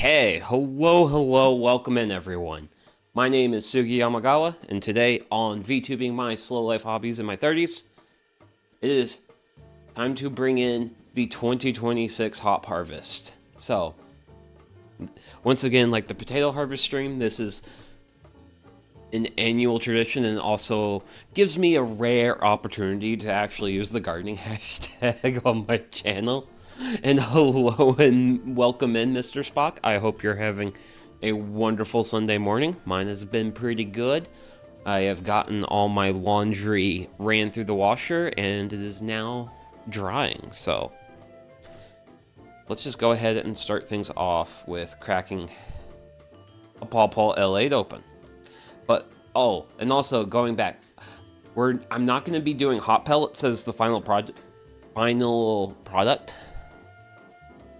Okay, hello, welcome in everyone. My name is Sugi Yamagawa, and today on VTubing my slow life hobbies in my 30s, it is time to bring in the 2026 hop harvest. So, once again, like the potato harvest stream, this is an annual tradition and also gives me a rare opportunity to actually use the gardening hashtag on my channel. And hello and welcome in, Mr. Spock. I hope you're having a wonderful Sunday morning. Mine has been pretty good. I have gotten all my laundry ran through the washer and it is now drying. So let's just go ahead and start things off with cracking a Paw Paw L8 open. But, oh, and also going back, I'm not going to be doing hot pellets as the final product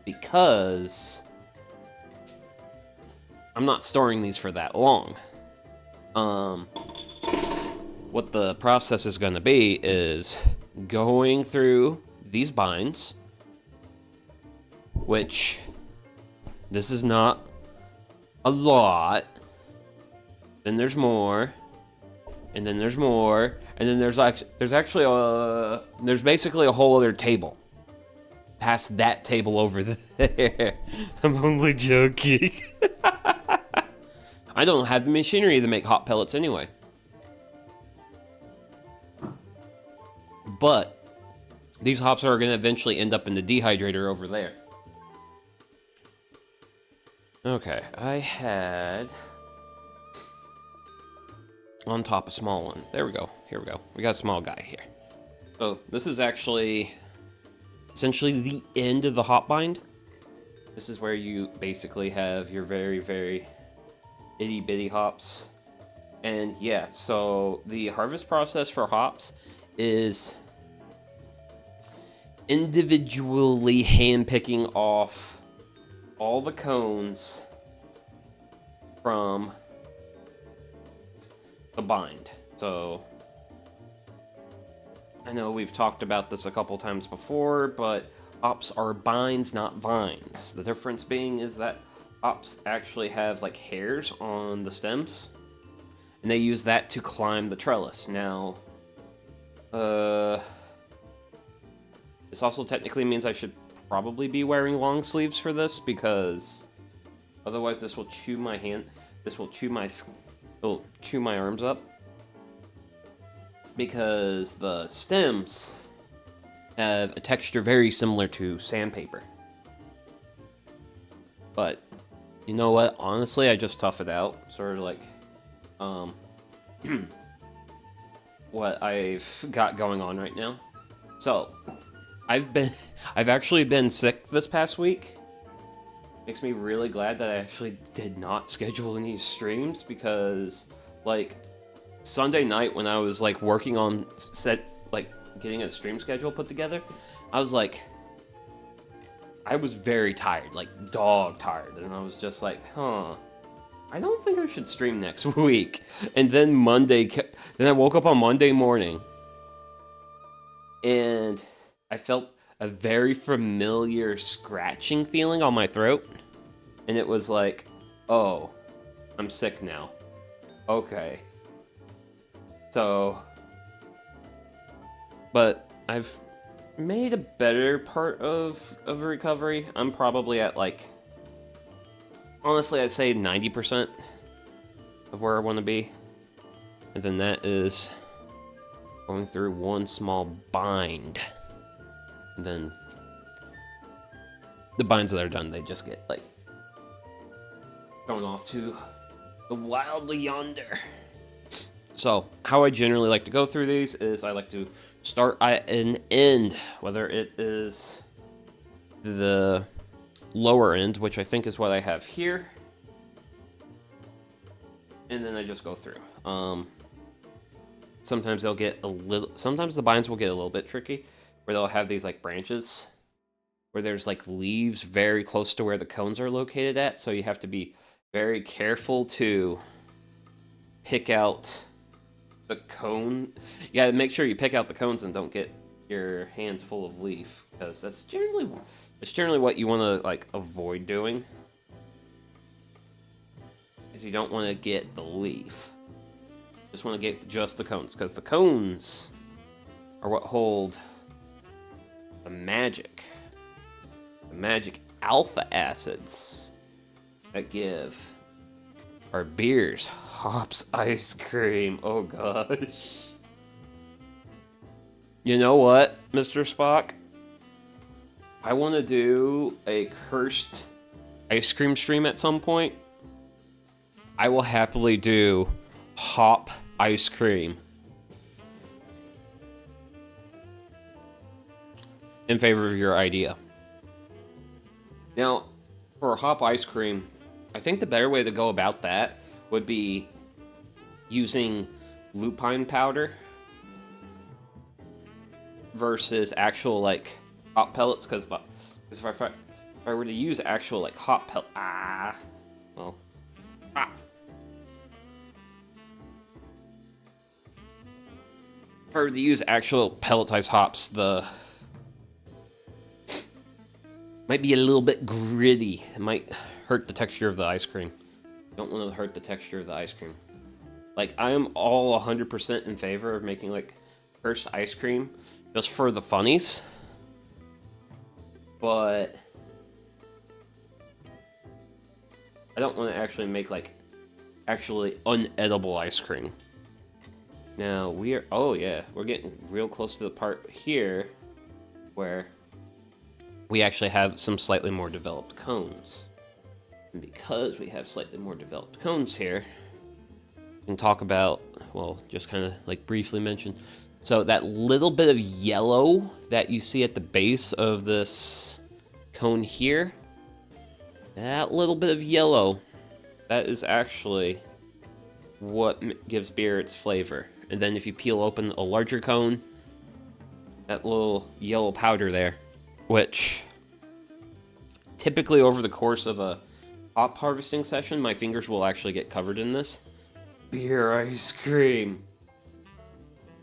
because I'm not storing these for that long. What the process is going to be is going through these binds, which this is not a lot. Then there's more, and then there's more, and then there's basically a whole other table. Past that table over there. I'm only joking. I don't have the machinery to make hot pellets anyway. But these hops are going to eventually end up in the dehydrator over there. Okay, I had on top a small one. There we go. Here we go. We got a small guy here. So this is actually essentially the end of the hop bind. This is where you basically have your very, very itty bitty hops. And yeah, so the harvest process for hops is individually hand picking off all the cones from the bind. So I know we've talked about this a couple times before, but hops are binds, not vines. The difference being is that hops actually have like hairs on the stems, and they use that to climb the trellis. Now, this also technically means I should probably be wearing long sleeves for this, because otherwise this will chew my hand. This will chew my arms up, because the stems have a texture very similar to sandpaper. But you know what? Honestly, I just tough it out, sort of like what I've got going on right now. So I've actually been sick this past week. Makes me really glad that I actually did not schedule any streams, because like Sunday night when I was like working on getting a stream schedule put together, I was very tired, like dog tired, and I was just like, I don't think I should stream next week. And then then I woke up on Monday morning and I felt a very familiar scratching feeling on my throat, and it was like, oh, I'm sick now. Okay. So, but I've made a better part of recovery. I'm probably at like, honestly, I'd say 90% of where I want to be. And then that is going through one small bind. And then the binds that are done, they just get like going off to the wildly yonder. So how I generally like to go through these is I like to start at an end, whether it is the lower end, which I think is what I have here, and then I just go through. Sometimes they'll get sometimes the binds will get a little bit tricky, where they'll have these like branches where there's like leaves very close to where the cones are located at, so you have to be very careful to pick out the cone. You gotta make sure you pick out the cones and don't get your hands full of leaf, because that's generally what you want to like avoid doing. because you don't want to get the leaf. Just want to get just the cones, because the cones are what hold the magic alpha acids that give our beers hops ice cream. Oh gosh. You know what, Mr. Spock? I want to do a cursed ice cream stream at some point. I will happily do hop ice cream in favor of your idea. Now, for hop ice cream, I think the better way to go about that would be using lupine powder versus actual like hop pellets, because if I were to use actual like hop pellet, if I were to use actual pelletized hops, the might be a little bit gritty. It might hurt the texture of the ice cream. Don't want to hurt the texture of the ice cream. Like, I am all 100% in favor of making like cursed ice cream just for the funnies, but I don't want to actually make like actually unedible ice cream. Now we are, oh yeah, we're getting real close to the part here where we actually have some slightly more developed cones. And because we have slightly more developed cones here, we can talk about, well, just kind of like briefly mention. So that little bit of yellow that you see at the base of this cone here, that little bit of yellow, that is actually what gives beer its flavor. And then if you peel open a larger cone, that little yellow powder there, which typically over the course of a hop harvesting session, my fingers will actually get covered in this. Beer ice cream.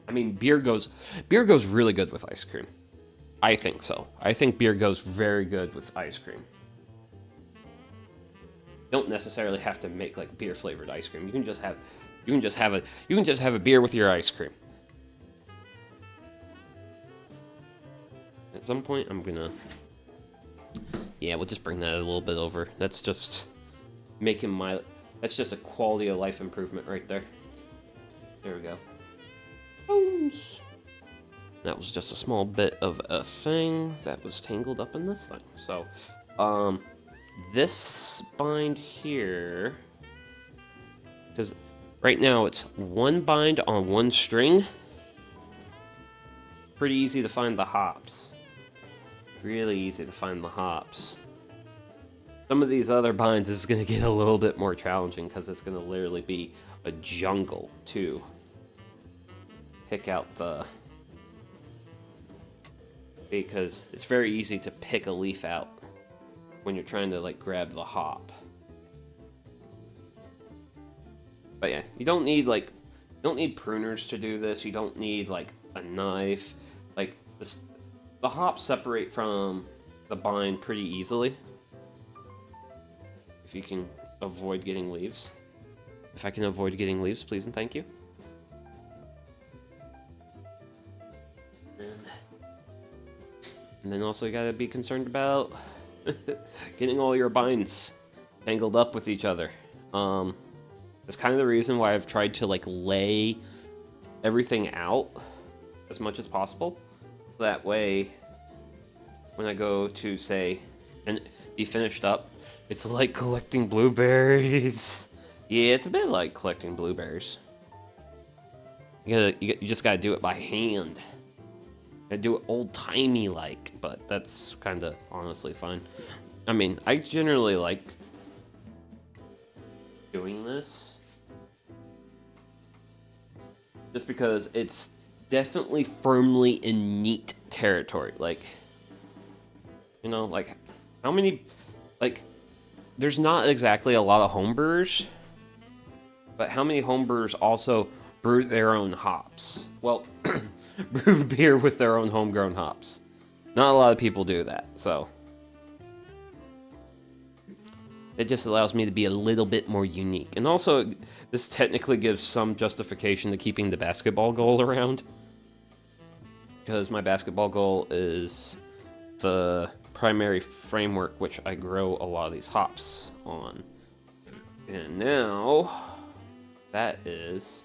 I mean, beer goes really good with ice cream. I think so. I think beer goes very good with ice cream. You don't necessarily have to make like beer flavored ice cream. You can just have a beer with your ice cream. At some point, yeah, we'll just bring that a little bit over. That's just that's just a quality of life improvement right there. There we go. Bones. That was just a small bit of a thing that was tangled up in this thing. So, this bind here, because right now it's one bind on one string. Pretty easy to find the hops. Really easy to find the hops. Some of these other binds is going to get a little bit more challenging because it's going to literally be a jungle to pick out the... Because it's very easy to pick a leaf out when you're trying to like grab the hop. But yeah, you don't need pruners to do this. You don't need like a knife. Like this, the hops separate from the bind pretty easily. If you can avoid getting leaves. If I can avoid getting leaves, please and thank you. And then also you gotta be concerned about getting all your binds tangled up with each other. That's kind of the reason why I've tried to like lay everything out as much as possible. That way, when I go to say and be finished up, it's like collecting blueberries. Yeah, it's a bit like collecting blueberries. You just gotta do it by hand. I do it old-timey like, but that's kind of honestly fine. I mean, I generally like doing this just because it's definitely firmly in neat territory. Like, you know, like how many, like, there's not exactly a lot of homebrewers, but how many homebrewers also brew their own hops? Well, brew beer with their own homegrown hops. Not a lot of people do that, so It just allows me to be a little bit more unique. And also, this technically gives some justification to keeping the basketball goal around. Because my basketball goal is the primary framework which I grow a lot of these hops on. And now, that is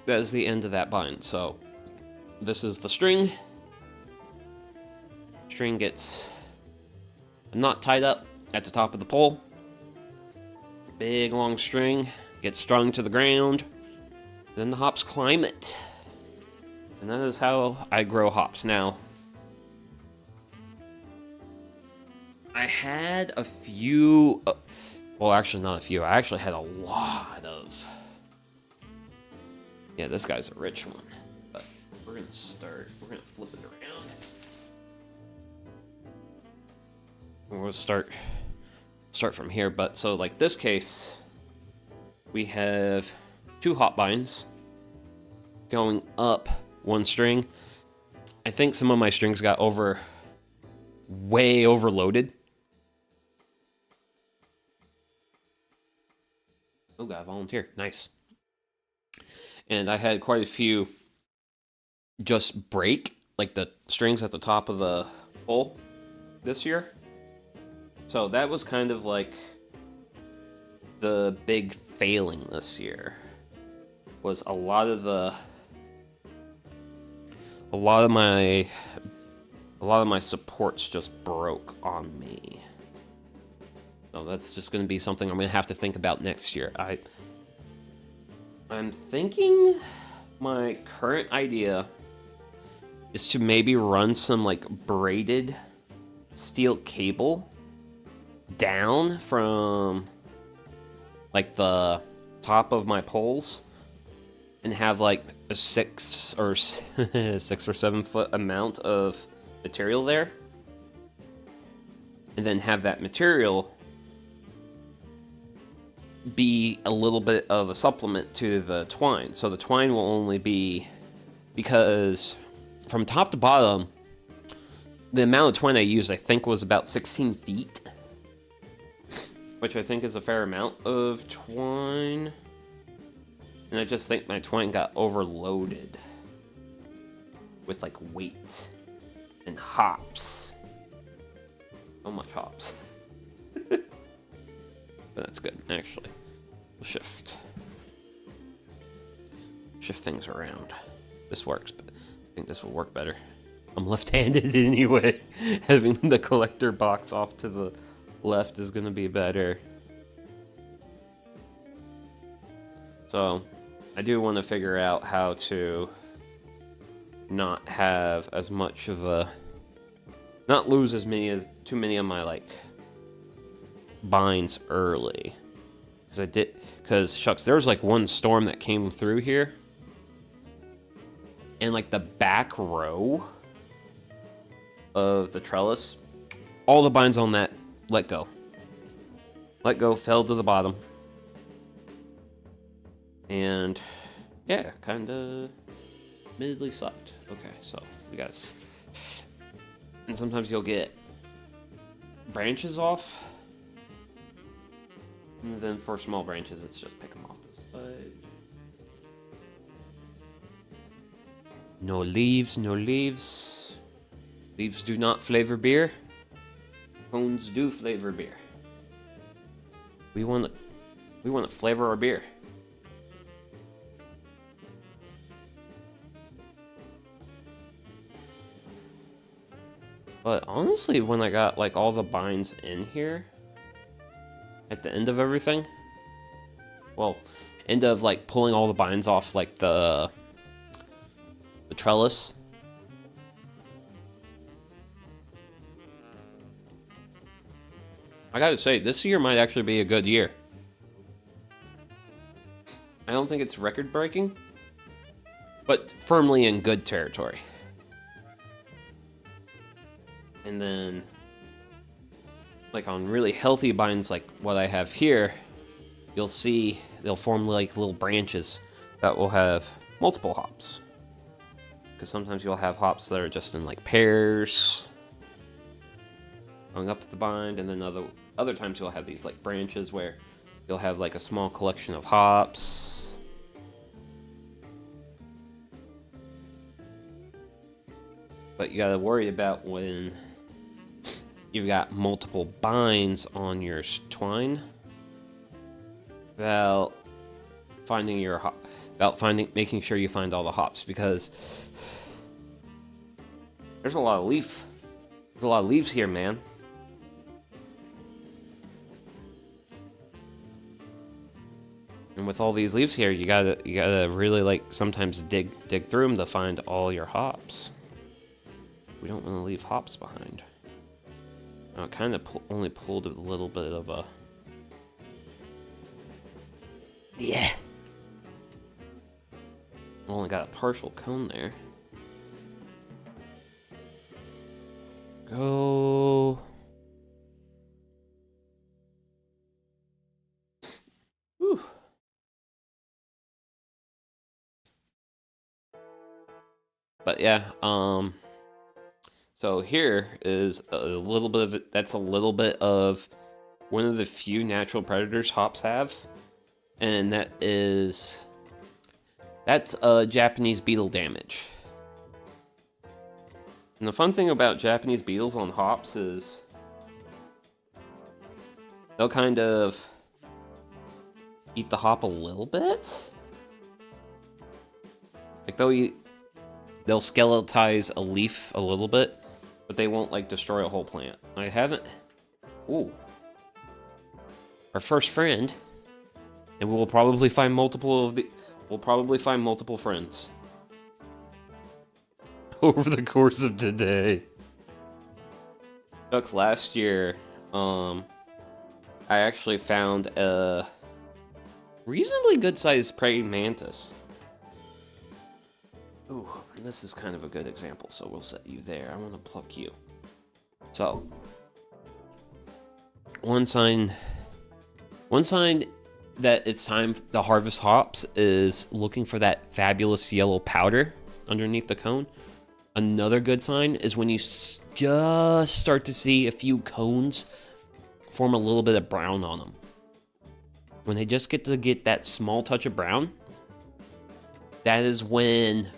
the end of that bind. So, this is the string. String gets a knot tied up at the top of the pole. Big long string gets strung to the ground. Then the hops climb it. And that is how I grow hops. Now, I had a few, well, actually not a few, I actually had a lot of, yeah, this guy's a rich one, but we're gonna flip it around. And we'll start from here, but so like this case, we have 2 hop binds going up one string. I think some of my strings got way overloaded. Oh, got a volunteer. Nice. And I had quite a few just break, like the strings at the top of the pole this year. So that was kind of like the big failing this year. Was a lot of my supports just broke on me. So that's just going to be something I'm going to have to think about next year. I'm thinking my current idea is to maybe run some like braided steel cable down from like the top of my poles and have like a 6 or 7 foot amount of material there, and then have that material be a little bit of a supplement to the twine. So the twine will only be, because from top to bottom, the amount of twine I used, I think, was about 16 feet, which I think is a fair amount of twine. And I just think my twine got overloaded with like weight and hops. So much hops. But that's good, actually. We'll shift things around. This works, but I think this will work better. I'm left-handed anyway. Having the collector box off to the left is going to be better. So, I do want to figure out how to not have as much of a... not lose too many of my, like, binds early. Because, shucks, there was, like, one storm that came through here. And, like, the back row of the trellis, all the binds on that let go. Let go, fell to the bottom. And, yeah, kind of admittedly sucked. Okay, so we got... and sometimes you'll get branches off. And then for small branches, it's just pick them off this side. No leaves, no leaves. Leaves do not flavor beer. Cones do flavor beer. We want to flavor our beer. But honestly, when I got like all the binds in here, at the end of everything, well, end of like pulling all the binds off like the trellis, I gotta say, this year might actually be a good year. I don't think it's record-breaking, but firmly in good territory. And then, like on really healthy binds like what I have here, you'll see they'll form like little branches that will have multiple hops. Because sometimes you'll have hops that are just in like pairs. hung up to the bind, and then other times you'll have these like branches where you'll have like a small collection of hops. But you gotta worry about when you've got multiple binds on your twine about making sure you find all the hops, because there's a lot of leaves here, man. And with all these leaves here, you gotta really like sometimes dig through them to find all your hops. We don't want to leave hops behind. It kind of only pulled a little bit of a... Yeah! Only got a partial cone there. Go... Whew. But yeah, so here is a little bit of it. That's a little bit of one of the few natural predators hops have, and that's Japanese beetle damage. And the fun thing about Japanese beetles on hops is they'll kind of eat the hop a little bit. Like they'll skeletize a leaf a little bit, but they won't like destroy a whole plant. I haven't. Ooh. Our first friend, and we'll probably find multiple friends over the course of today. Ducks, last year, I actually found a reasonably good-sized praying mantis. Ooh, this is kind of a good example, so we'll set you there. I want to pluck you. So, one sign that it's time to harvest hops is looking for that fabulous yellow powder underneath the cone. Another good sign is when you just start to see a few cones form a little bit of brown on them. When they just get that small touch of brown, that is when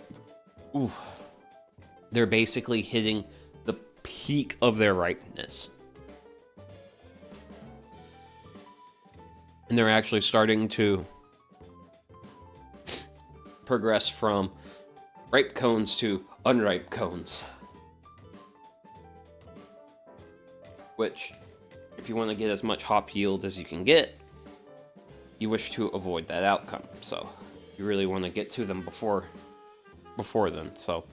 they're basically hitting the peak of their ripeness. And they're actually starting to progress from ripe cones to unripe cones. Which, if you want to get as much hop yield as you can get, you wish to avoid that outcome. So, you really want to get to them before then. So,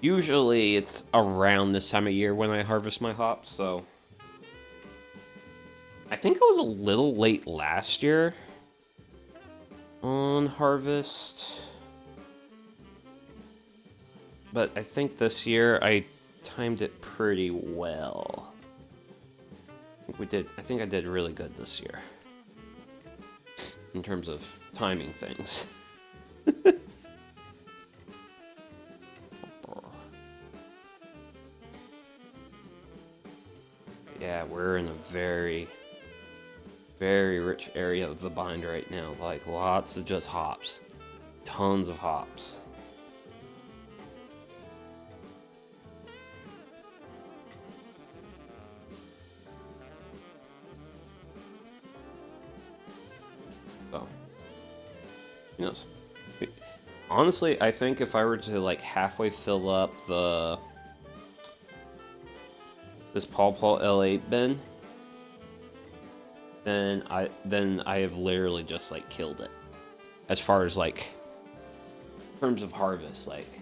usually it's around this time of year when I harvest my hops, so I think I was a little late last year on harvest, but I think this year I timed it pretty well. I think I did really good this year in terms of timing things. Yeah, we're in a very, very rich area of the bind right now. Like, lots of just hops. Tons of hops. So, who knows? Honestly, I think if I were to, like, halfway fill up this Paw Paw L8 bin, then I have literally just like killed it. As far as like in terms of harvest, like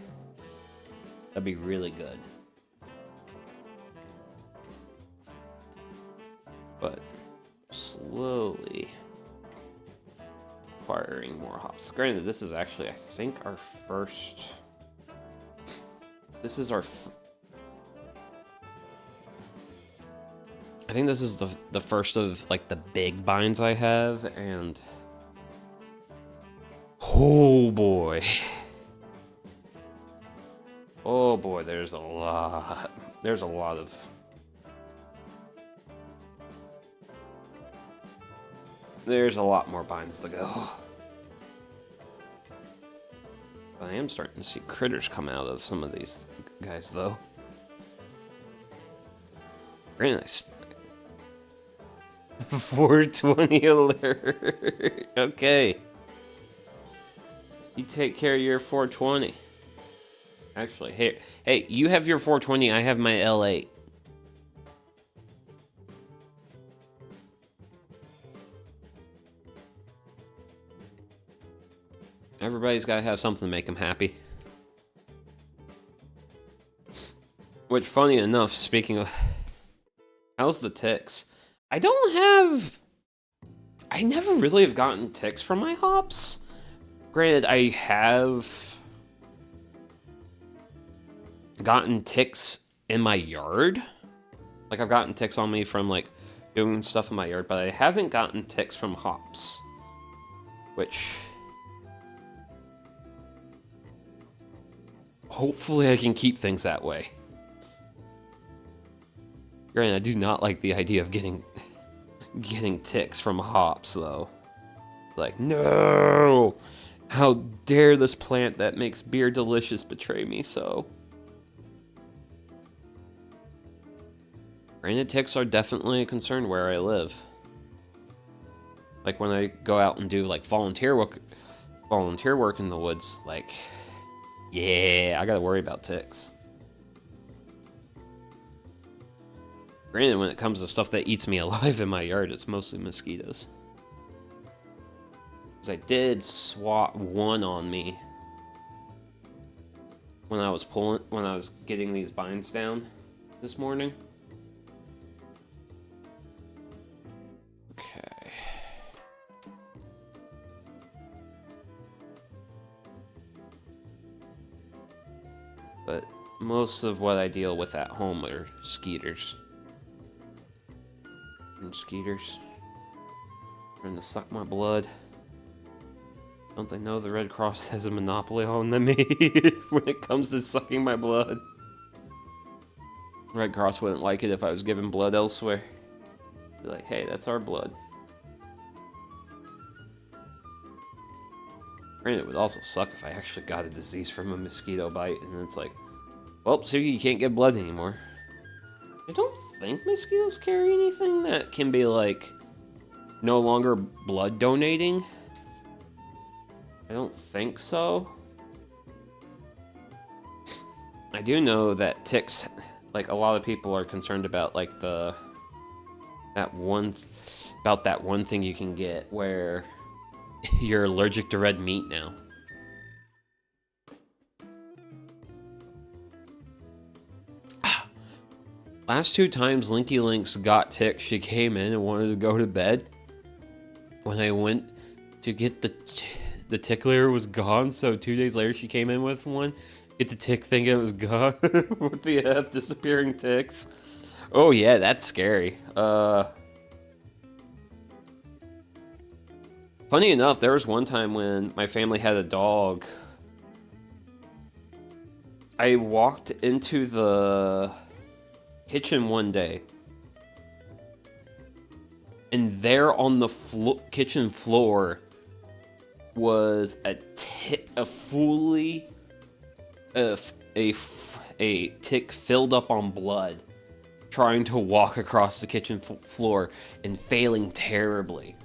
that'd be really good. But slowly acquiring more hops. Granted, this is actually, I think, our first. This is our. I think this is the first of like the big binds I have, and oh boy, there's a lot of There's a lot more binds to go. I am starting to see critters come out of some of these guys, though. Very nice. 420 alert. Okay. You take care of your 420. Actually, hey, you have your 420, I have my L8. Everybody's got to have something to make them happy. Which, funny enough, speaking of... How's the ticks? I never really have gotten ticks from my hops. Granted, I have gotten ticks in my yard. Like, I've gotten ticks on me from, like, doing stuff in my yard, but I haven't gotten ticks from hops. Which... hopefully I can keep things that way. Granted, I do not like the idea of getting ticks from hops, though. Like, no! How dare this plant that makes beer delicious betray me so? Granted, ticks are definitely a concern where I live. Like, when I go out and do, like, volunteer work in the woods, like... yeah, I gotta worry about ticks. Granted, when it comes to stuff that eats me alive in my yard, it's mostly mosquitoes. Because I did swat one on me when I was getting these binds down this morning. Okay. But most of what I deal with at home are skeeters. And skeeters trying to suck my blood. Don't they know the Red Cross has a monopoly on me when it comes to sucking my blood? Red Cross wouldn't like it if I was giving blood elsewhere. Be like, hey, that's our blood. Granted, it would also suck if I actually got a disease from a mosquito bite, and it's like, well, so you can't get blood anymore. I don't think mosquitoes carry anything that can be, like, no longer blood donating. I don't think so. I do know that ticks, like, a lot of people are concerned about, like, that one thing you can get where you're allergic to red meat now. Last 2 times Linky Links got ticks, she came in and wanted to go to bed. When I went to get the tick layer was gone, so 2 days later she came in with one. Get the tick thinking it was gone. What the F? Disappearing ticks. Oh yeah, that's scary. Funny enough, there was one time when my family had a dog. I walked into the kitchen one day, and there on the kitchen floor was a tick filled up on blood, trying to walk across the kitchen floor and failing terribly.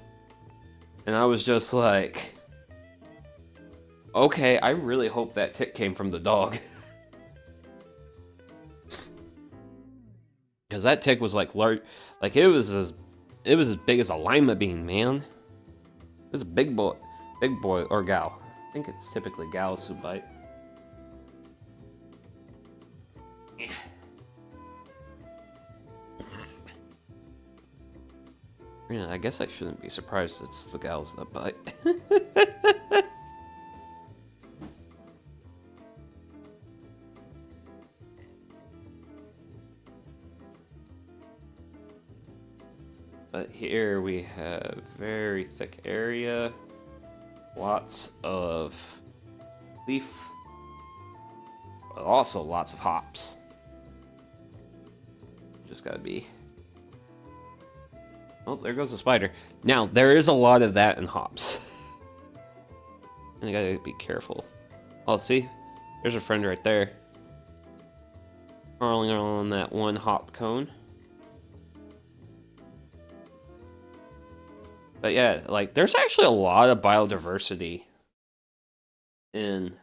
And I was just like, okay, I really hope that tick came from the dog. Because that tick was like large, like it was as big as a lima bean, man. It was a big boy or gal. I think it's typically gals who bite. Yeah, I guess I shouldn't be surprised it's the gals that bite. But here we have very thick area, lots of leaf, but also lots of hops. Just gotta be Oh, there goes the spider. Now, there is a lot of that in hops. And you gotta be careful. Oh, see? There's a friend right there. Crawling on that one hop cone. But yeah, like, there's actually a lot of biodiversity in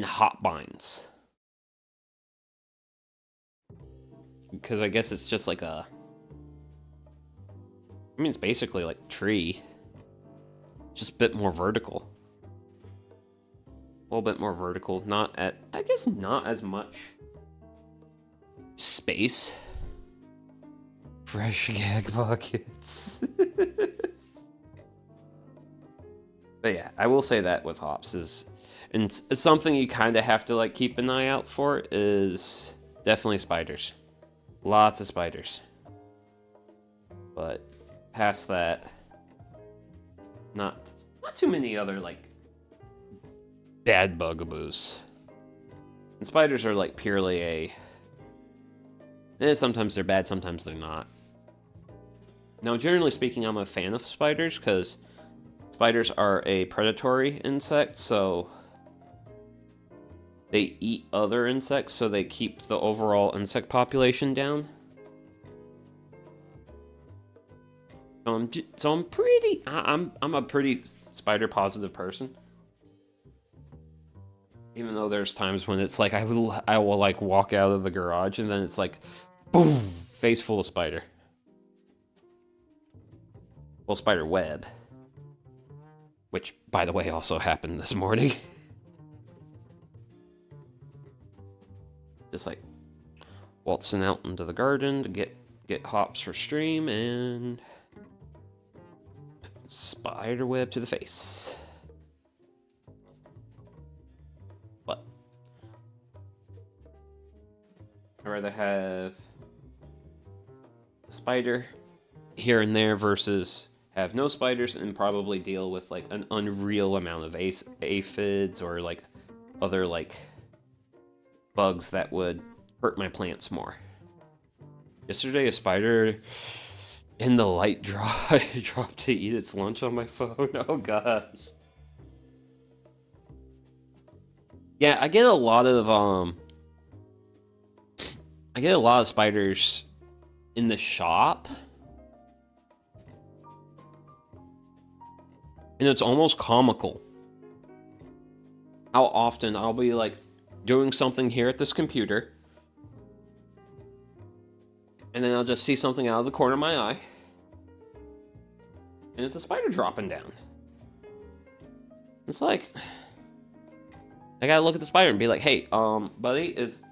hop binds. Because I guess it's just like a... I mean, it's basically like tree. Just a bit more vertical. A little bit more vertical. Not at... I guess not as much space. Fresh gag buckets. But yeah, I will say that with hops is... And it's something you kind of have to like keep an eye out for is definitely spiders. Lots of spiders. But past that, not too many other like bad bugaboos. And spiders are like purely a... sometimes they're bad, sometimes they're not. Now, generally speaking, I'm a fan of spiders because spiders are a predatory insect, so they eat other insects, so they keep the overall insect population down. So I'm a pretty spider positive person. Even though there's times when it's like I will like walk out of the garage and then it's like, boom, face full of spider. Well, spider web, which by the way also happened this morning. Just like waltzing out into the garden to get hops for stream and spider web to the face. But I'd rather have a spider here and there versus have no spiders and probably deal with like an unreal amount of aphids or like other like bugs that would hurt my plants more. Yesterday, a spider in the light dropped to eat its lunch on my phone. Oh gosh. Yeah, I get a lot of spiders in the shop. And it's almost comical how often I'll be like doing something here at this computer, and then I'll just see something out of the corner of my eye, and it's a spider dropping down. It's like, I gotta look at the spider and be like, hey, buddy, is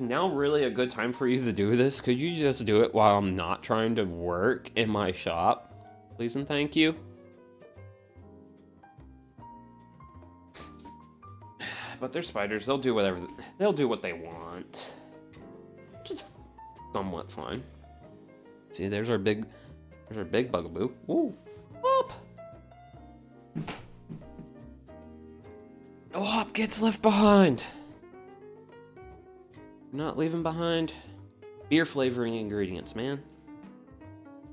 now really a good time for you to do this? Could you just do it while I'm not trying to work in my shop? Please and thank you. But they're spiders, they'll do whatever, they'll do what they want. Which is somewhat fine. See, there's our big bugaboo. Woo! Hop! No hop gets left behind. Not leaving behind beer flavoring ingredients, man.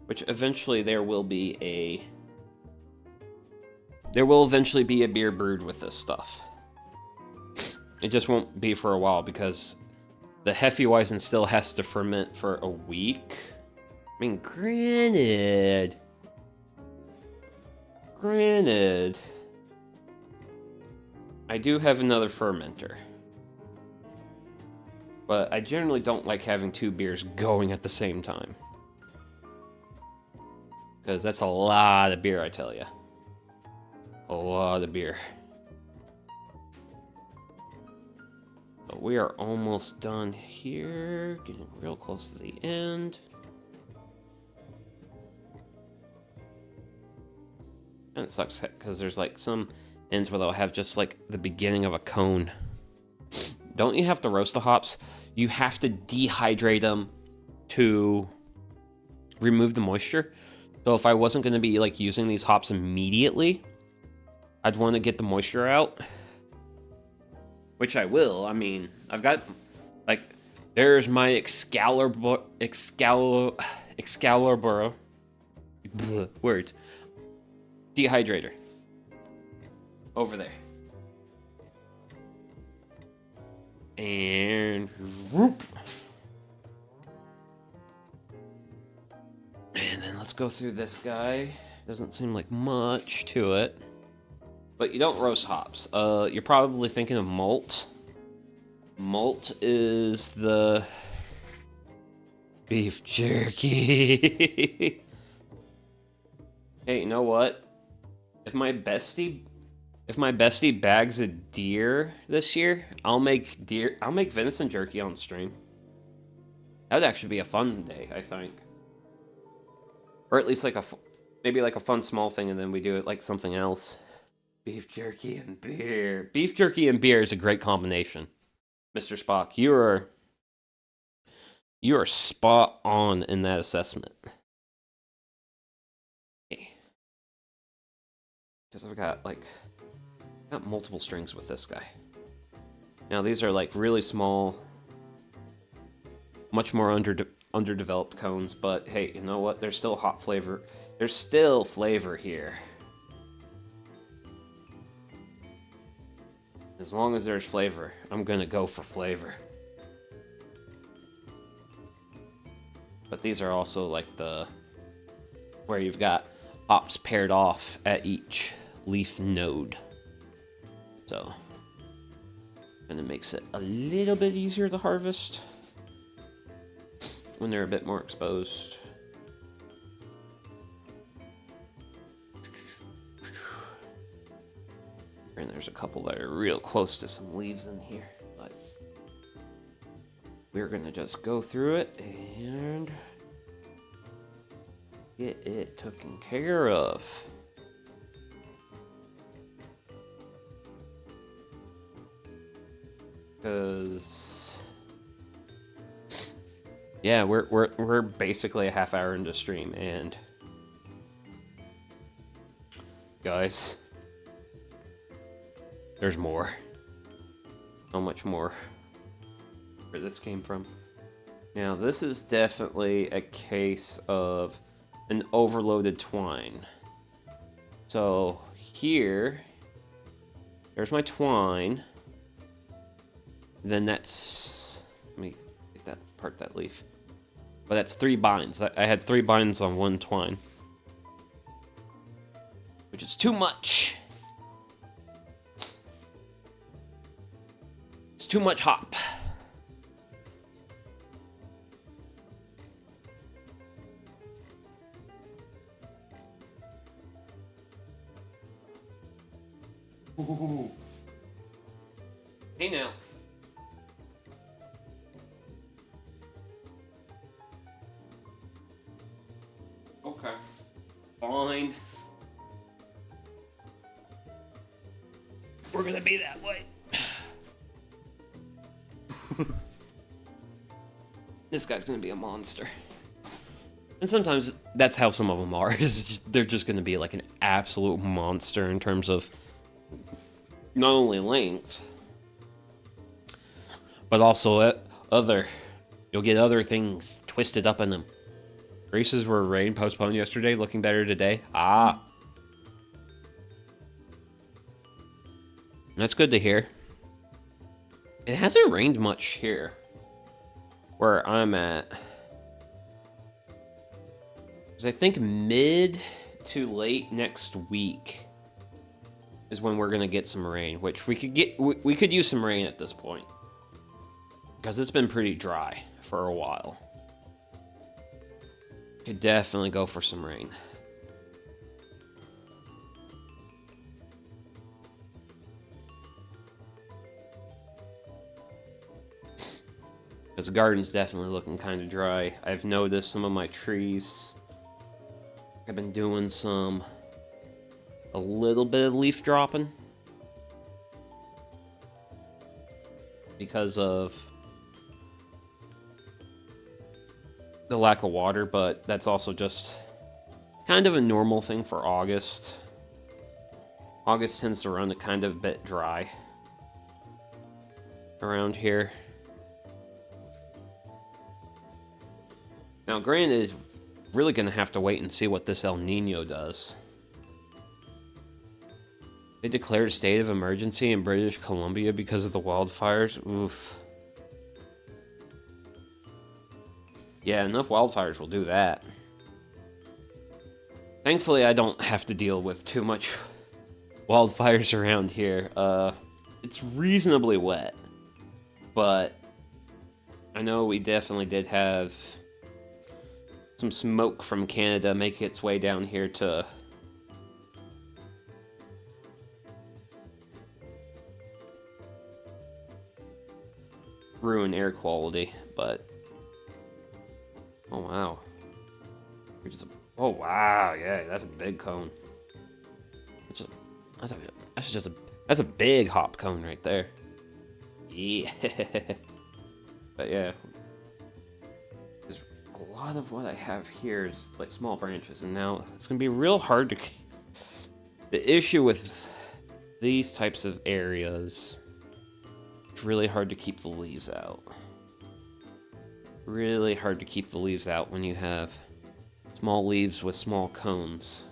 Which eventually there will eventually be a beer brewed with this stuff. It just won't be for a while because the Hefeweizen still has to ferment for a week. I mean, granted, I do have another fermenter. But I generally don't like having two beers going at the same time. Because that's a lot of beer, I tell you. A lot of beer. But we are almost done here. Getting real close to the end. And it sucks because there's like some ends where they'll have just like the beginning of a cone. Don't you have to roast the hops? You have to dehydrate them to remove the moisture. So if I wasn't going to be like using these hops immediately, I'd want to get the moisture out. Which I will. I mean, I've got like There's my Excalibur words. Dehydrator. Over there. And whoop. And then let's go through this guy. Doesn't seem like much to it. But you don't roast hops. You're probably thinking of malt. Malt is the beef jerky. Hey, you know what? If my bestie bags a deer this year, I'll make venison jerky on stream. That would actually be a fun day, I think. Or at least like maybe like a fun small thing, and then we do it like something else. Beef jerky and beer. Beef jerky and beer is a great combination. Mr. Spock, you are spot on in that assessment. Because I've got multiple strings with this guy. Now these are like really small, much more underdeveloped cones, but hey, you know what? There's still hot flavor. There's still flavor here. As long as there's flavor, I'm gonna go for flavor. But these are also like where you've got hops paired off at each leaf node. So, and it makes it a little bit easier to harvest when they're a bit more exposed. And there's a couple that are real close to some leaves in here, but we're gonna just go through it and get it taken care of. Because yeah, we're basically a half hour into stream, and guys, there's more. So much more where this came from. Now, this is definitely a case of an overloaded twine. So here, there's my twine. Then that's, let me get that part, that leaf. But that's 3 binds. I had 3 binds on one twine, which is too much. It's too much hop. Ooh. Hey now. Okay. Fine. We're gonna be that way. This guy's gonna be a monster. And sometimes that's how some of them are. Is they're just gonna be like an absolute monster in terms of not only length, but also you'll get other things twisted up in them. Races were rain postponed yesterday, looking better today. Ah. That's good to hear. It hasn't rained much here, where I'm at. Because I think mid to late next week is when we're gonna get some rain, which we could use some rain at this point. Because it's been pretty dry for a while. Could definitely go for some rain. Because the garden's definitely looking kind of dry. I've noticed some of my trees. I've been doing a little bit of leaf dropping. Because of the lack of water, but that's also just kind of a normal thing for August. August tends to run a kind of bit dry around here. Now, granted, really gonna have to wait and see what this El Nino does. They declared a state of emergency in British Columbia because of the wildfires. Oof. Yeah, enough wildfires will do that. Thankfully, I don't have to deal with too much wildfires around here. It's reasonably wet, but I know we definitely did have some smoke from Canada make its way down here to ruin air quality, but oh wow. Oh wow, yeah, that's a big cone. That's a big hop cone right there. Yeah. But yeah. There's a lot of what I have here is like small branches, and now it's gonna be real hard to. The issue with these types of areas, it's really hard to keep the leaves out. Really hard to keep the leaves out when you have small leaves with small cones.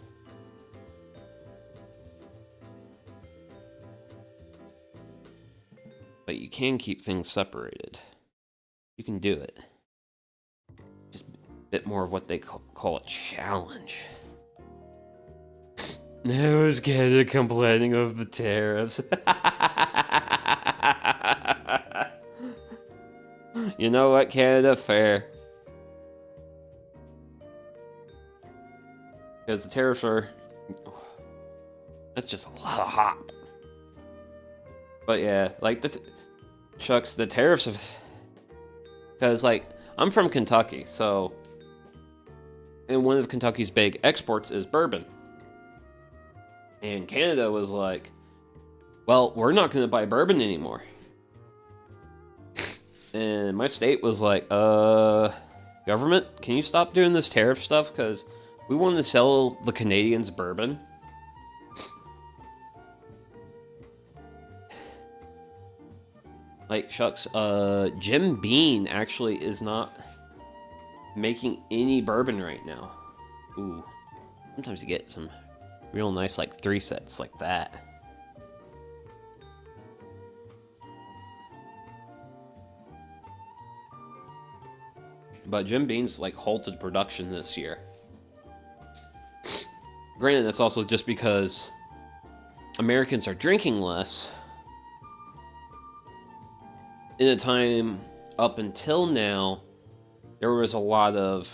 But you can keep things separated. You can do it. Just a bit more of what they call a challenge. Now is Canada complaining of the tariffs. You know what, Canada? Fair. Because the tariffs are... That's just a lot of hop. But yeah, like Shucks, the tariffs have... Because, like, I'm from Kentucky, so... And one of Kentucky's big exports is bourbon. And Canada was like, well, we're not going to buy bourbon anymore. And my state was like, government, can you stop doing this tariff stuff? Because we want to sell the Canadians bourbon. Like, shucks, Jim Beam actually is not making any bourbon right now. Ooh. Sometimes you get some real nice, like, 3 sets like that. But Jim Beam's, like, halted production this year. Granted, that's also just because Americans are drinking less. In a time up until now, there was a lot of...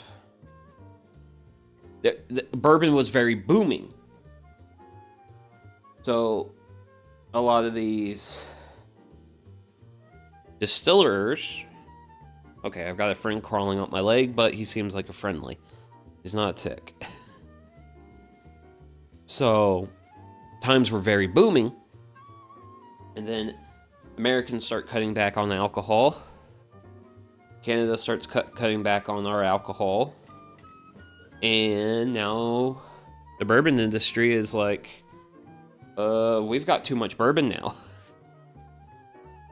The bourbon was very booming. So, a lot of these distillers... Okay, I've got a friend crawling up my leg, but he seems like a friendly. He's not a tick. So, times were very booming. And then Americans start cutting back on alcohol. Canada starts cutting back on our alcohol. And now the bourbon industry is like, we've got too much bourbon now.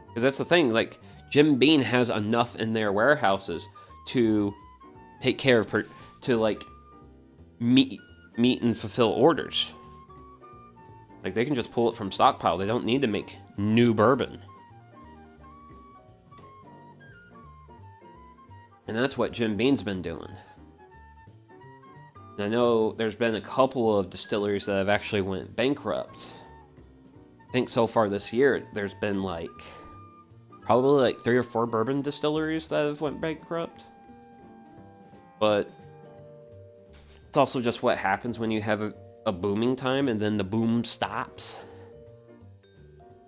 Because that's the thing, like, Jim Beam has enough in their warehouses to take care of, to, like, meet and fulfill orders. Like, they can just pull it from stockpile. They don't need to make new bourbon. And that's what Jim Beam's been doing. And I know there's been a couple of distilleries that have actually went bankrupt. I think so far this year, there's been, like, probably like 3 or 4 bourbon distilleries that have went bankrupt. But it's also just what happens when you have a booming time and then the boom stops.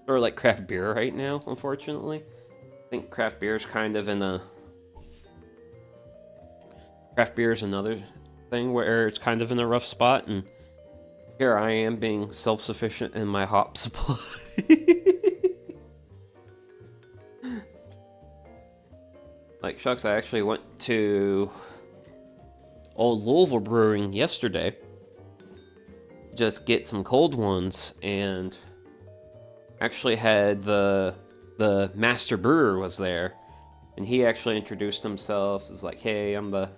Or like craft beer right now, unfortunately. I think craft beer is kind of in a... Craft beer is another thing where it's kind of in a rough spot, and here I am being self-sufficient in my hop supply. Like, shucks, I actually went to Old Louisville Brewing yesterday. Just get some cold ones, and actually had the master brewer was there, and he actually introduced himself as like, hey, I'm the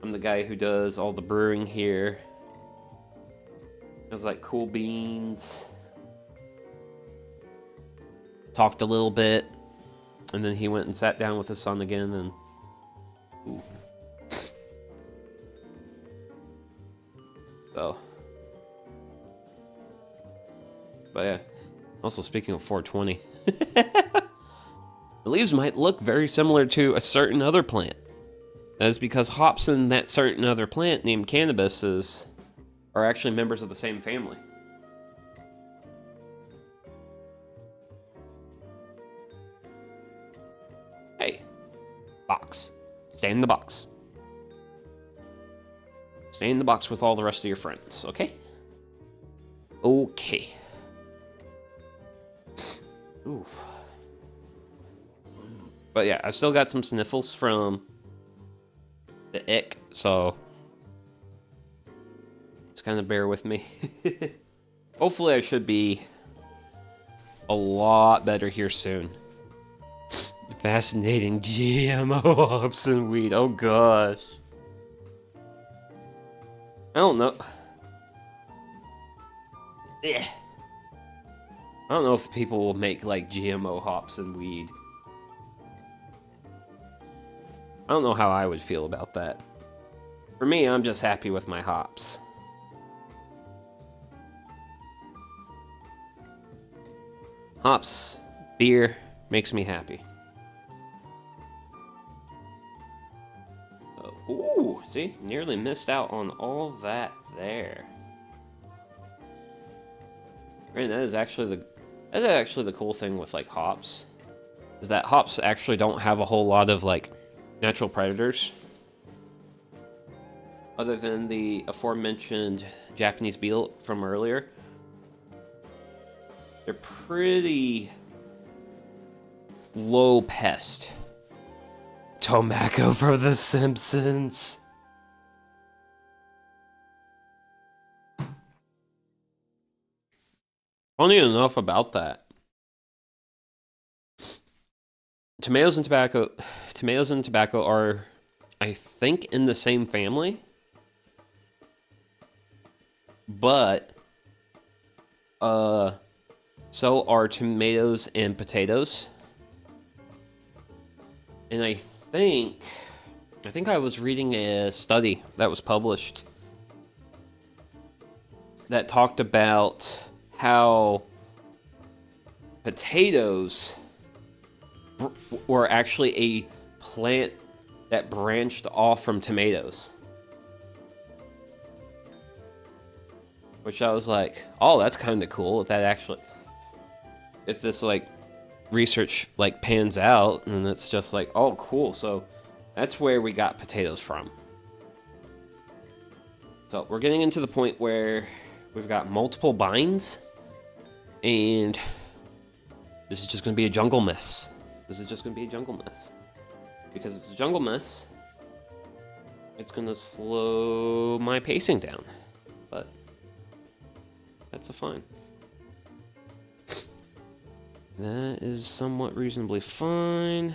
I'm the guy who does all the brewing here. It was like cool beans. Talked a little bit, and then he went and sat down with his son again, and ooh. So, but yeah. Also, speaking of 420, the leaves might look very similar to a certain other plant. That is because hops in that certain other plant named cannabis are actually members of the same family. Hey, box. Stay in the box. Stay in the box with all the rest of your friends, okay? Okay. Oof. But yeah, I still got some sniffles from the ick, so just kind of bear with me. Hopefully I should be a lot better here soon. Fascinating GMO hops and weed. Oh gosh. I don't know. Yeah. I don't know if people will make like GMO hops and weed. I don't know how I would feel about that. For me, I'm just happy with my hops. Hops, beer, makes me happy. Ooh, see? Nearly missed out on all that there. And that is actually the cool thing with like hops. Is that hops actually don't have a whole lot of like natural predators. Other than the aforementioned Japanese beetle from earlier. They're pretty low pest. Tomako from The Simpsons. Funny enough about that. Tomatoes and tobacco are, I think, in the same family. But so are tomatoes and potatoes. And I think I was reading a study that was published that talked about how potatoes were actually a plant that branched off from tomatoes. Which I was like, oh, that's kind of cool. If this like research like pans out, and it's just like, oh, cool. So that's where we got potatoes from. So we're getting into the point where we've got multiple binds, and this is just going to be a jungle mess. Because it's a jungle mess, it's going to slow my pacing down. But that's a fine. That is somewhat reasonably fine.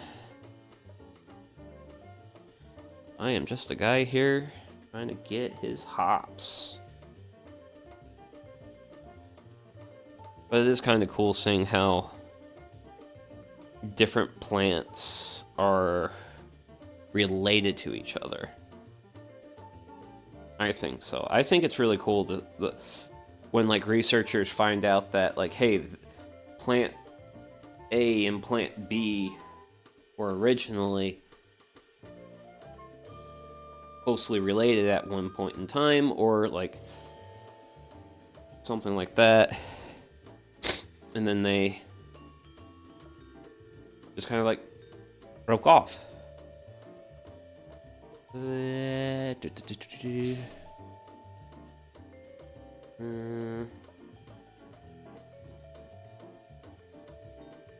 I am just a guy here trying to get his hops. But it is kind of cool seeing how different plants are related to each other. I think so. I think it's really cool that when like researchers find out that like, hey, plant A and plant B were originally closely related at one point in time, or like something like that, and then they just kind of like broke off.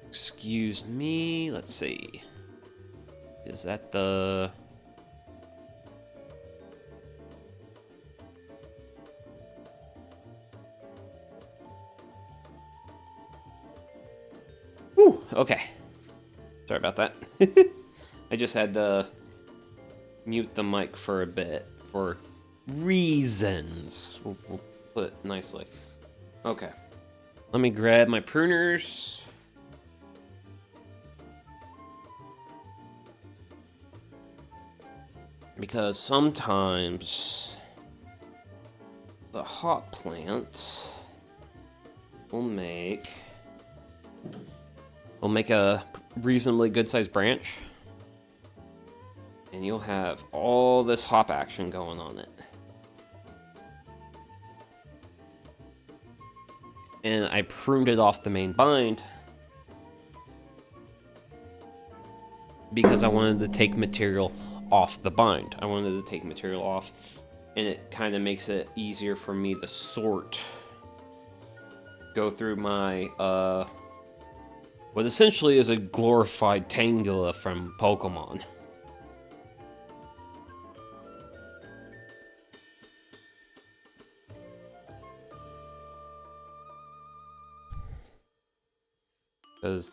Excuse me, let's see. Is that the... Whew, okay. Sorry about that. I just had to mute the mic for a bit for reasons. We'll put it nicely. Okay. Let me grab my pruners. Because sometimes the hop plant will make a reasonably good-sized branch, and you'll have all this hop action going on it. And I pruned it off the main bind because I wanted to take material off the bind. I wanted to take material off, and it kind of makes it easier for me to go through my what essentially is a glorified Tangela from Pokemon. Because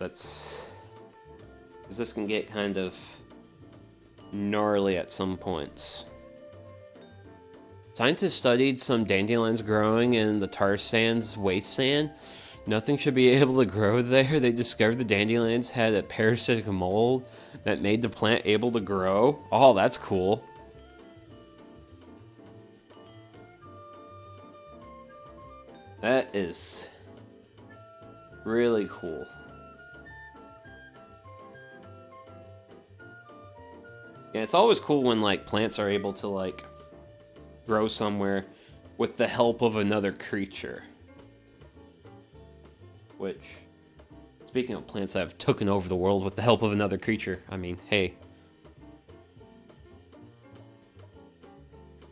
this can get kind of gnarly at some points. Scientists studied some dandelions growing in the tar sands waste sand. Nothing should be able to grow there. They discovered the dandelions had a parasitic mold that made the plant able to grow. Oh, that's cool. That is really cool. Yeah, it's always cool when, like, plants are able to, like, grow somewhere with the help of another creature. Which, speaking of plants that have taken over the world with the help of another creature, I mean, hey.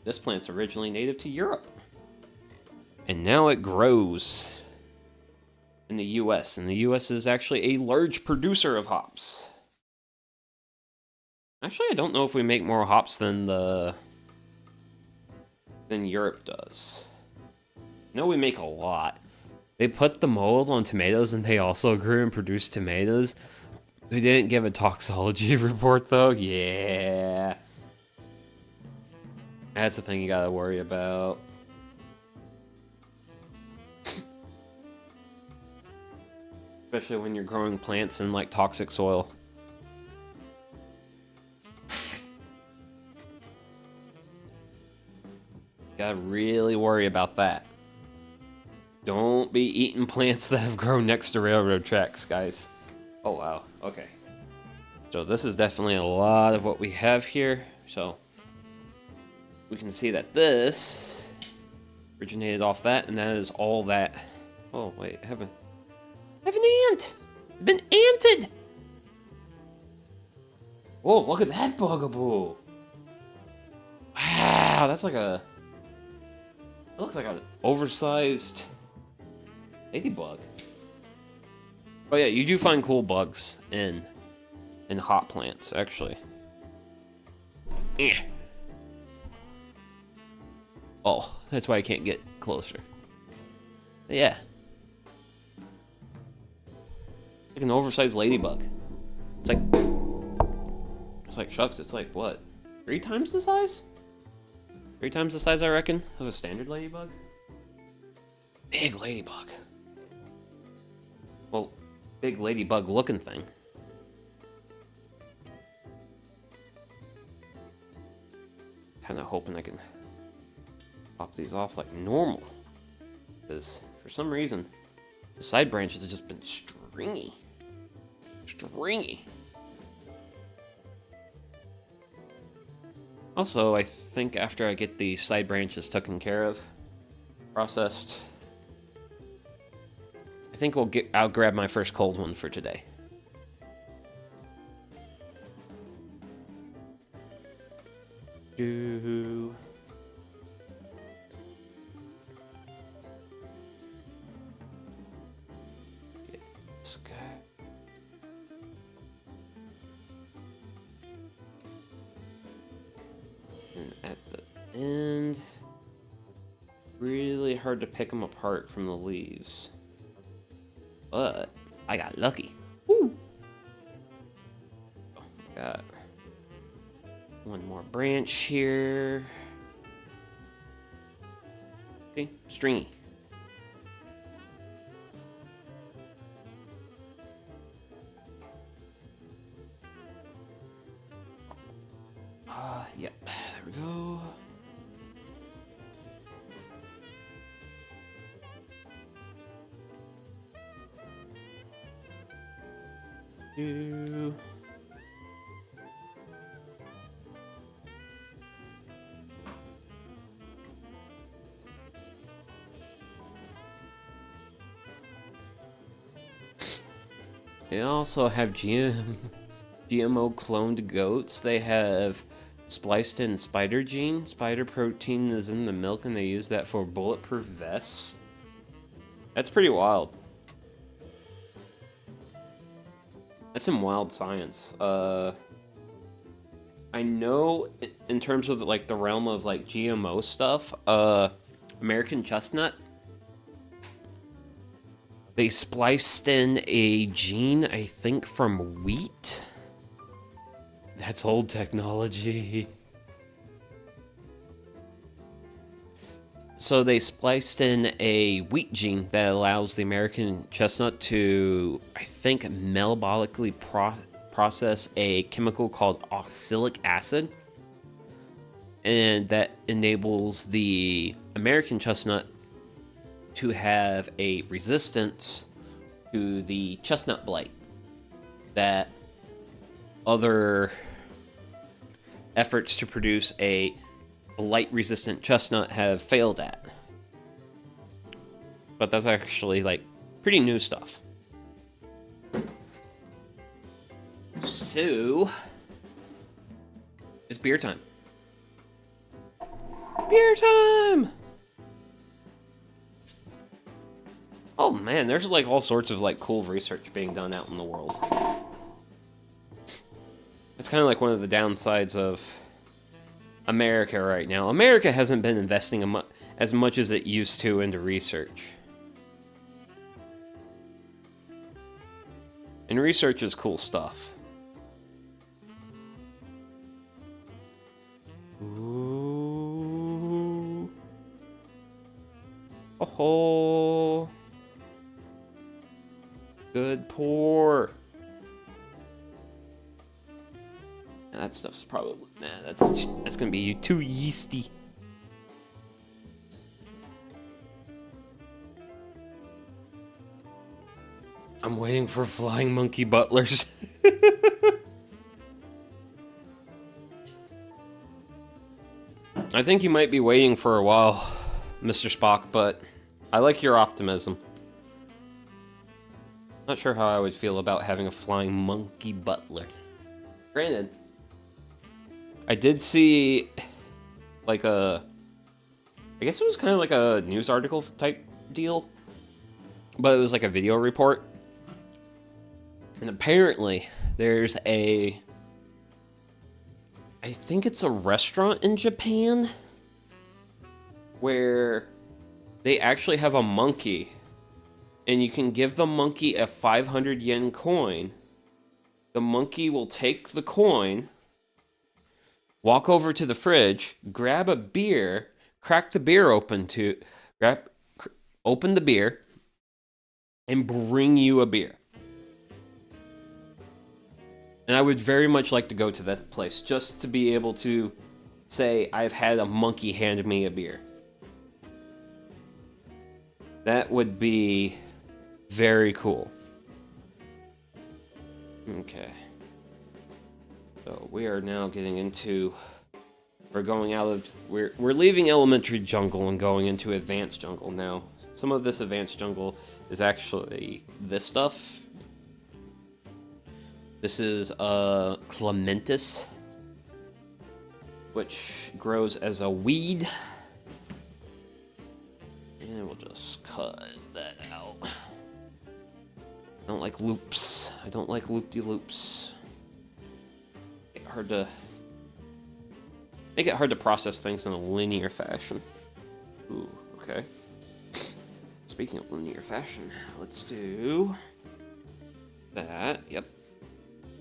This plant's originally native to Europe. And now it grows in the US. And the US is actually a large producer of hops. Actually, I don't know if we make more hops than Europe does. No, we make a lot. They put the mold on tomatoes, and they also grew and produced tomatoes. They didn't give a toxology report, though. Yeah. That's the thing you gotta worry about. Especially when you're growing plants in, like, toxic soil. Gotta really worry about that. Don't be eating plants that have grown next to railroad tracks, guys. Oh, wow. Okay. So this is definitely a lot of what we have here. So we can see that this originated off that, and that is all that. Oh, wait. I have an ant! I've been anted! Whoa, look at that bugaboo! Wow, that's like a... It looks like an oversized ladybug. Oh yeah, you do find cool bugs in hot plants, actually. Oh, that's why I can't get closer. But yeah. Like an oversized ladybug. It's like shucks, it's like what? 3 times the size? 3 times the size, I reckon, of a standard ladybug? Big ladybug. Well, big ladybug looking thing. Kind of hoping I can pop these off like normal. Because for some reason, the side branches have just been stringy. Stringy. Also, I think after I get the side branches taken care of, processed, I think I'll grab my first cold one for today. Get this guy. And at the end, really hard to pick them apart from the leaves. But I got lucky. Woo! Oh, got One more branch here. Okay, stringy. Yep, there we go. Two. They also have GMO cloned goats. They have spliced in spider gene. Spider protein is in the milk, and they use that for bulletproof vests. That's pretty wild. That's some wild science. I know in terms of like the realm of like GMO stuff, American chestnut, they spliced in a gene, I think, from wheat. That's old technology. So they spliced in a wheat gene that allows the American chestnut to, I think, metabolically process a chemical called oxalic acid. And that enables the American chestnut to have a resistance to the chestnut blight that other efforts to produce a blight-resistant chestnut have failed at. But that's actually, like, pretty new stuff. So, it's beer time. Beer time! Oh man, there's like all sorts of like cool research being done out in the world. It's kind of like one of the downsides of America right now. America hasn't been investing as much as it used to into research. And research is cool stuff. Ooh. Oh. Good pour. That stuff's probably that's gonna be too yeasty. I'm waiting for flying monkey butlers. I think you might be waiting for a while, Mr. Spock, but I like your optimism. Not sure how I would feel about having a flying monkey butler. Granted, I did see like I guess it was kind of like a news article type deal, but it was like a video report. And apparently there's I think it's a restaurant in Japan where they actually have a monkey, and you can give the monkey a 500 yen coin. The monkey will take the coin, walk over to the fridge, grab a beer, crack the beer open open the beer, and bring you a beer. And I would very much like to go to that place just to be able to say I've had a monkey hand me a beer. That would be very cool. Okay. So we are now getting into we're leaving elementary jungle and going into advanced jungle now. Some of this advanced jungle is actually this stuff. This is clematis, which grows as a weed. And we'll just cut that out. I don't like loops. I don't like loop-de-loops. Make it hard to process things in a linear fashion. Ooh, okay. Speaking of linear fashion, let's do that. Yep.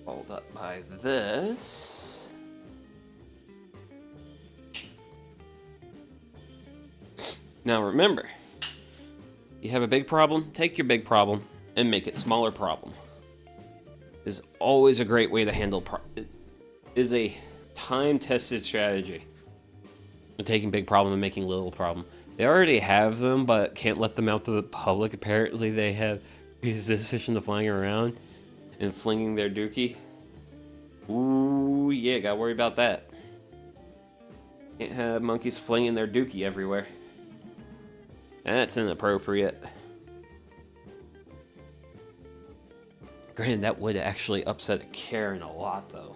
Followed up by this. Now remember, you have a big problem, take your big problem and make it a smaller problem. Is always a great way to handle it is a time-tested strategy. Taking big problem and making little problem. They already have them, but can't let them out to the public. Apparently they have musicians flying around and flinging their dookie. Ooh, yeah, gotta worry about that. Can't have monkeys flinging their dookie everywhere. That's inappropriate. Granted, that would actually upset a Karen a lot, though.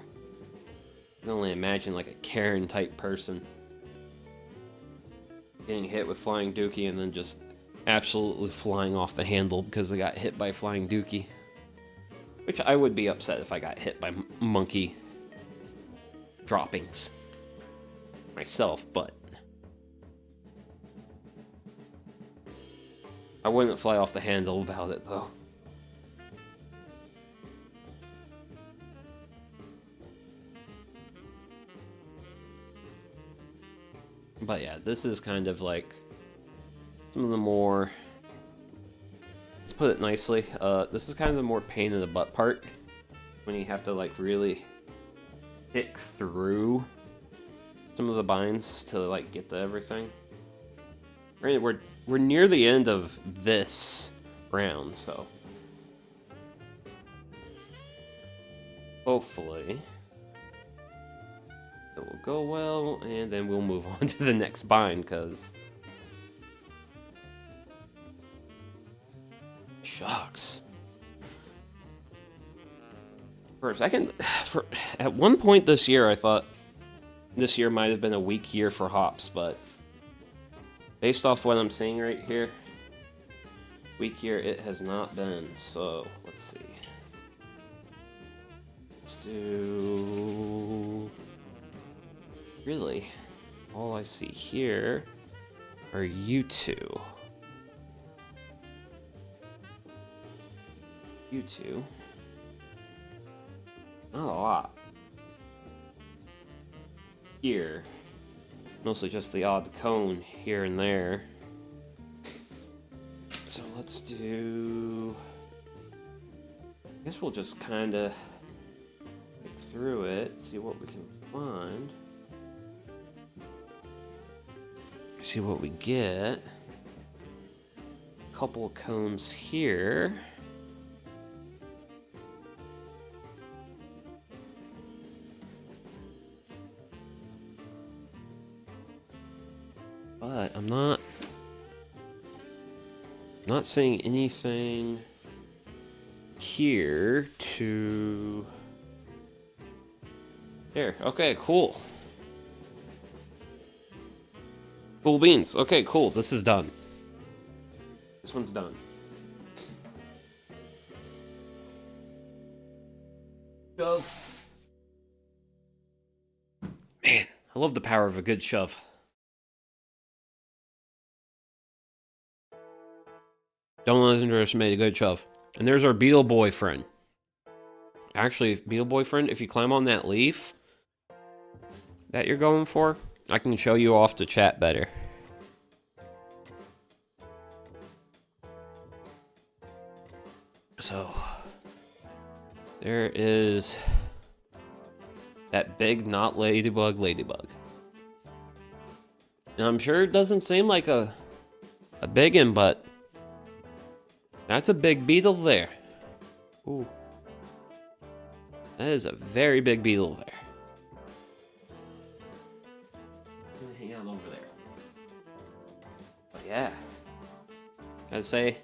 I can only imagine, like, a Karen-type person getting hit with flying dookie and then just absolutely flying off the handle because they got hit by flying dookie. Which I would be upset if I got hit by monkey droppings myself, but I wouldn't fly off the handle about it, though. But yeah, this is kind of like some of the more, let's put it nicely, this is kind of the more pain in the butt part, when you have to like really pick through some of the binds to like get to everything. Granted, we're near the end of this round, so hopefully it will go well, and then we'll move on to the next bind, because shucks. For a second, at one point this year, I thought this year might have been a weak year for hops, but based off what I'm seeing right here, weak year it has not been. So let's see. Let's do. Really, all I see here are you two. You two. Not a lot. Here. Mostly just the odd cone here and there. So let's do. I guess we'll just kind of pick through it, see what we can find. See what we get. A couple of cones here. But I'm not seeing anything here to there. Okay, cool. Cool beans. Okay, cool. This is done. This one's done. Shove. Man, I love the power of a good shove. Don't underestimate a good shove. And there's our beetle boyfriend. Actually, beetle boyfriend, if you climb on that leaf that you're going for, I can show you off to chat better. So, there is that big not ladybug. And I'm sure it doesn't seem like a big one, but that's a big beetle there. Ooh. That is a very big beetle there. Hang out over there. But yeah. I'd say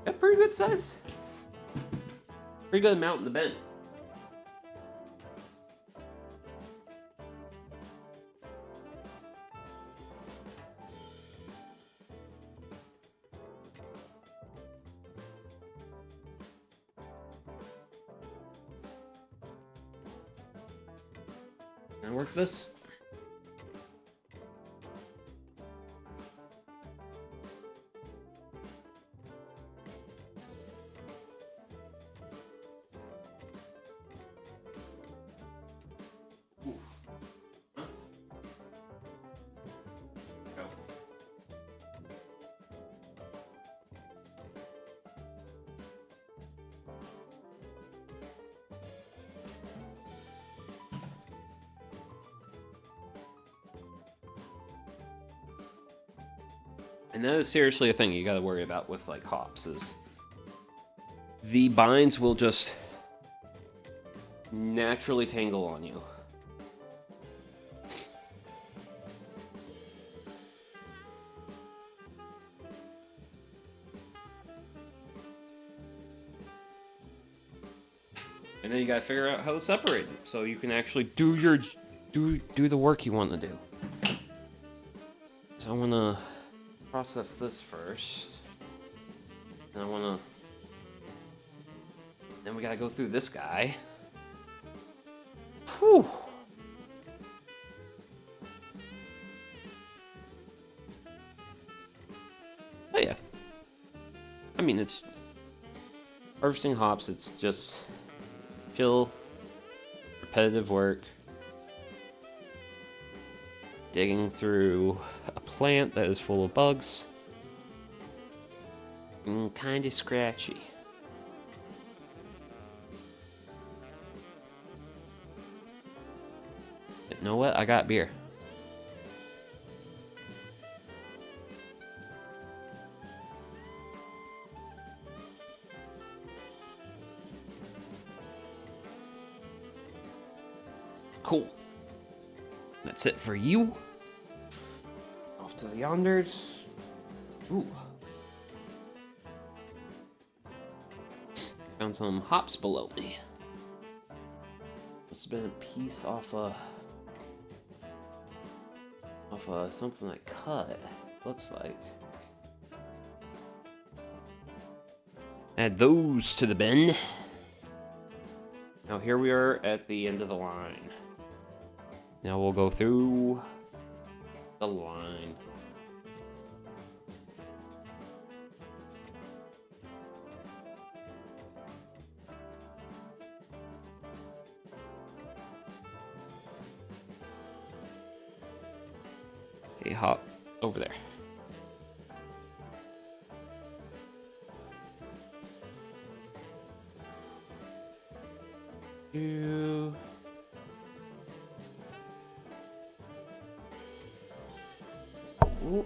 a pretty good size. Pretty good amount in the bin. Can I work this? And that is seriously a thing you gotta worry about with, like, hops, is the binds will just naturally tangle on you. And then you gotta figure out how to separate them so you can actually do the work you want to do. So I wanna process this first. And I wanna... Then we gotta go through this guy. Whew. Oh yeah. I mean, it's... Harvesting hops, it's just... chill, repetitive work, digging through a plant that is full of bugs, and kind of scratchy. But you know what? I got beer. Cool. That's it for you. Off to the yonders. Ooh. Found some hops below me. Must have been a piece off something I cut. Looks like. Add those to the bin. Now here we are at the end of the line. Now we'll go through the line. Hey, hop over there. You. Ooh.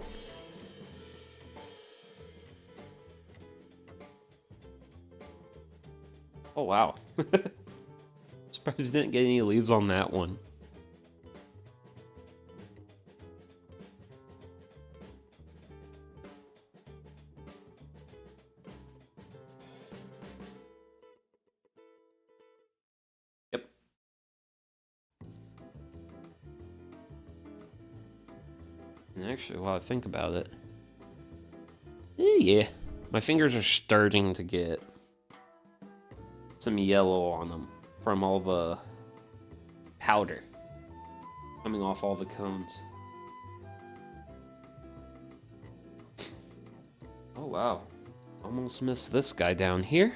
Oh wow. Surprised I didn't get any leaves on that one. Yep. And actually, while I think about it, yeah, my fingers are starting to get some yellow on them from all the powder coming off all the cones. Oh wow, almost missed this guy down here.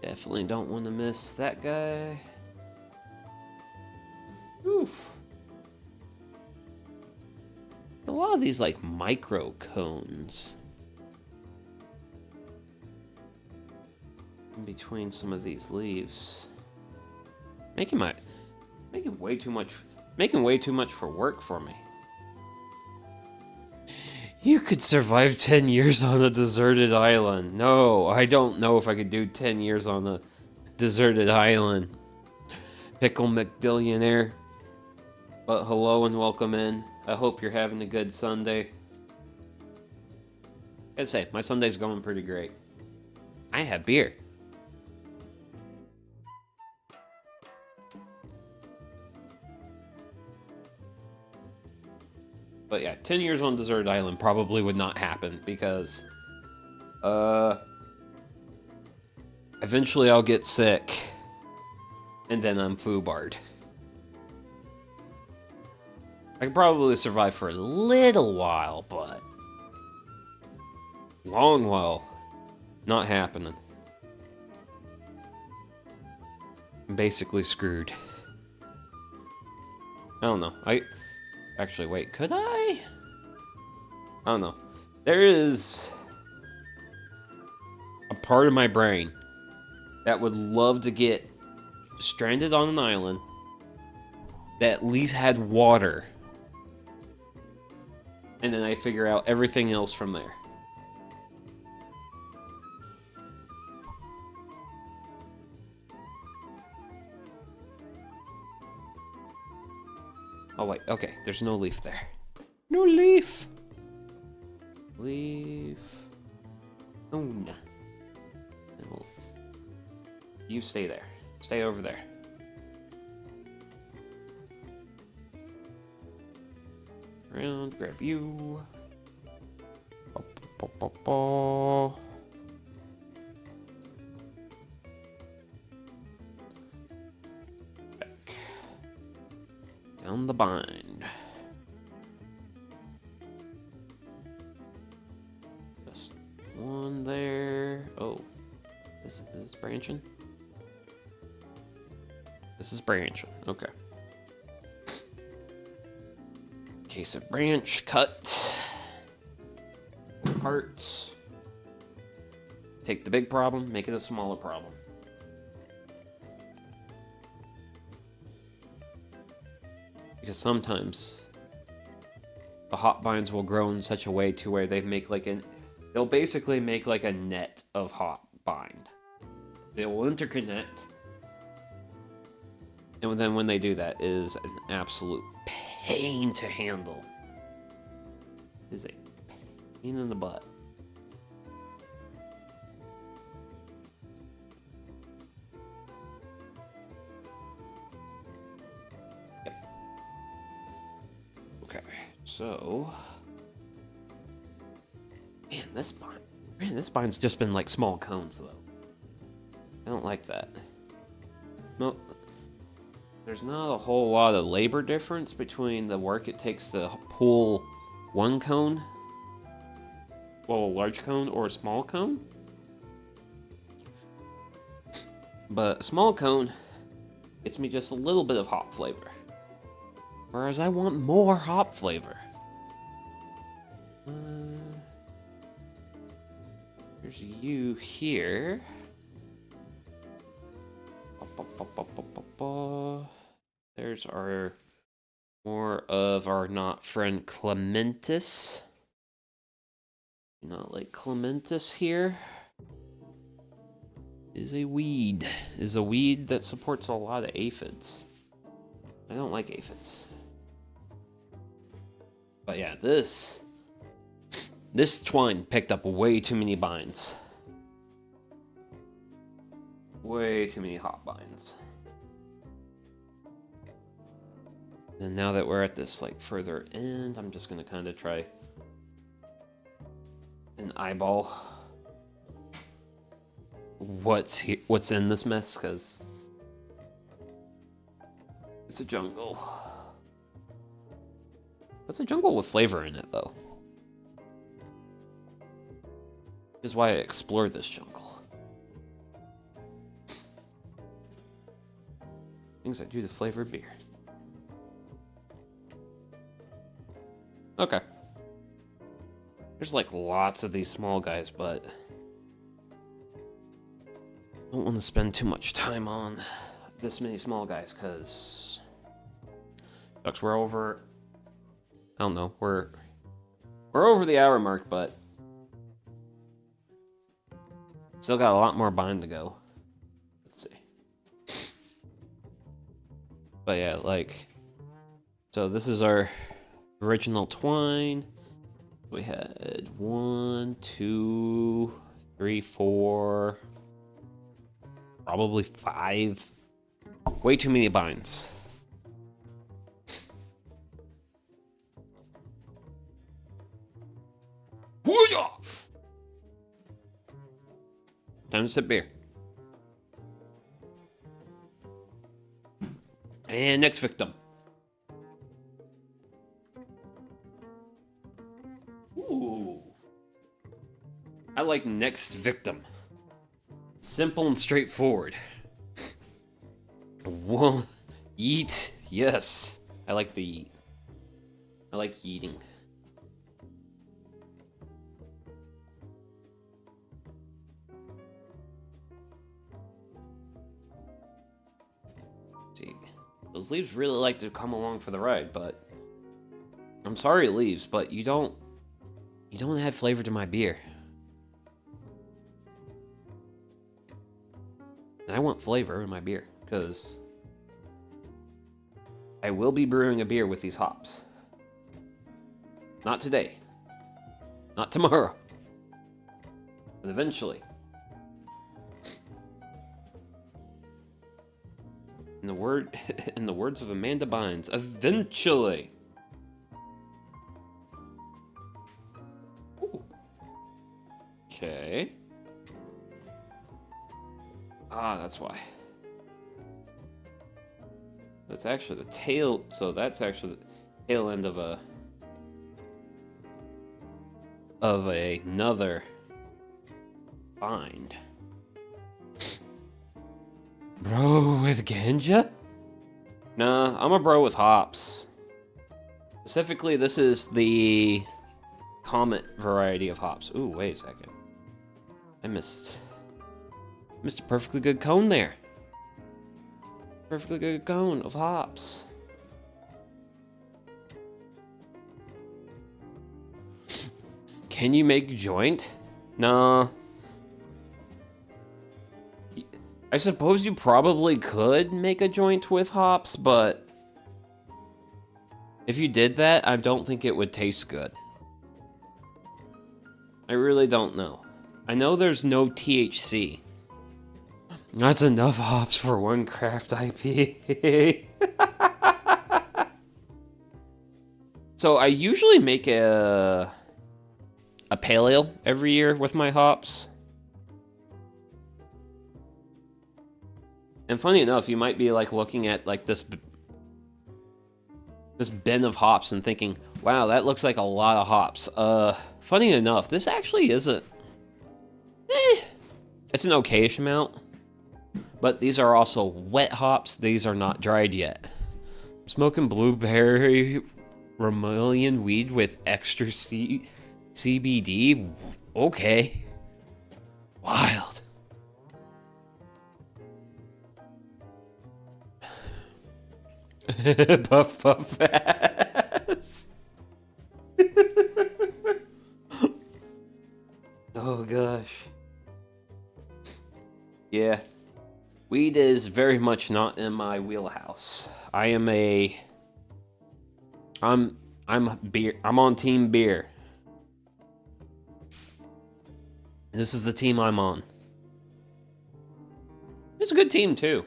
Definitely don't want to miss that guy. Oof. A lot of these like micro cones in between some of these leaves, making way too much for work for me. You could survive 10 years on a deserted island. No, I don't know if I could do 10 years on a deserted island. Pickle McDillionaire. But hello and welcome in. I hope you're having a good Sunday. I'd say, my Sunday's going pretty great. I have beer. But yeah, 10 years on Desert Island probably would not happen because eventually I'll get sick and then I'm foobarred. I could probably survive for a little while, but long while, not happening. I'm basically screwed. I don't know. Actually, wait, could I? I don't know. There is a part of my brain that would love to get stranded on an island that at least had water and then I figure out everything else from there. Oh wait, okay, there's no leaf there. No leaf! Leaf... Oh, no. You stay there. Stay over there. Around, grab you. Back. Down the bind. Just one there. Oh, is this branching? This is branching. Okay. Case of branch, cut. Parts. Take the big problem, make it a smaller problem. Because sometimes the hop binds will grow in such a way to where they'll basically make like a net of hop bind. They will interconnect. And then when they do that, it is an absolute pain to handle. It is a pain in the butt. Yep. Okay, so... Man, this bind's just been like small cones, though. I don't like that. No, there's not a whole lot of labor difference between the work it takes to pull one cone, well, a large cone or a small cone. But a small cone gets me just a little bit of hop flavor. Whereas I want more hop flavor. There's you here. There's our more of our not friend Clementis. Not like Clementis here. Is a weed. Is a weed that supports a lot of aphids. I don't like aphids. But yeah, this twine picked up way too many binds. Way too many hop binds. And now that we're at this like further end, I'm just gonna kind of try an eyeball what's in this mess, because it's a jungle. It's a jungle with flavor in it, though. Which is why I explored this jungle. Things that do the flavored beer. Okay. There's like lots of these small guys, but I don't want to spend too much time on this many small guys, because we're over. I don't know. We're over the hour mark, but still got a lot more bind to go. Let's see. But yeah, like, so this is our original twine. We had 1, 2, 3, 4, probably 5. Way too many binds. Time to sip beer. And next victim. Ooh. I like next victim. Simple and straightforward. Whoa. Yeet. Yes. I like the yeet. I like yeeting. See, those leaves really like to come along for the ride, but I'm sorry it leaves, but you don't add flavor to my beer. And I want flavor in my beer, because I will be brewing a beer with these hops. Not today. Not tomorrow. But eventually. In the words of Amanda Bynes, eventually. Ooh. Okay. Ah, that's why. That's actually the tail. So that's actually the tail end of another bind. Bro with ganja? Nah, I'm a bro with hops. Specifically, this is the Comet variety of hops. Ooh, wait a second. I missed a perfectly good cone there. Perfectly good cone of hops. Can you make joint? Nah. I suppose you probably could make a joint with hops, but if you did that, I don't think it would taste good. I really don't know. I know there's no THC. That's enough hops for one craft IPA. So I usually make a pale ale every year with my hops. And funny enough, you might be like looking at like this bin of hops and thinking, wow, that looks like a lot of hops. Funny enough, this actually isn't. It's an okayish amount. But these are also wet hops. These are not dried yet. I'm smoking blueberry Romelian weed with extra CBD. Okay. Wild. Puff puff ass. Oh gosh. Yeah. Weed is very much not in my wheelhouse. I'm beer. I'm on team beer. This is the team I'm on. It's a good team too.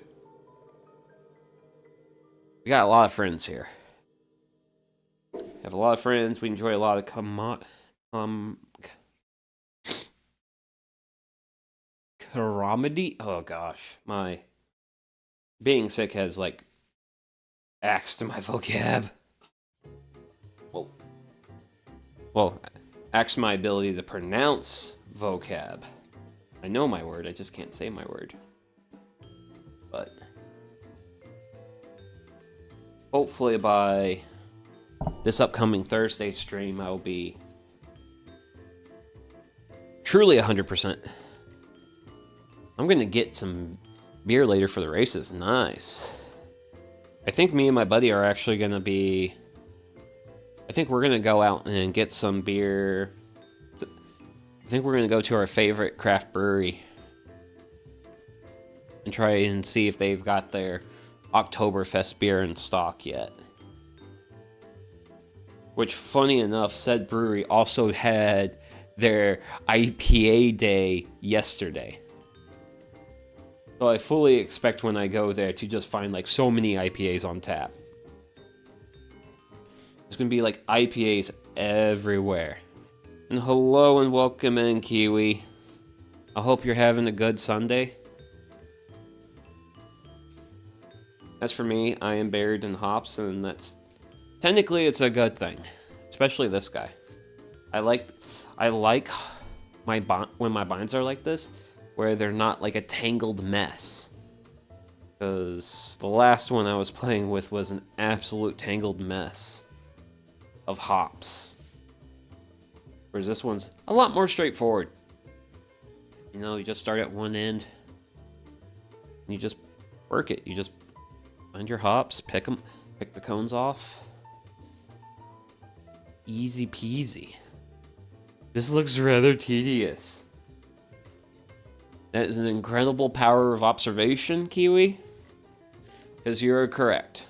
We got a lot of friends here. We have a lot of friends. We enjoy a lot of comedy. Oh gosh, my being sick has like axed my vocab. Well, axed my ability to pronounce vocab. I know my word, I just can't say my word. But hopefully by this upcoming Thursday stream, I'll be truly 100%. I'm gonna get some beer later for the races. Nice. I think me and my buddy are actually gonna be... I think we're gonna go out and get some beer. I think we're gonna go to our favorite craft brewery and try and see if they've got their Oktoberfest beer in stock yet. Which, funny enough, said brewery also had their IPA day yesterday. So I fully expect when I go there to just find like so many IPAs on tap. There's gonna be like IPAs everywhere. And hello and welcome in, Kiwi. I hope you're having a good Sunday. As for me, I am buried in hops, and that's technically it's a good thing, especially this guy. I like when my binds are like this, where they're not like a tangled mess. Because the last one I was playing with was an absolute tangled mess of hops. Whereas this one's a lot more straightforward. You know, you just start at one end, and you just work it. You just find your hops, pick the cones off. Easy peasy. This looks rather tedious. That is an incredible power of observation, Kiwi. Because you're correct.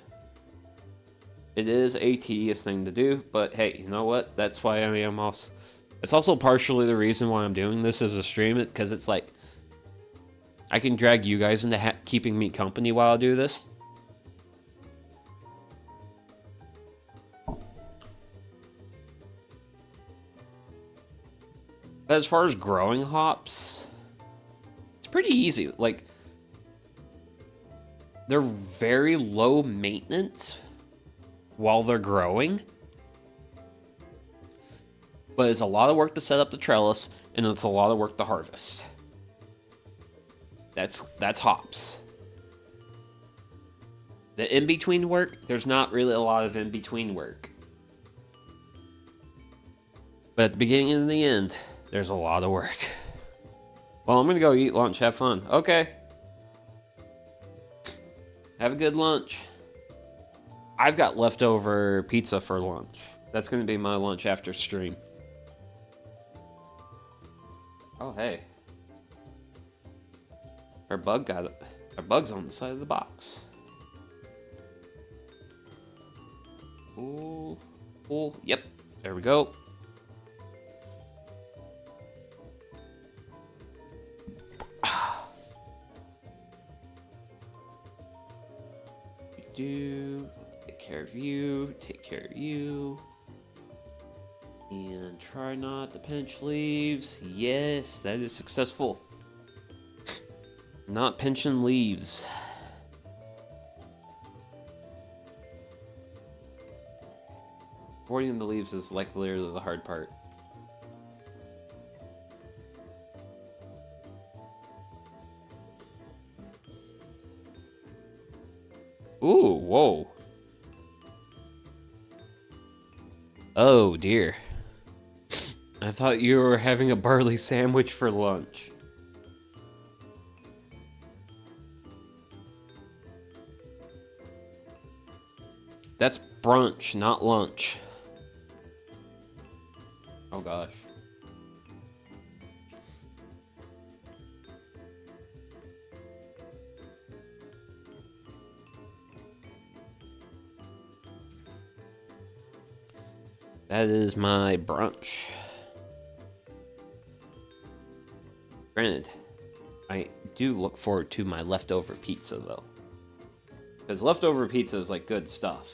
It is a tedious thing to do, but hey, you know what? That's why I am also... It's also partially the reason why I'm doing this as a stream, because it's like... I can drag you guys into keeping me company while I do this. But as far as growing hops, it's pretty easy. Like, they're very low maintenance while they're growing. But it's a lot of work to set up the trellis, and it's a lot of work to harvest. That's hops. The in-between work, there's not really a lot of in-between work. But at the beginning and the end, there's a lot of work. Well, I'm gonna go eat lunch, have fun. Okay. Have a good lunch. I've got leftover pizza for lunch. That's gonna be my lunch after stream. Oh, hey. Our bug's on the side of the box. Ooh. Ooh. Yep. There we go. Take care of you. Take care of you. And try not to pinch leaves. Yes, that is successful. Not pinching leaves. Avoiding the leaves is like literally the hard part. Ooh, whoa. Oh dear. I thought you were having a barley sandwich for lunch. That's brunch, not lunch. Oh gosh. That is my brunch. Granted, I do look forward to my leftover pizza though. Because leftover pizza is like good stuff.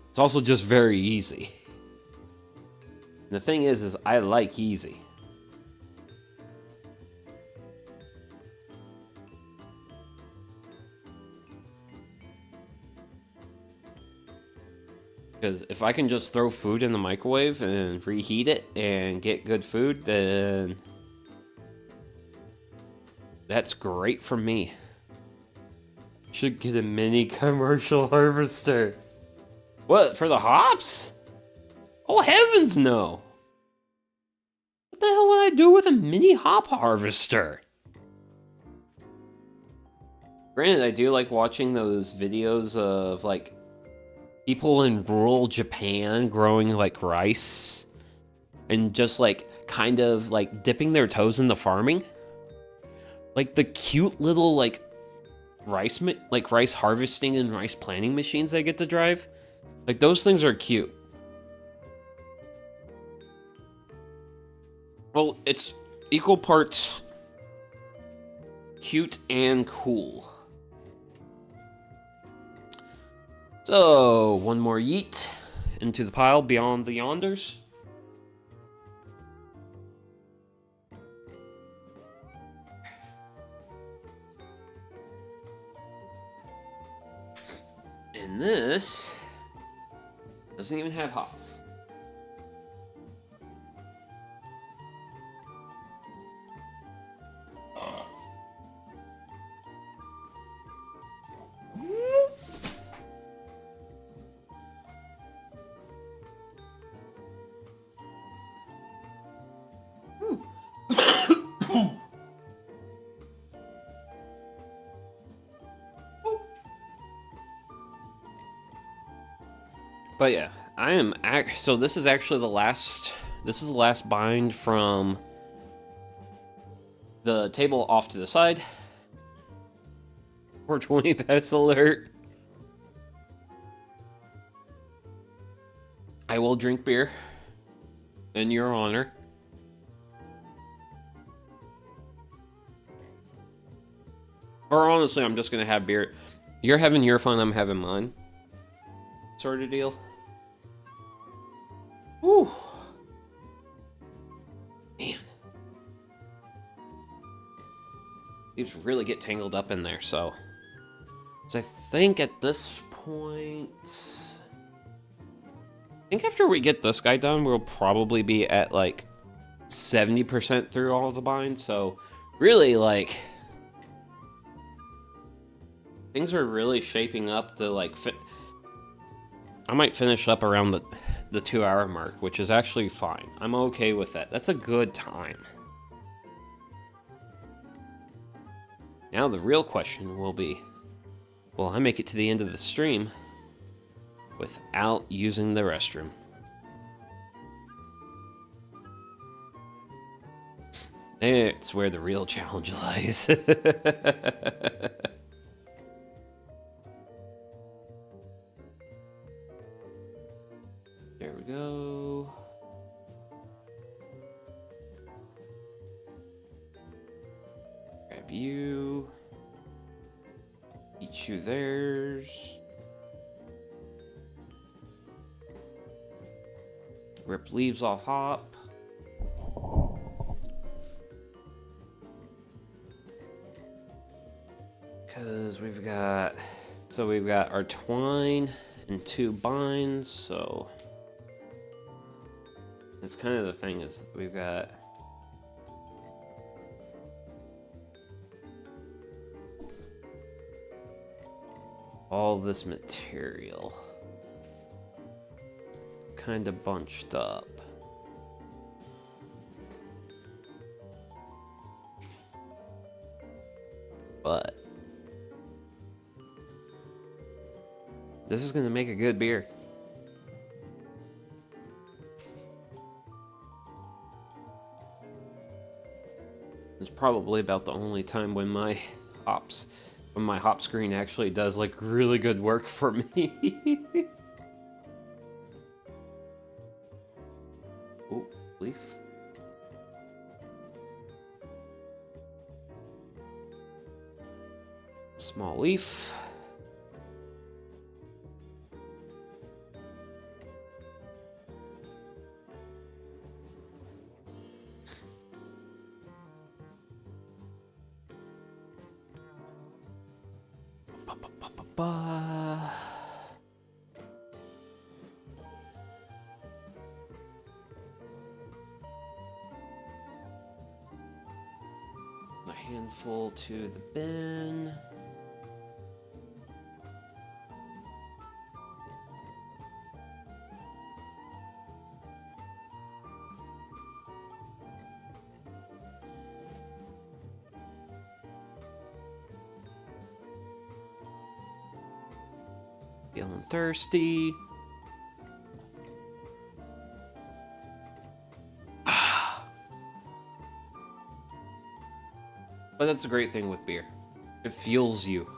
It's also just very easy. And the thing is I like easy. Because if I can just throw food in the microwave and reheat it and get good food, then that's great for me. Should get a mini commercial harvester. What, for the hops? Oh heavens no! What the hell would I do with a mini hop harvester? Granted, I do like watching those videos of like people in rural Japan growing like rice and just like kind of like dipping their toes into farming. Like the cute little like rice harvesting and rice planting machines I get to drive. Like those things are cute. Well, it's equal parts cute and cool. So, one more yeet into the pile beyond the yonders. And this doesn't even have hops. But yeah, So this is actually the last. This is the last bind from the table off to the side. 420 pass alert. I will drink beer in your honor. Or honestly, I'm just gonna have beer. You're having your fun, I'm having mine. Sort of deal. Whew. Man. These really get tangled up in there, so. I think at this point. I think after we get this guy done, we'll probably be at like 70% through all the binds, so really like. Things are really shaping up to like fit. I might finish up around the 2-hour mark, which is actually fine. I'm okay with that. That's a good time. Now the real question will be, will I make it to the end of the stream without using the restroom? It's where the real challenge lies. There we go. Grab you. Eat you theirs. Rip leaves off hop. Because we've got our twine and 2 binds, so that's kind of the thing is we've got all this material kind of bunched up. But this is going to make a good beer. It's probably about the only time when my hop screen actually does like really good work for me. Oh, leaf. Small leaf. A handful to the bin. Feeling thirsty. But that's the great thing with beer. It fuels you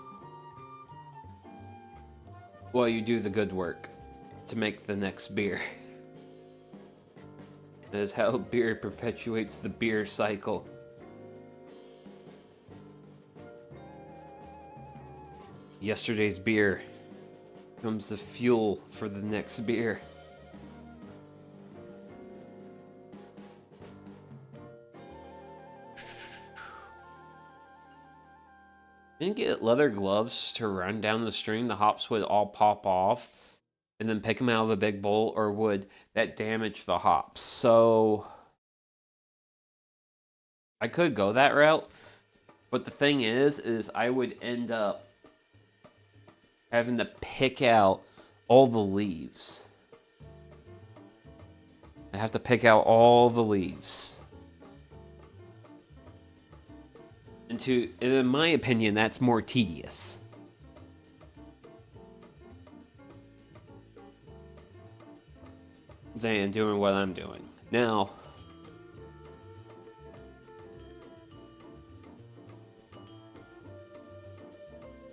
while you do the good work to make the next beer. That is how beer perpetuates the beer cycle. Yesterday's beer becomes the fuel for the next beer. Didn't get leather gloves to run down the stream, the hops would all pop off and then pick them out of a big bowl, or would that damage the hops? So I could go that route, but the thing is I would end up having to pick out all the leaves. I have to pick out all the leaves. And in my opinion, that's more tedious. than doing what I'm doing. Now,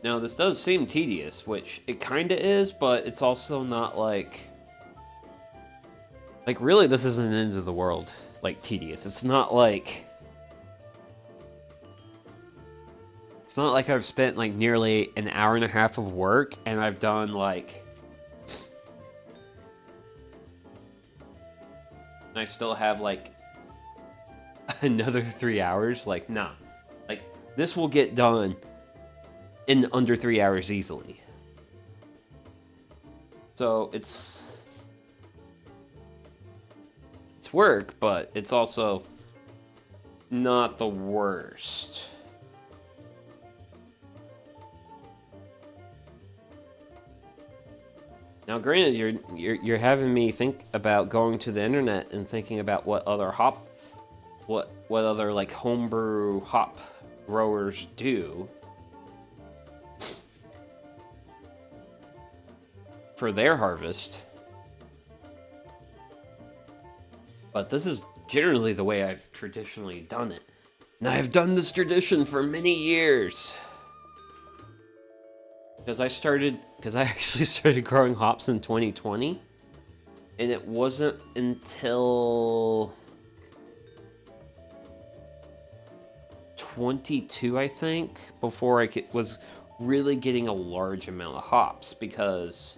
this does seem tedious, which it kinda is, but it's also not like really, this isn't the end of the world, like, tedious. It's not like I've spent, like, nearly an hour and a half of work, and I've done, like... And I still have, like, another 3 hours. Like, nah. Like, this will get done in under 3 hours easily. So, it's work, but it's also not the worst. Now, granted, you're having me think about going to the internet and thinking about what other like homebrew hop growers do for their harvest. But this is generally the way I've traditionally done it. And I've done this tradition for many years. Because I actually started growing hops in 2020. And it wasn't until 22, I think, before I was really getting a large amount of hops. Because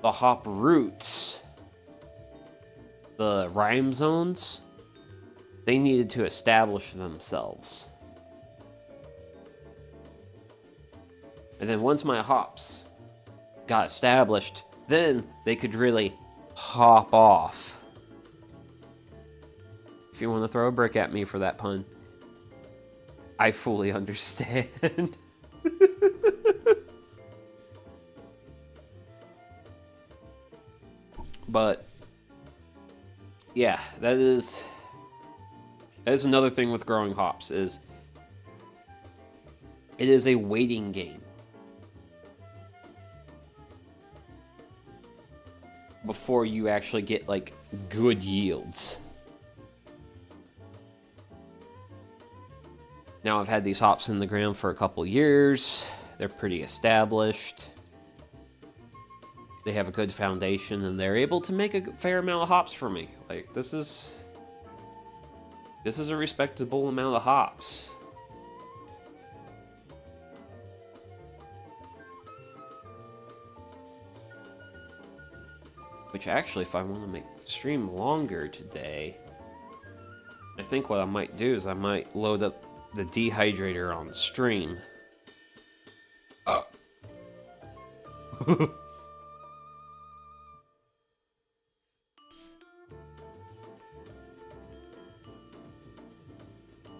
the hop roots, the rhyme zones, they needed to establish themselves. And then once my hops got established, then they could really hop off. If you want to throw a brick at me for that pun, I fully understand. But yeah, that is another thing with growing hops, is it is a waiting game. Before you actually get, like, good yields. Now, I've had these hops in the ground for a couple years. They're pretty established. They have a good foundation, and they're able to make a fair amount of hops for me. Like, this is a respectable amount of hops. Which actually, if I want to make the stream longer today, I think what I might do is I might load up the dehydrator on the stream.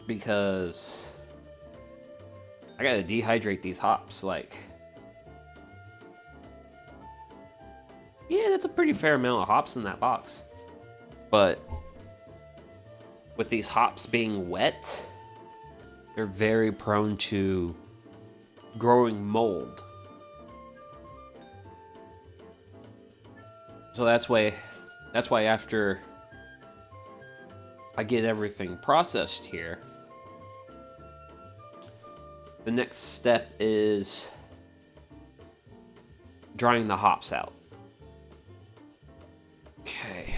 Because I gotta dehydrate these hops, like... Yeah, that's a pretty fair amount of hops in that box. But with these hops being wet, they're very prone to growing mold. So that's why after I get everything processed here, the next step is drying the hops out. Okay,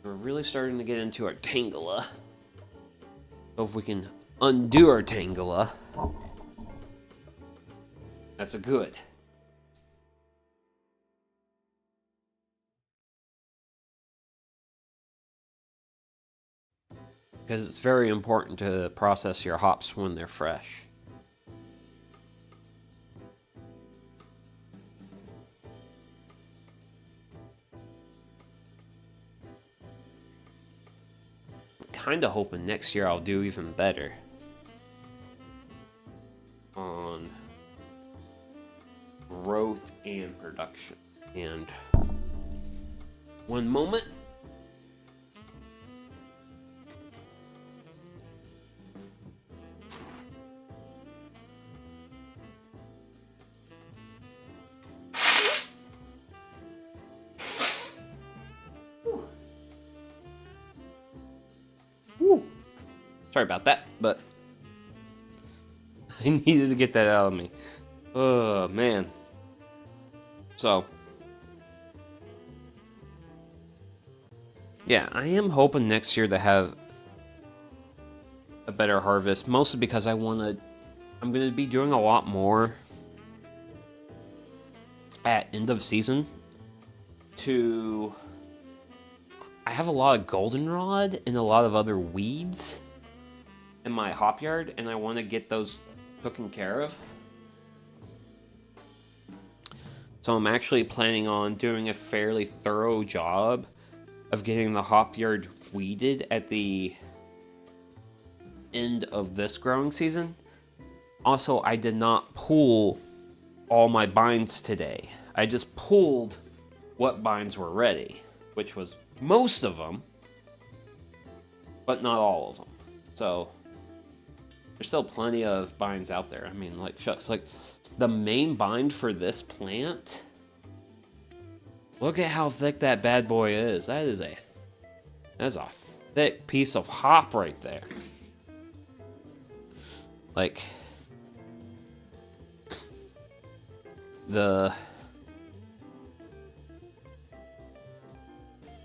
we're really starting to get into our Tangela. So if we can undo our Tangela, that's a good. Because it's very important to process your hops when they're fresh. Kinda hoping next year I'll do even better on growth and production. And one moment. Sorry about that, but I needed to get that out of me. Oh, man. So, yeah, I am hoping next year to have a better harvest, mostly because I'm going to be doing a lot more at end of season I have a lot of goldenrod and a lot of other weeds in my hop yard, and I want to get those taken care of. So I'm actually planning on doing a fairly thorough job of getting the hop yard weeded at the end of this growing season. Also, I did not pull all my binds today. I just pulled what binds were ready, which was most of them, but not all of them. So there's still plenty of binds out there. I mean, like, shucks, like the main bind for this plant, look at how thick that bad boy is. That's a thick piece of hop right there. Like, the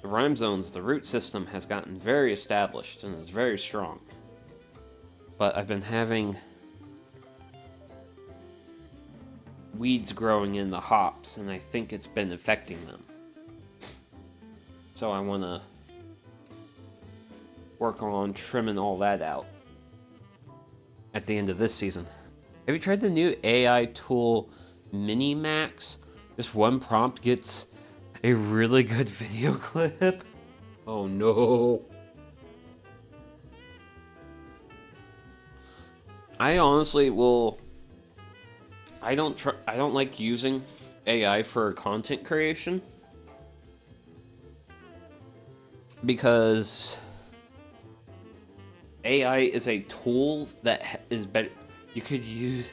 rhyme zones, the root system has gotten very established and is very strong. But I've been having weeds growing in the hops, and I think it's been affecting them. So I want to work on trimming all that out at the end of this season. Have you tried the new AI tool Minimax? Just one prompt gets a really good video clip. Oh no. I honestly will. I don't like using AI for content creation because AI is a tool that is better. You could use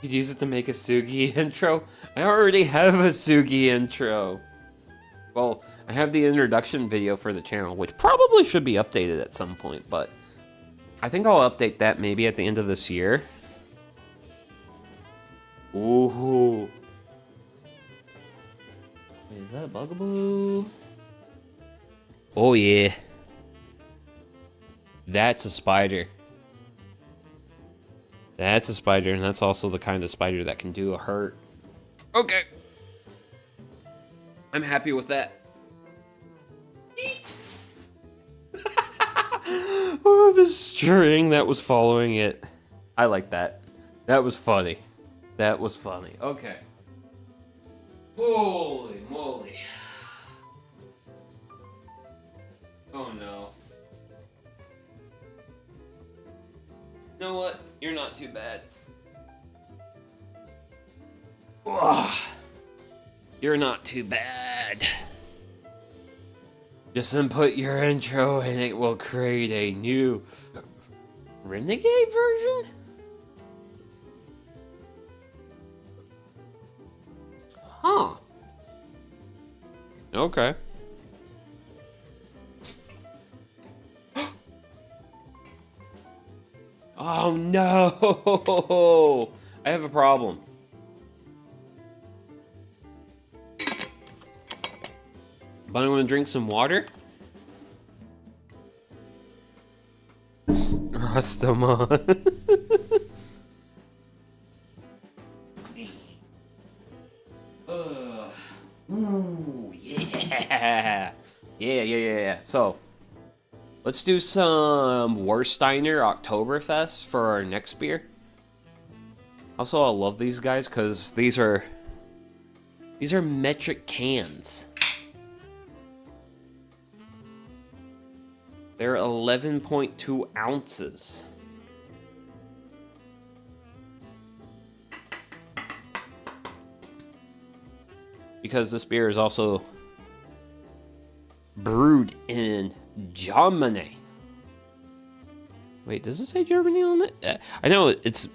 it to make a Sugi intro. I already have a Sugi intro. Well, I have the introduction video for the channel, which probably should be updated at some point, but I think I'll update that maybe at the end of this year. Ooh. Wait, is that a bugaboo? Oh yeah. That's a spider. That's a spider, and that's also the kind of spider that can do a hurt. Okay. I'm happy with that. Oh, the string that was following it. I like that. That was funny. That was funny. Okay. Holy moly. Oh no. You know what? You're not too bad. Ugh. You're not too bad. Just input your intro and it will create a new Renegade version? Huh. Okay. Oh no! I have a problem. But I'm gonna drink some water. Rastamon. Ooh, yeah. Yeah. So, let's do some Warsteiner Oktoberfest for our next beer. Also, I love these guys because these are metric cans. They're 11.2 ounces. Because this beer is also brewed in Germany. Wait, does it say Germany on it? I know it's...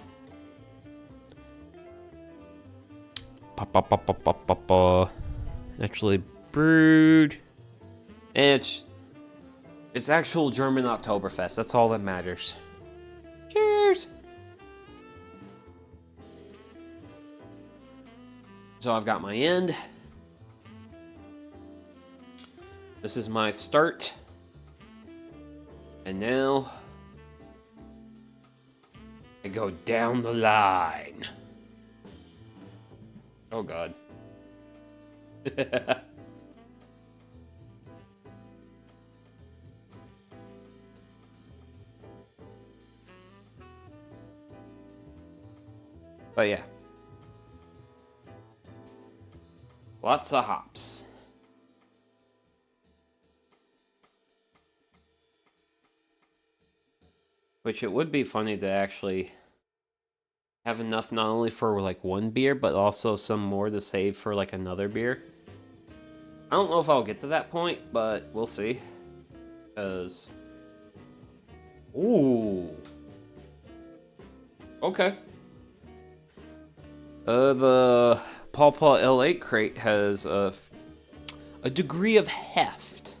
Actually brewed. And it's actual German Oktoberfest. That's all that matters. So I've got my end. This is my start. And now I go down the line. Oh God. But yeah. Lots of hops. Which it would be funny to actually have enough not only for like one beer, but also some more to save for like another beer. I don't know if I'll get to that point, but we'll see. Because... Ooh. Okay. The Paw Paw L8 crate has a degree of heft,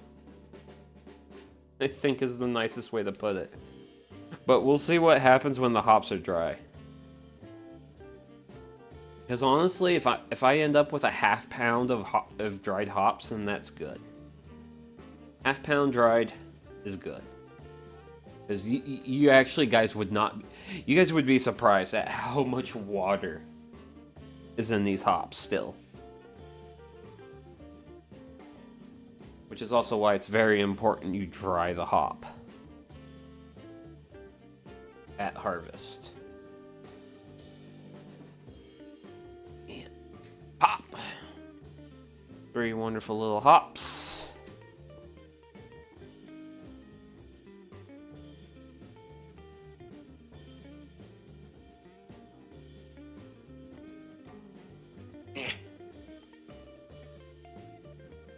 I think is the nicest way to put it. But we'll see what happens when the hops are dry. Because honestly, if I end up with a half pound of dried hops, then that's good. Half pound dried is good. Because you actually guys would be surprised at how much water is in these hops still. Which is also why it's very important you dry the hop at harvest. And pop! 3 wonderful little hops.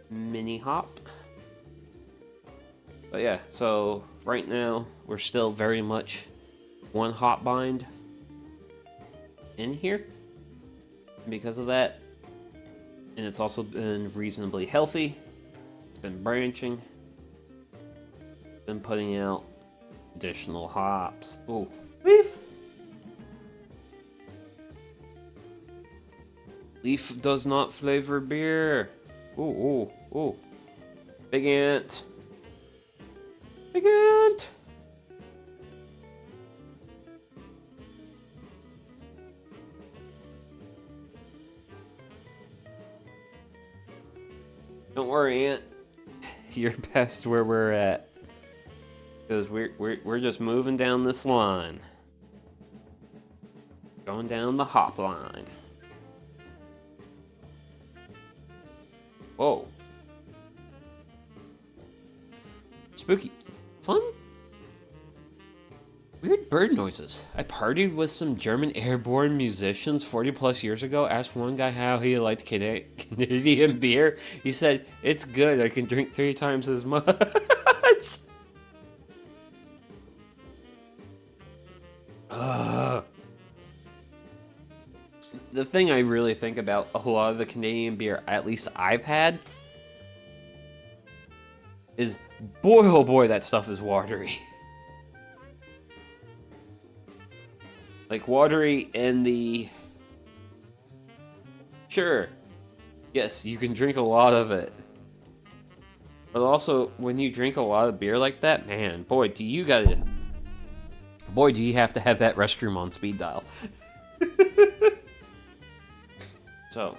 Mini hop. But yeah, so right now we're still very much one hop bind in here. And because of that, and it's also been reasonably healthy. It's been branching. Been putting out additional hops. Ooh, leaf! Leaf does not flavor beer. Ooh, ooh, ooh. Big ant. Big ant! Don't worry, Ant. You're past where we're at. Because we're just moving down this line. Going down the hop line. Whoa. Spooky. Fun? Weird bird noises. I partied with some German airborne musicians 40 plus years ago. Asked one guy how he liked Canadian beer. He said, "It's good. I can drink 3 times as much." The thing I really think about a lot of the Canadian beer, at least I've had, is boy oh boy that stuff is watery. Like watery in the... Sure, yes, you can drink a lot of it. But also, when you drink a lot of beer like that, man, boy, do you have to have that restroom on speed dial. So,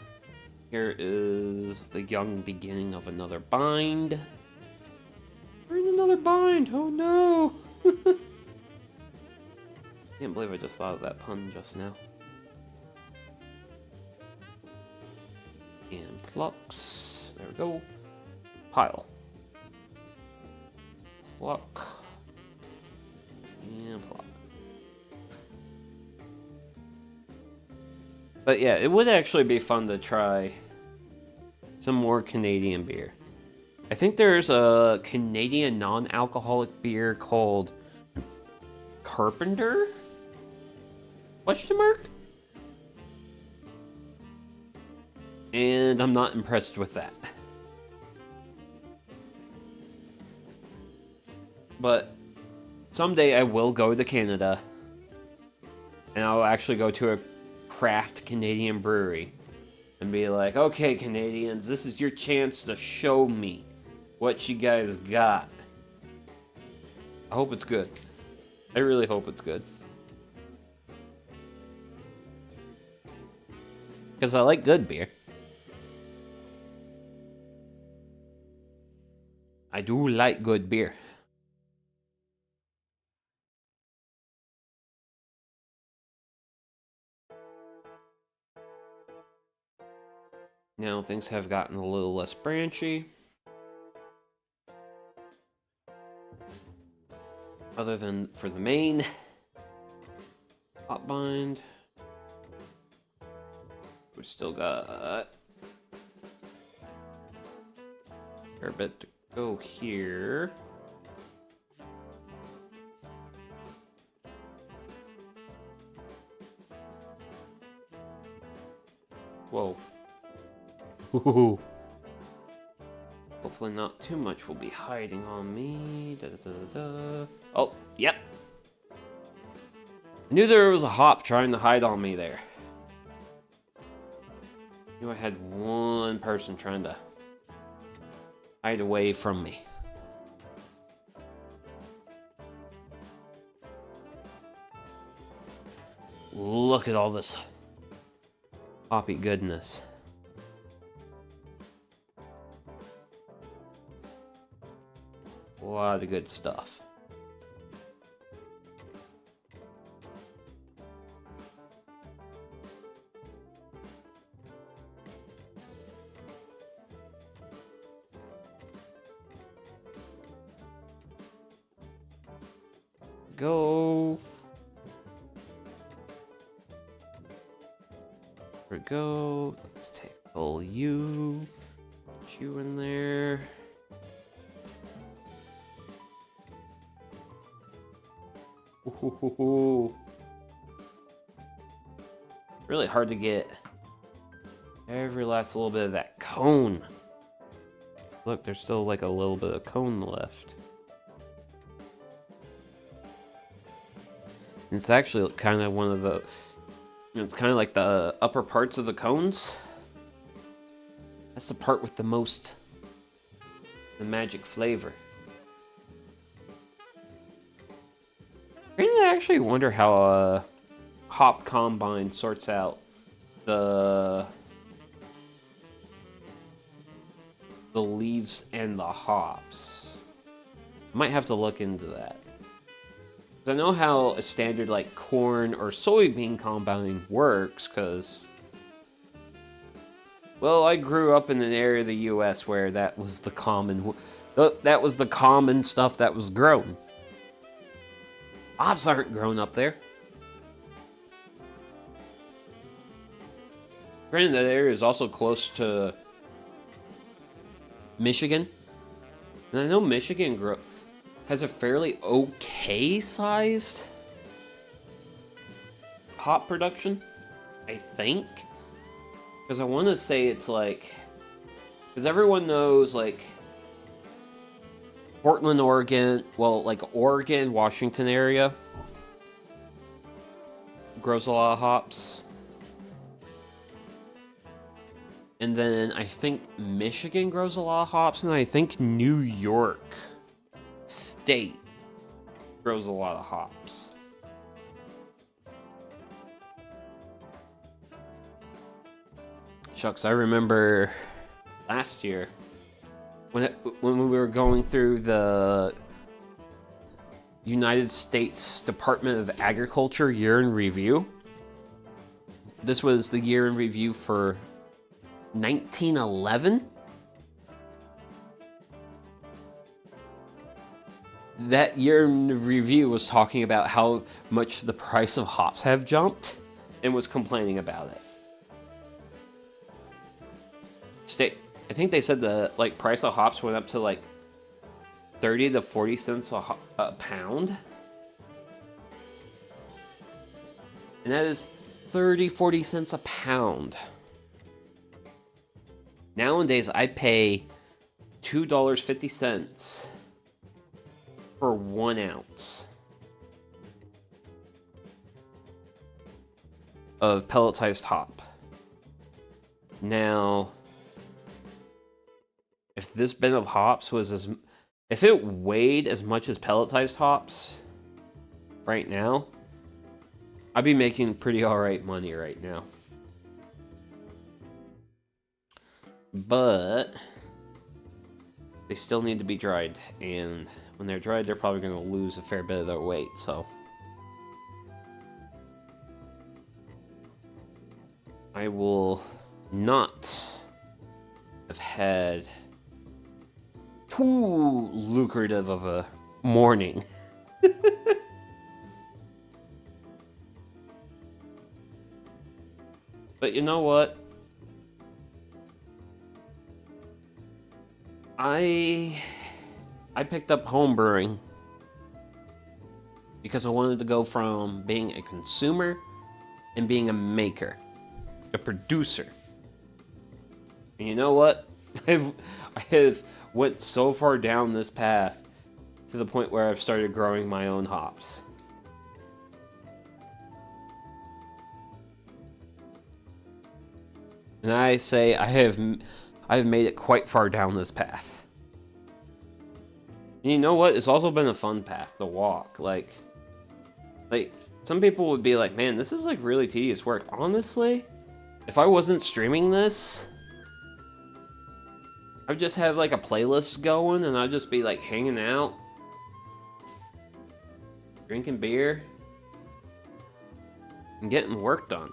here is the young beginning of another bind. We're in another bind! Oh no! Can't believe I just thought of that pun just now. And plucks. There we go. Pile. Pluck. And pluck. But yeah, it would actually be fun to try some more Canadian beer. I think there's a Canadian non-alcoholic beer called Carpenter? Question mark? And I'm not impressed with that. But someday I will go to Canada and I'll actually go to a craft Canadian brewery and be like, okay, Canadians, this is your chance to show me what you guys got. I hope it's good. I really hope it's good. Because I like good beer. I do like good beer. Now things have gotten a little less branchy. Other than for the main hop bind. We still got a fair bit to go here. Whoa. Ooh. Hopefully not too much will be hiding on me. Da, da, da, da. Oh, yep. I knew there was a hop trying to hide on me there. I knew I had one person trying to hide away from me. Look at all this hoppy goodness. A lot of good stuff. Go. There we go. Let's take all you. Put you in there. Ooh. Really hard to get every last little bit of that cone. Look, there's still like a little bit of cone left. And it's actually kind of one of the, it's kind of like the upper parts of the cones. That's the part with the most, the magic flavor. I actually wonder how a hop combine sorts out the leaves and the hops. Might have to look into that. I know how a standard like corn or soybean combine works, because, well, I grew up in an area of the U.S. where that was the common stuff that was grown. Hops aren't grown up there. Granted, that area is also close to Michigan, and I know Michigan has a fairly okay sized hop production, I think. Because I want to say it's like, because everyone knows like Portland, Oregon, well, like Oregon, Washington area grows a lot of hops. And then I think Michigan grows a lot of hops, and I think New York State grows a lot of hops. Shucks, I remember last year when we were going through the United States Department of Agriculture year in review. This was the year in review for 1911. That year in review was talking about how much the price of hops have jumped and was complaining about it. I think they said the price of hops went up to like 30 to 40 cents a pound. And that is 30-40 cents a pound. Nowadays, I pay $2.50 for 1 ounce of pelletized hop. Now, if this bin of hops was if it weighed as much as pelletized hops right now, I'd be making pretty alright money right now. But they still need to be dried, and when they're dried, they're probably going to lose a fair bit of their weight, so I will not have had too lucrative of a morning. But you know what? I picked up homebrewing because I wanted to go from being a consumer and being a maker, a producer. And you know what? I have went so far down this path to the point where I've started growing my own hops. And I say I have made it quite far down this path. And you know what? It's also been a fun path to walk. Like some people would be like, "Man, this is like really tedious work." Honestly, if I wasn't streaming this, I'd just have like a playlist going and I'd just be like hanging out, drinking beer, and getting work done.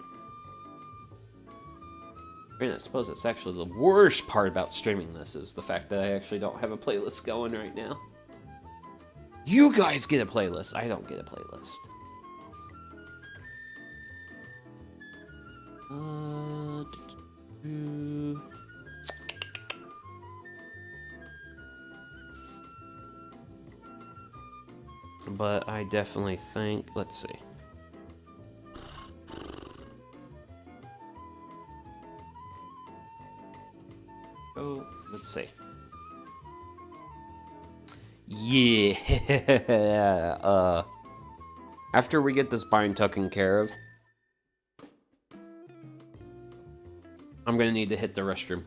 I mean, I suppose it's actually the worst part about streaming this is the fact that I actually don't have a playlist going right now. You guys get a playlist. I don't get a playlist. But I definitely think, let's see. Oh, let's see. Yeah. After we get this bind taken care of, I'm gonna need to hit the restroom.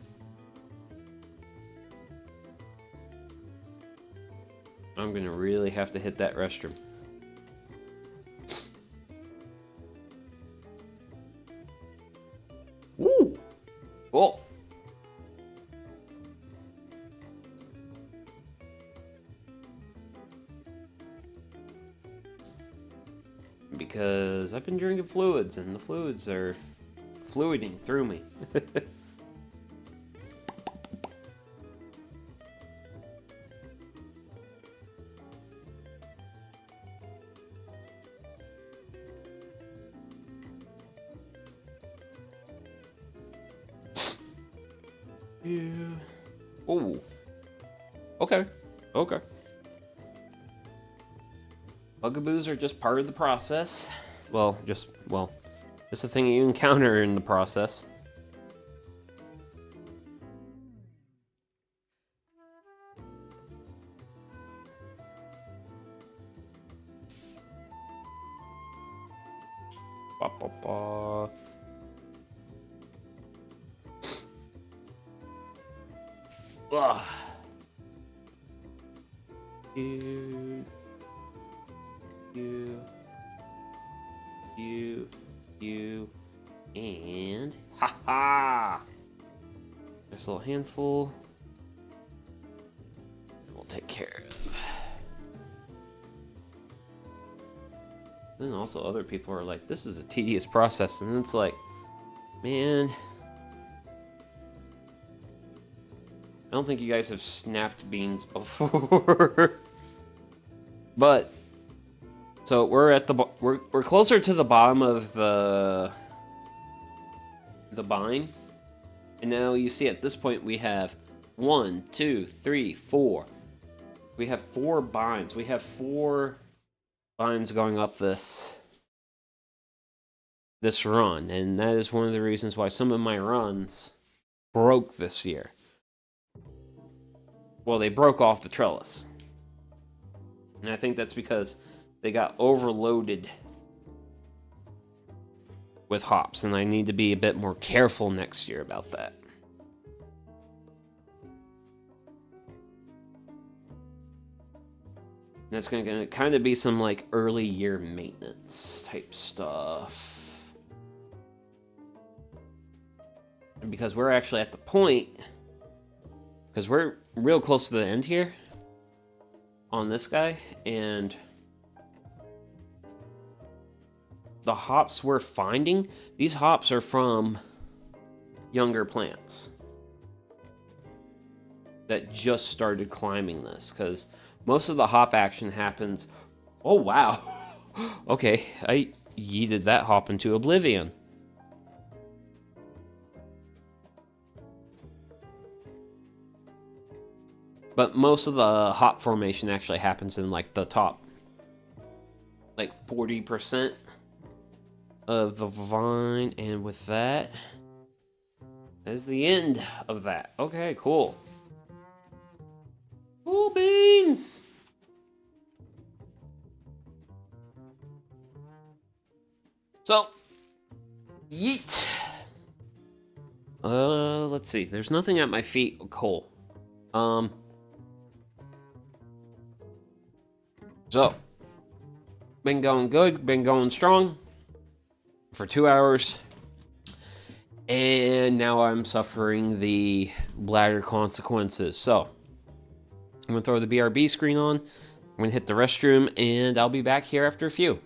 I'm gonna really have to hit that restroom. Woo! Cool. Because I've been drinking fluids, and the fluids are fluiding through me. Yeah. Oh. Okay. Okay. Bugaboos are just part of the process. Well, just the thing you encounter in the process. Ba, ba, ba. Ugh. You, and ha! Nice little handful. We'll take care of. Then also other people are like, "This is a tedious process," and it's like, man, I don't think you guys have snapped beans before. But so we're at we're closer to the bottom of the bind, and now you see at this point we have 1, 2, 3, 4. We have 4 binds. We have 4 binds going up this run, and that is one of the reasons why some of my runs broke this year. Well, they broke off the trellis, and I think that's because they got overloaded with hops, and I need to be a bit more careful next year about that. That's going to kind of be some like early year maintenance type stuff. And because we're actually at the point, because we're real close to the end here on this guy, and the hops we're finding, these hops are from younger plants that just started climbing this, because most of the hop action happens... Oh, wow. Okay, I yeeted that hop into oblivion. But most of the hop formation actually happens in, like, the top, like, 40% of the vine. And with that, that is the end of that. Okay, cool. Cool beans! So, yeet. Let's see. There's nothing at my feet. Cool. So, been going good, been going strong for 2 hours. And now I'm suffering the bladder consequences. So, I'm going to throw the BRB screen on. I'm going to hit the restroom, and I'll be back here after a few.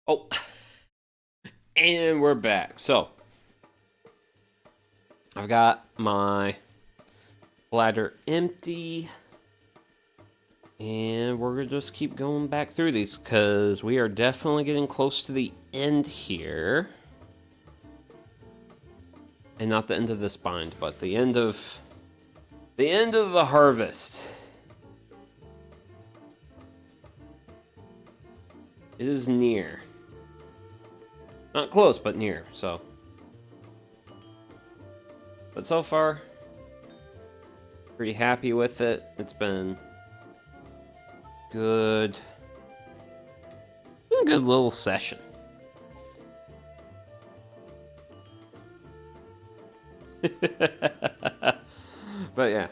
Oh, and we're back. So, I've got my bladder empty, And we're going to just keep going back through these, because we are definitely getting close to the end here. And not the end of this bind, but the end of the harvest. It is near. Not close, but near, so. But so far, pretty happy with it. It's been good. Been a good little session. But yeah,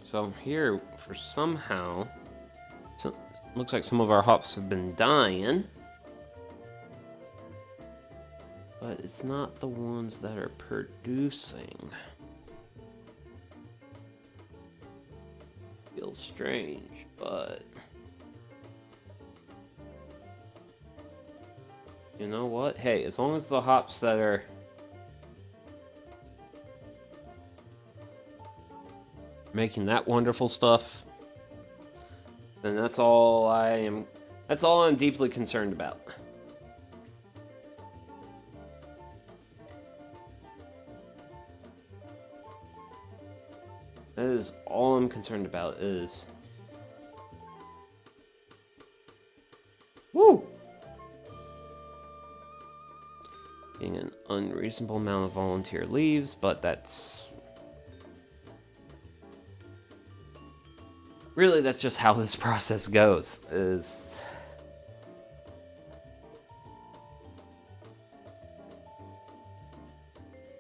so here, for somehow, looks like some of our hops have been dying. But it's not the ones that are producing. Feels strange, but... You know what? Hey, as long as the hops that are... making that wonderful stuff, then that's all I'm deeply concerned about. That is all I'm concerned about is... Woo! Getting an unreasonable amount of volunteer leaves, but that's... Really, that's just how this process goes, is...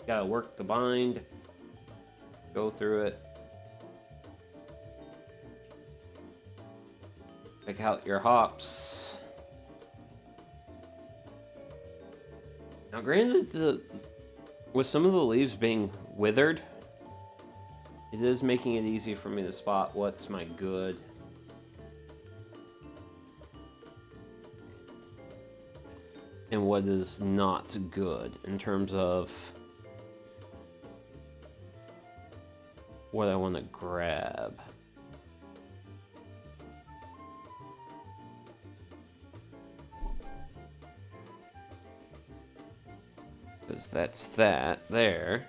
Gotta work the bind, go through it. Pick out your hops. Now, granted, with some of the leaves being withered, it is making it easy for me to spot what's my good. And what is not good in terms of what I want to grab. Because that's that there.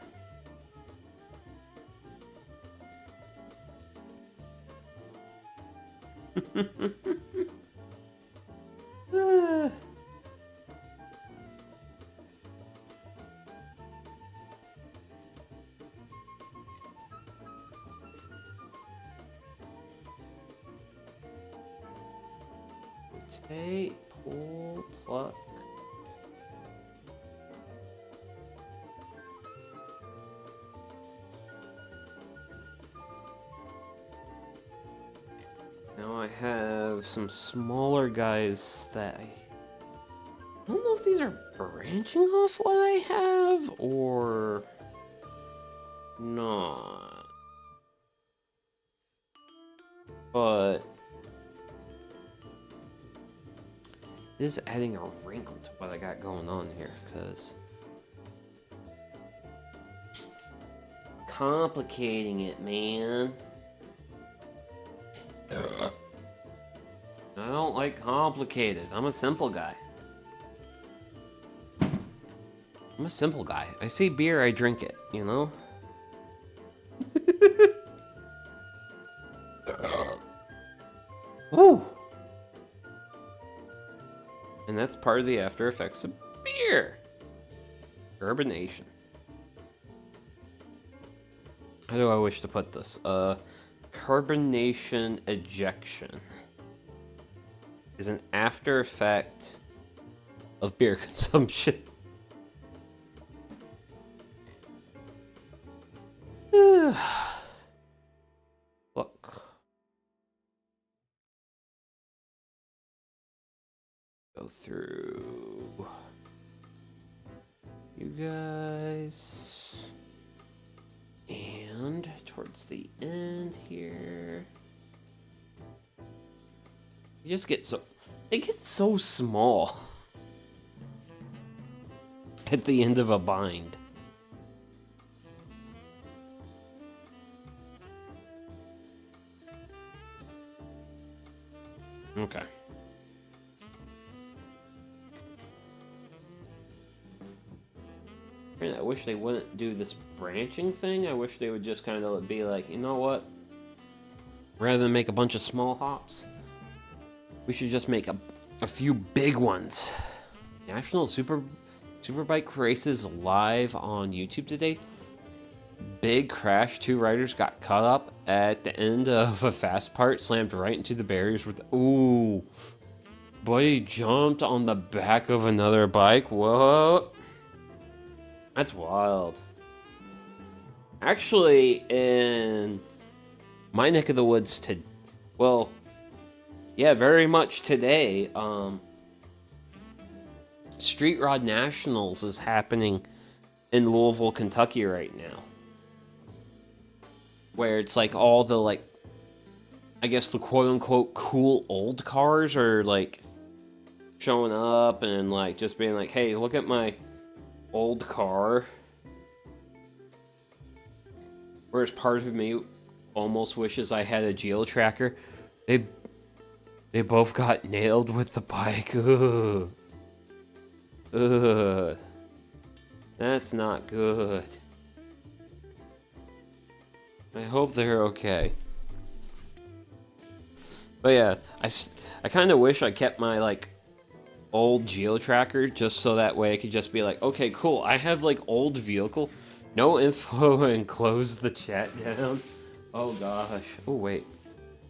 Rotate, pull, pluck. Now I have some smaller guys that I don't know if these are branching off what I have or not. But it is adding a wrinkle to what I got going on here, because complicating it, man. I don't like complicated. I'm a simple guy. I'm a simple guy. I see beer, I drink it, you know? Woo! And that's part of the after effects of beer. Carbonation. How do I wish to put this? Carbonation ejection is an after effect of beer consumption. Look. Go through you guys. And towards the end here. You just get so... It gets so small at the end of a bind. Okay. Man, I wish they wouldn't do this branching thing. I wish they would just kind of be like, you know what? Rather than make a bunch of small hops, we should just make a few big ones. National Superbike races live on YouTube today. Big crash. 2 riders got caught up at the end of a fast part, slammed right into the barriers with. Ooh. Buddy jumped on the back of another bike. Whoa. That's wild. Actually, in my neck of the woods, well, yeah, very much today, Street Rod Nationals is happening in Louisville, Kentucky right now. Where it's like all the, like, I guess the quote-unquote cool old cars are, like, showing up and, like, just being like, hey, look at my old car. Whereas part of me almost wishes I had a geo-tracker. They both got nailed with the bike. Ugh. Ugh. That's not good. I hope they're okay. But yeah, I kind of wish I kept my, like, old geo-tracker just so that way I could just be like, okay, cool, I have, like, old vehicle. No info and close the chat down. Oh gosh. Oh wait.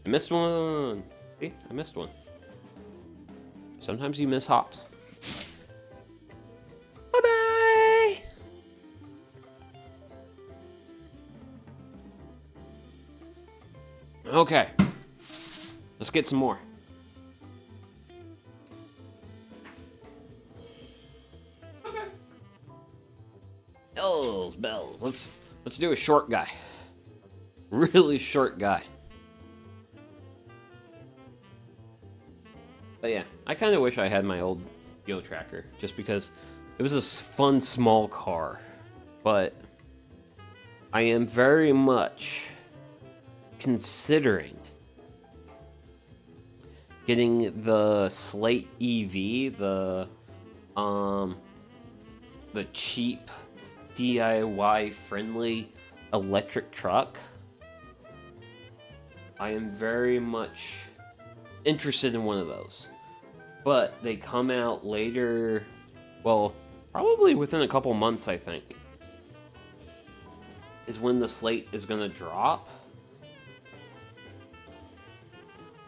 I missed one. See? I missed one. Sometimes you miss hops. Bye-bye! Okay. Let's get some more. Okay. Bells. Let's do a short guy. Really short guy. But yeah, I kind of wish I had my old Geo Tracker, just because it was a fun small car. But I am very much considering getting the Slate EV, the cheap DIY friendly electric truck. I am very much interested in one of those, but they come out later, well, probably within a couple months, I think, is when the Slate is going to drop.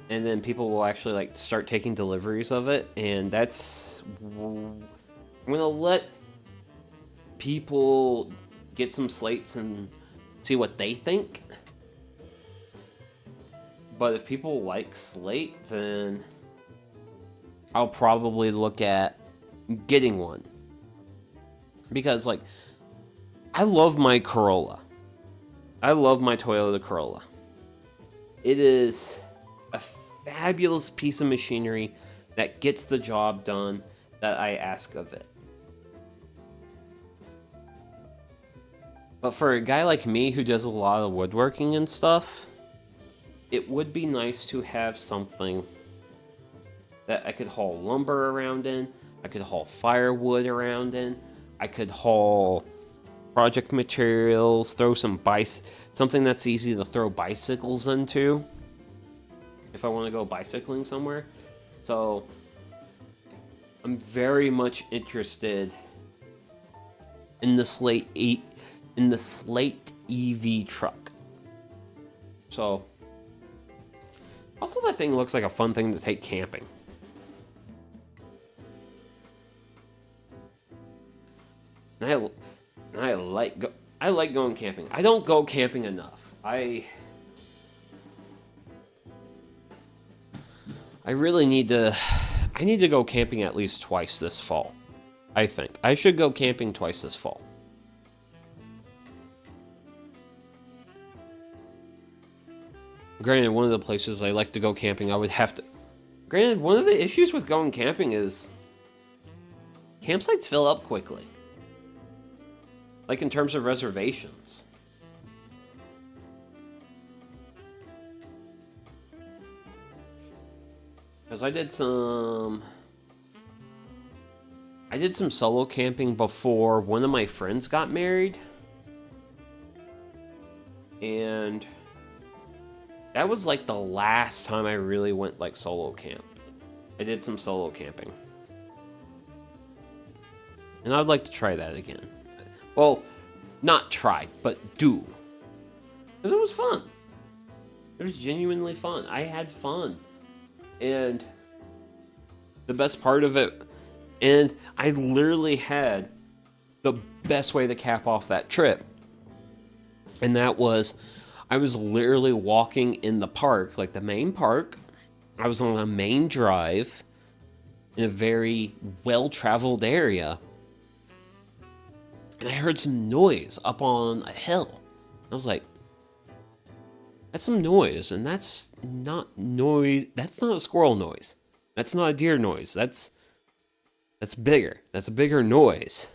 And then people will actually, like, start taking deliveries of it, and that's... I'm going to let people get some Slates and see what they think. But if people like Slate, then I'll probably look at getting one. Because, like, I love my Corolla. I love my Toyota Corolla. It is a fabulous piece of machinery that gets the job done that I ask of it. But for a guy like me who does a lot of woodworking and stuff, it would be nice to have something that I could haul lumber around in, I could haul firewood around in, I could haul project materials, throw something that's easy to throw bicycles into if I want to go bicycling somewhere. So I'm very much interested in the Slate EV truck. So also, that thing looks like a fun thing to take camping. And I like going camping. I don't go camping enough. I really need to... I need to go camping at least twice this fall. I think. I should go camping twice this fall. Granted, one of the places I like to go camping, I would have to... Granted, one of the issues with going camping is campsites fill up quickly. Like, in terms of reservations. Because I did some solo camping before one of my friends got married. And that was like the last time I really went like solo camp. I did some solo camping. And I'd like to try that again. Well, not try, but do. Because it was fun. It was genuinely fun. I had fun. And the best part of it, and I literally had the best way to cap off that trip. And that was, I was literally walking in the park, like the main park. I was on a main drive in a very well-traveled area. And I heard some noise up on a hill. I was like, that's some noise, and that's not noise. That's not a squirrel noise. That's not a deer noise. That's bigger. That's a bigger noise.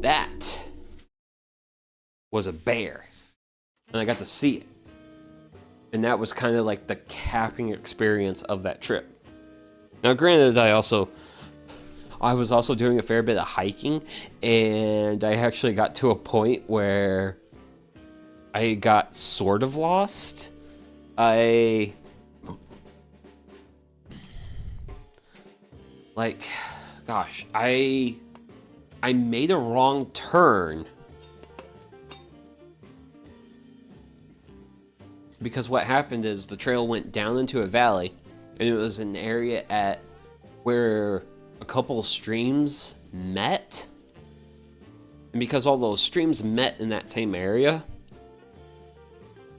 That was a bear. And I got to see it. And that was kind of like the capping experience of that trip. Now, granted, I was also doing a fair bit of hiking, and I actually got to a point where I got sort of lost. I made a wrong turn. Because what happened is the trail went down into a valley, and it was an area at where a couple streams met. And because all those streams met in that same area,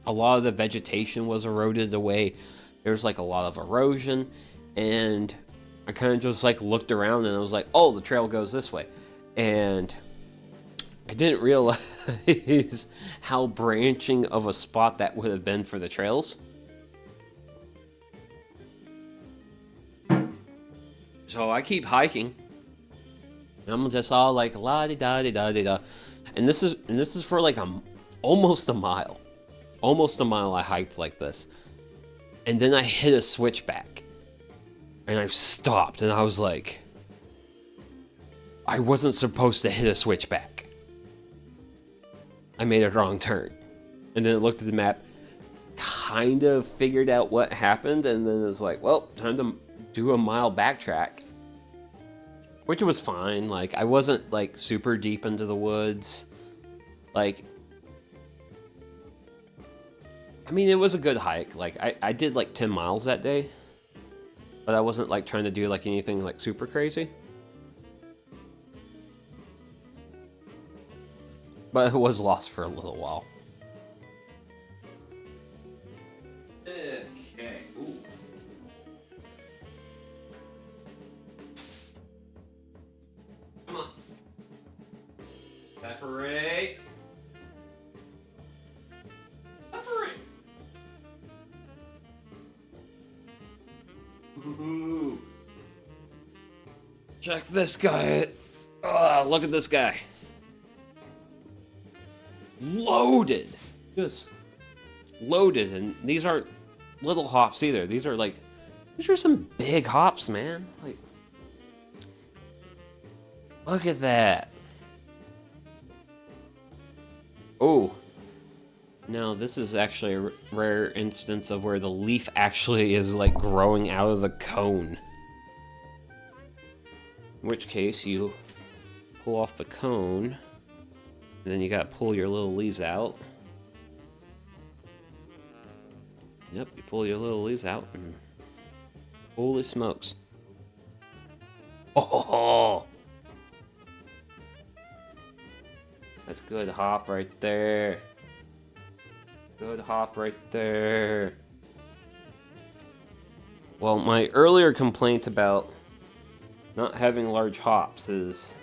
a lot of the vegetation was eroded away. There was like a lot of erosion, and I kind of just like looked around and I was like, oh, the trail goes this way. And I didn't realize how branching of a spot that would have been for the trails. So I keep hiking. I'm just all like la-di-da-di-da-di-da. And this is for like almost a mile. Almost a mile I hiked like this. And then I hit a switchback. And I stopped and I was like, I wasn't supposed to hit a switchback. I made a wrong turn. And then I looked at the map, kind of figured out what happened, and then it was like, well, time to do a mile backtrack. Which was fine. Like, I wasn't like super deep into the woods. Like, I mean, it was a good hike. Like, I did like 10 miles that day. But I wasn't like trying to do like anything like super crazy. But I was lost for a little while. Okay. Ooh. Come on. Separate. Separate. Ooh. Check this guy. Oh, look at this guy. Loaded. Just loaded. And these aren't little hops either. These are some big hops, man. Like, look at that. Oh. No, this is actually a rare instance of where the leaf actually is like growing out of the cone. In which case you pull off the cone, and then you gotta pull your little leaves out. Yep, you pull your little leaves out, and holy smokes. Oh! That's good hop right there. Good hop right there. Well, my earlier complaint about not having large hops is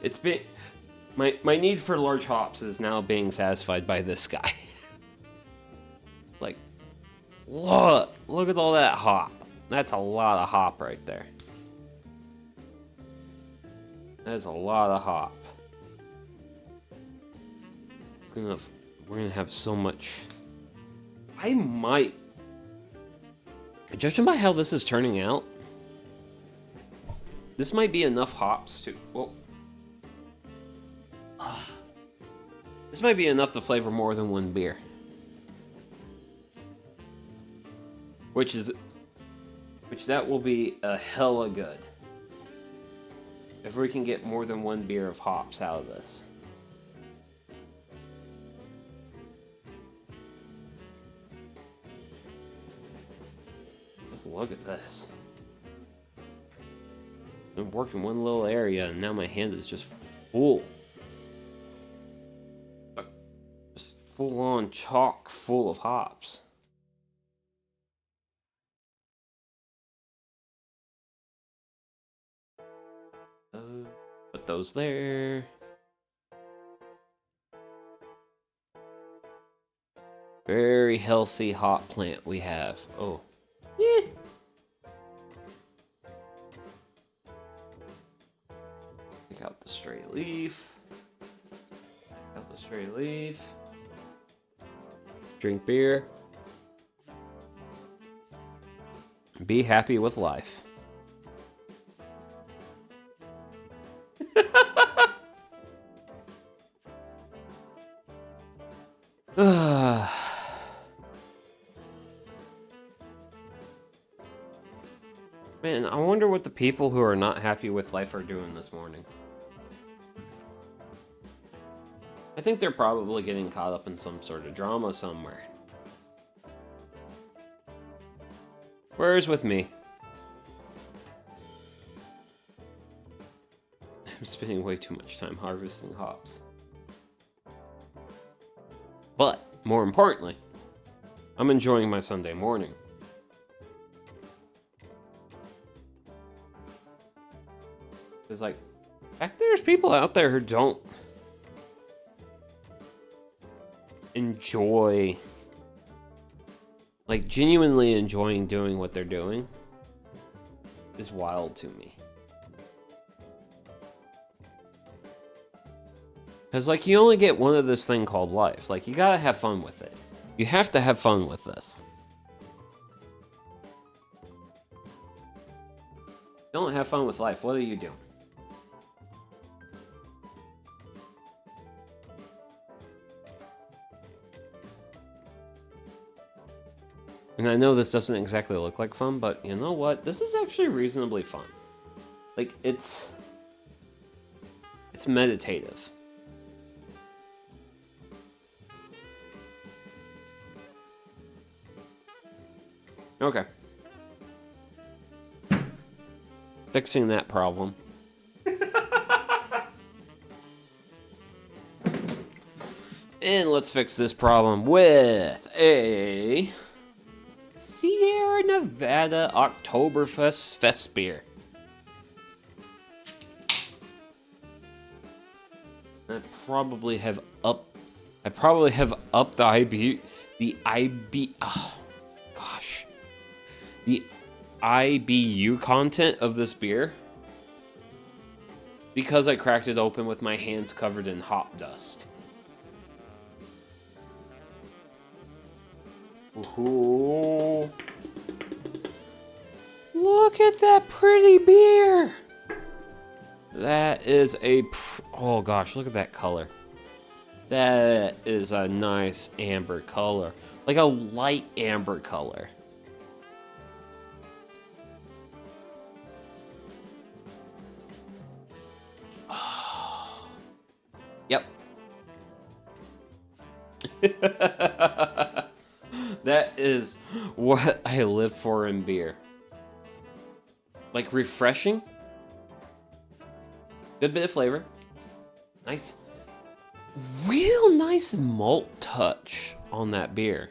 it's been my need for large hops is now being satisfied by this guy. Like, look at all that hop. That's a lot of hop right there. That's a lot of hop. It's gonna we're gonna have so much. I might, judging by how this is turning out, this might be enough hops to. Well, this might be enough to flavor more than one beer. Which that will be a hella good. If we can get more than one beer of hops out of this. Just look at this. I'm working one little area and now my hand is just full. Just full on chock full of hops. Put those there. Very healthy hop plant we have. Oh. Yeah. Take out the stray leaf. Out the stray leaf. Drink beer. Be happy with life. Man, I wonder what the people who are not happy with life are doing this morning. I think they're probably getting caught up in some sort of drama somewhere. Whereas with me, I'm spending way too much time harvesting hops. But, more importantly, I'm enjoying my Sunday morning. It's like, heck, there's people out there who don't enjoy, like, genuinely enjoying doing what they're doing is wild to me. Because, like, you only get one of this thing called life. Like, you gotta have fun with it. You have to have fun with this. Don't have fun with life. What are you doing? And I know this doesn't exactly look like fun, but you know what? This is actually reasonably fun. Like, it's meditative. Okay. Fixing that problem. And let's fix this problem with a Sierra Nevada Oktoberfest Fest beer. I probably have upped the IBU content of this beer because I cracked it open with my hands covered in hop dust. Ooh. Look at that pretty beer. That is oh gosh, look at that color. That is a nice amber color. Like a light amber color. Oh. Yep. That is what I live for in beer. Like refreshing. Good bit of flavor. Nice. Real nice malt touch on that beer.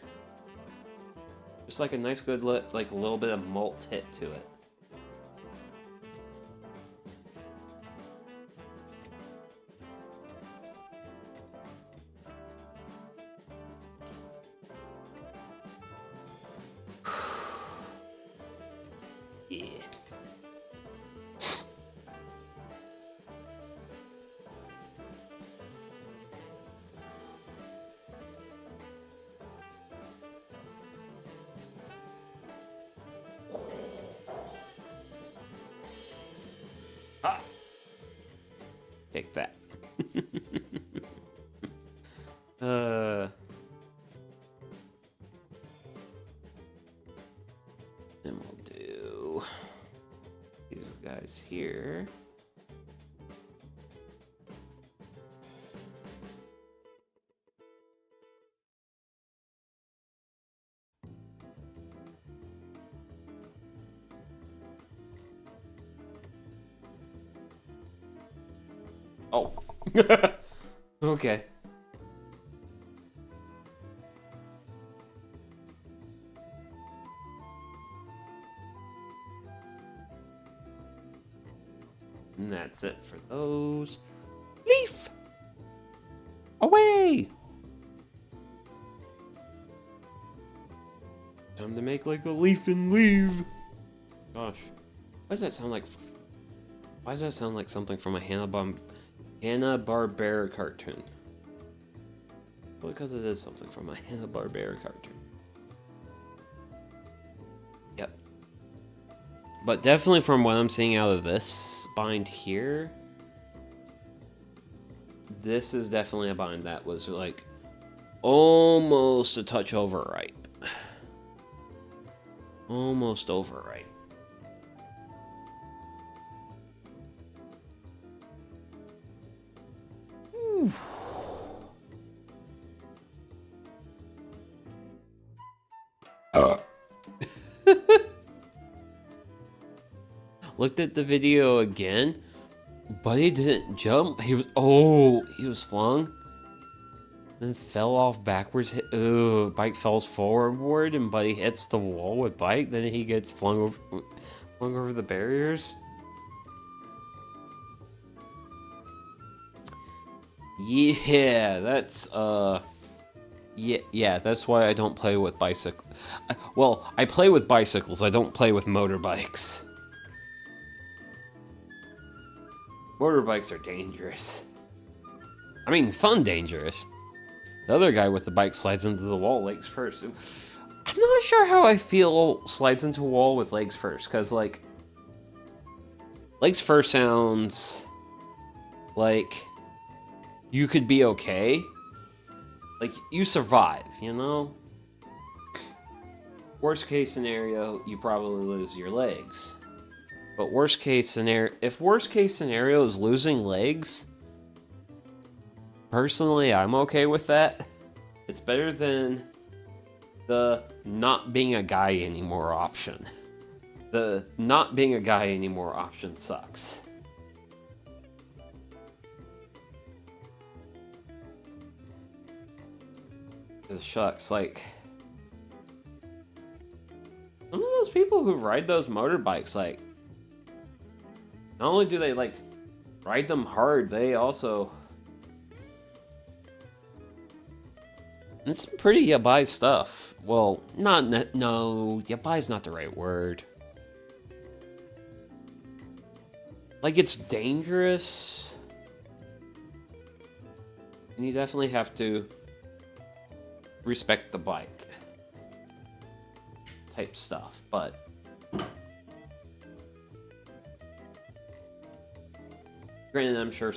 Just like a nice good like a little bit of malt hit to it. Yeah. Ah! Take that. And we'll do these guys here. Oh. Okay. And that's it for those. Leaf! Away! Time to make like a leaf and leave. Gosh. Why does that sound like... Why does that sound like something from a Hanna-Barbera cartoon? Well, because it is something from a Hanna-Barbera cartoon. Yep. But definitely from what I'm seeing out of this bind here, this is definitely a bind that was like almost a touch overripe. Almost overripe. Looked at the video again. Buddy didn't jump. He was flung. Then fell off backwards. Bike falls forward and Buddy hits the wall with Bike. Then he gets flung over the barriers. Yeah, that's yeah, that's why I don't play with bicycles. Well, I play with bicycles. I don't play with motorbikes. Motorbikes are dangerous. I mean, fun dangerous. The other guy with the bike slides into the wall legs first. I'm not sure how I feel slides into a wall with legs first, because, like, legs first sounds like you could be okay. Like, you survive, you know? Worst case scenario, you probably lose your legs. But worst case scenario, if worst case scenario is losing legs, personally, I'm okay with that. It's better than the not being a guy anymore option. The not being a guy anymore option sucks. Because shucks, like, some of those people who ride those motorbikes, like, not only do they, like, ride them hard, they also... It's some pretty yabai stuff. Well, no, yabai's not the right word. Like, it's dangerous. And you definitely have to respect the bike type stuff, but granted, I'm sure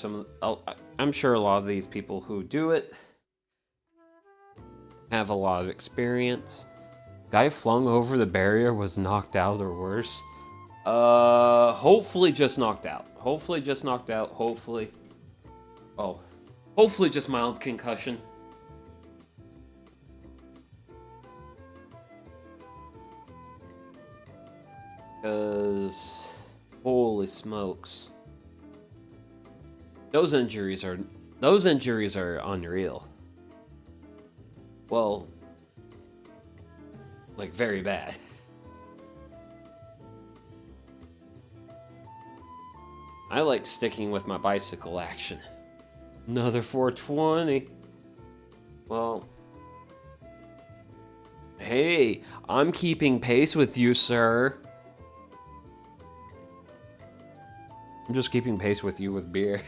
a lot of these people who do it have a lot of experience. Guy flung over the barrier was knocked out or worse. Hopefully just knocked out. Hopefully just knocked out. Hopefully just mild concussion. Because holy smokes. Those injuries are unreal. Well, like, very bad. I like sticking with my bicycle action. Another 420. Well, hey, I'm keeping pace with you, sir. I'm just keeping pace with you with beer.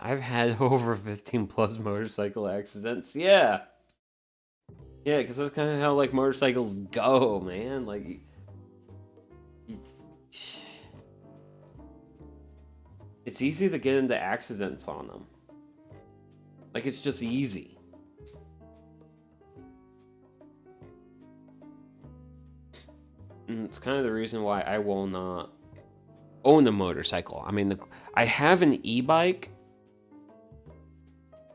I've had over 15 plus motorcycle accidents. Yeah. Yeah, because that's kind of how, like, motorcycles go, man. Like, it's easy to get into accidents on them. Like, it's just easy. And it's kind of the reason why I will not own a motorcycle. I mean, I have an e-bike,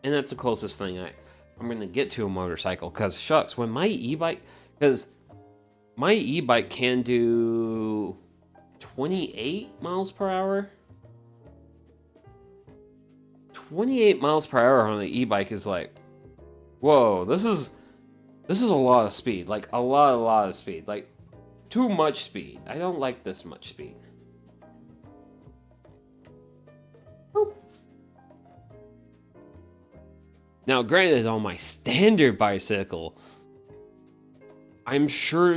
and that's the closest thing I'm going to get to a motorcycle. Because, shucks, when my e-bike... Because my e-bike can do 28 miles per hour. 28 miles per hour on the e-bike is like, whoa, this is a lot of speed. Like, a lot of speed. Like, too much speed. I don't like this much speed. Now, granted, on my standard bicycle, I'm sure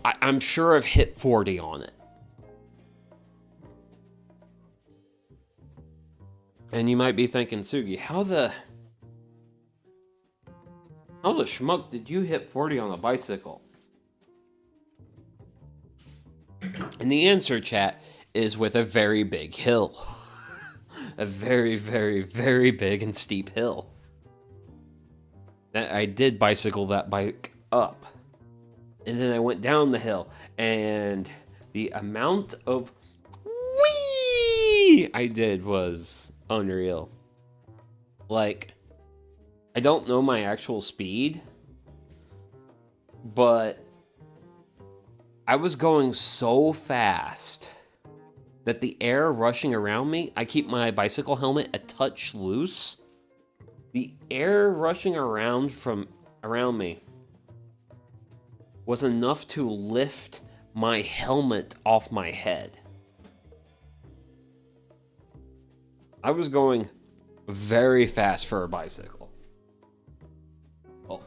I'm sure I've hit 40 on it. And you might be thinking, Sugi, how the schmuck did you hit 40 on a bicycle? And the answer, chat, is with a very big hill. A very, very, very big and steep hill. I did bicycle that bike up. And then I went down the hill. And the amount of whee I did was unreal. Like, I don't know my actual speed, but I was going so fast that the air rushing around me, I keep my bicycle helmet a touch loose. The air rushing around me was enough to lift my helmet off my head. I was going very fast for a bicycle. Oh.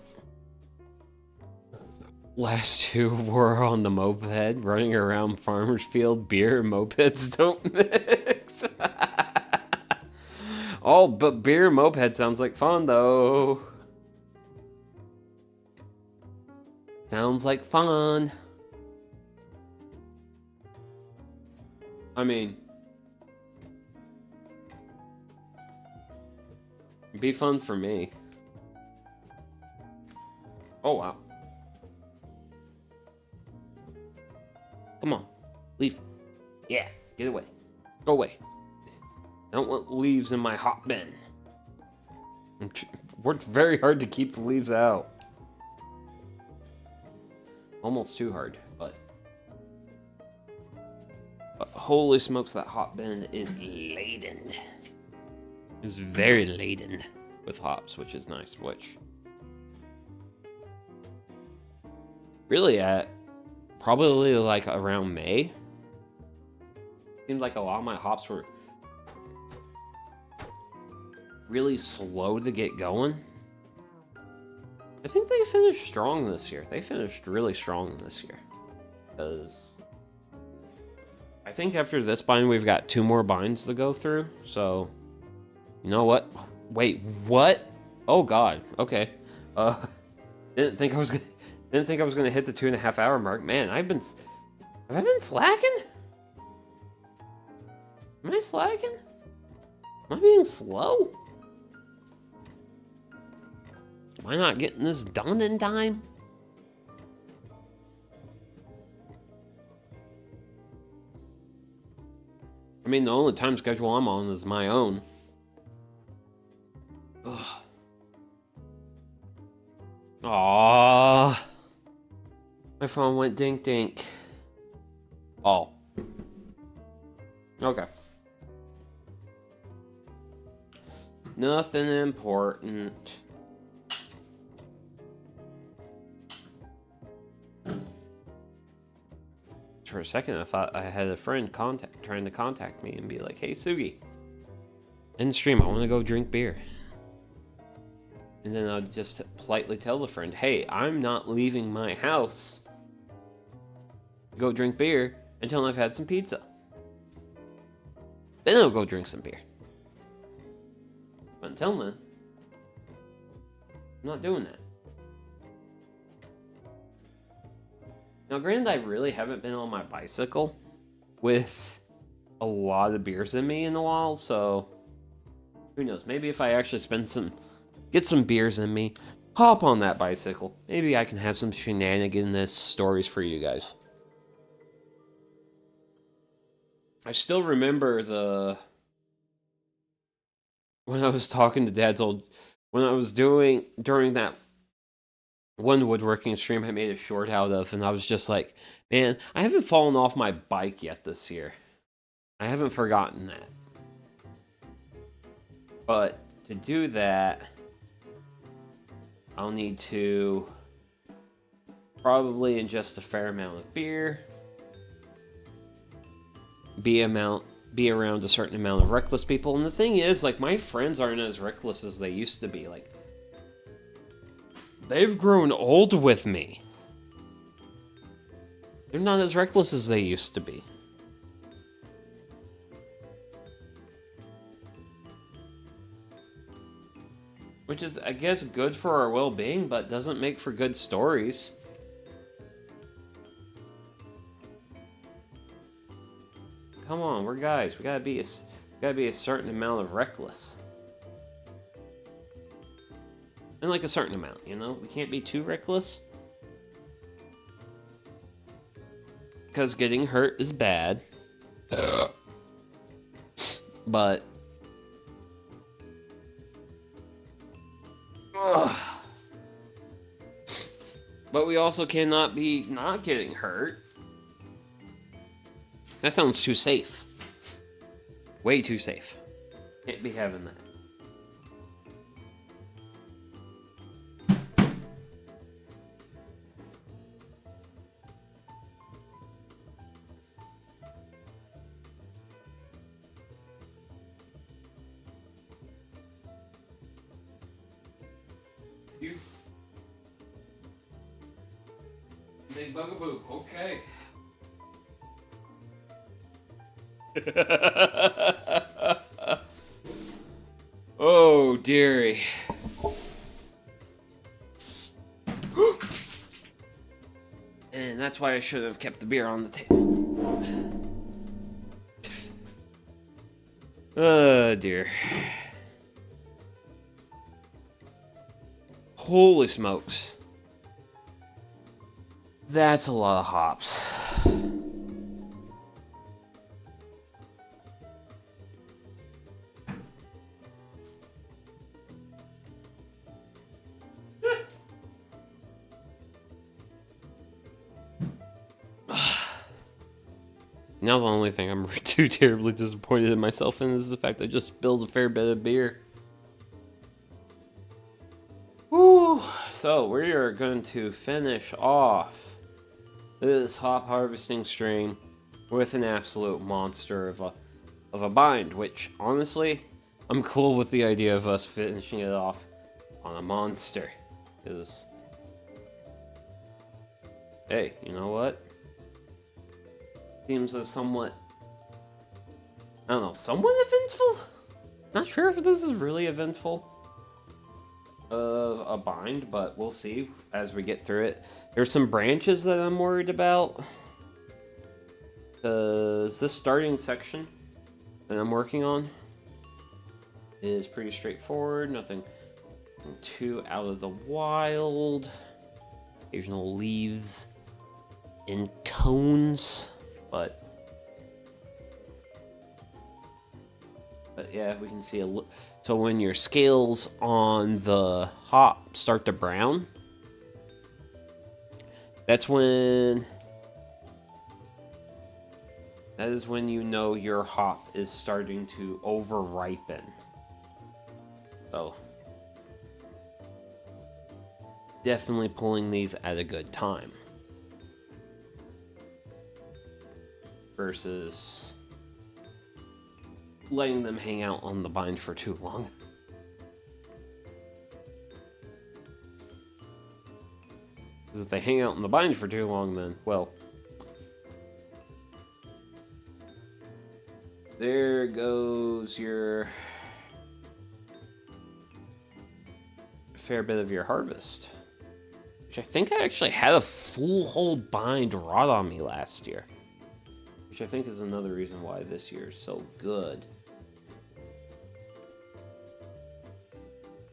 Last two were on the moped, running around farmer's field. Beer and mopeds don't mix. Oh, but beer and moped sounds like fun, though. Sounds like fun. I mean, it'd be fun for me. Oh, wow. Come on, leave. Yeah, get away. Go away. I don't want leaves in my hot bin. Worked very hard to keep the leaves out. Almost too hard, but holy smokes, that hot bin is laden. It's very laden with hops, which is nice. Which really at probably like around May, seems like a lot of my hops were really slow to get going. I think they finished strong this year. They finished really strong this year. Because I think after this bind, we've got 2 more binds to go through. So, you know what? Wait, what? Oh God. Okay. Didn't think I was gonna hit the 2.5 hour mark. Man, have I been slacking? Am I slacking? Am I being slow? Am I not getting this done in time? I mean, the only time schedule I'm on is my own. Ugh. Aww. My phone went dink dink. Oh. Okay. Nothing important. For a second, I thought I had a friend trying to contact me and be like, "Hey, Sugi, in stream, I want to go drink beer." And then I'd just politely tell the friend, "Hey, I'm not leaving my house to go drink beer until I've had some pizza. Then I'll go drink some beer." But until then, I'm not doing that. Now, granted, I really haven't been on my bicycle with a lot of beers in me in a while, so who knows? Maybe if I actually get some beers in me, hop on that bicycle, maybe I can have some shenanigans stories for you guys. I still remember when I was talking to Dad's when I was during that one woodworking stream I made a short out of, and I was just like, man, I haven't fallen off my bike yet this year. I haven't forgotten that. But to do that, I'll need to probably ingest a fair amount of beer, be around a certain amount of reckless people. And the thing is, like, my friends aren't as reckless as they used to be. Like, they've grown old with me. They're not as reckless as they used to be. Which is, I guess, good for our well-being, but doesn't make for good stories. Come on, we're guys. We gotta be a certain amount of reckless. And like a certain amount, you know? We can't be too reckless. Because getting hurt is bad. But we also cannot be not getting hurt. That sounds too safe. Way too safe. Can't be having that. Big bugaboo, okay. Oh, dearie. And that's why I should have kept the beer on the table. Oh, dear. Holy smokes. That's a lot of hops. Now the only thing I'm too terribly disappointed in myself in is the fact I just spilled a fair bit of beer. Woo! So we are going to finish off this hop harvesting stream with an absolute monster of a bind, which honestly, I'm cool with the idea of us finishing it off on a monster. Because, hey, you know what? Seems somewhat, I don't know, somewhat eventful? Not sure if this is really eventful of a bind, but we'll see as we get through it. There's some branches that I'm worried about, because this starting section that I'm working on is pretty straightforward, nothing too out of the wild. Occasional leaves and cones. But yeah, we can see so when your scales on the hop start to brown, that is when you know your hop is starting to over ripen. So definitely pulling these at a good time. Versus letting them hang out on the bind for too long. Because if they hang out on the bind for too long, then, well, there goes your fair bit of your harvest. Which I think I actually had a full whole bind rot on me last year. Which I think is another reason why this year is so good.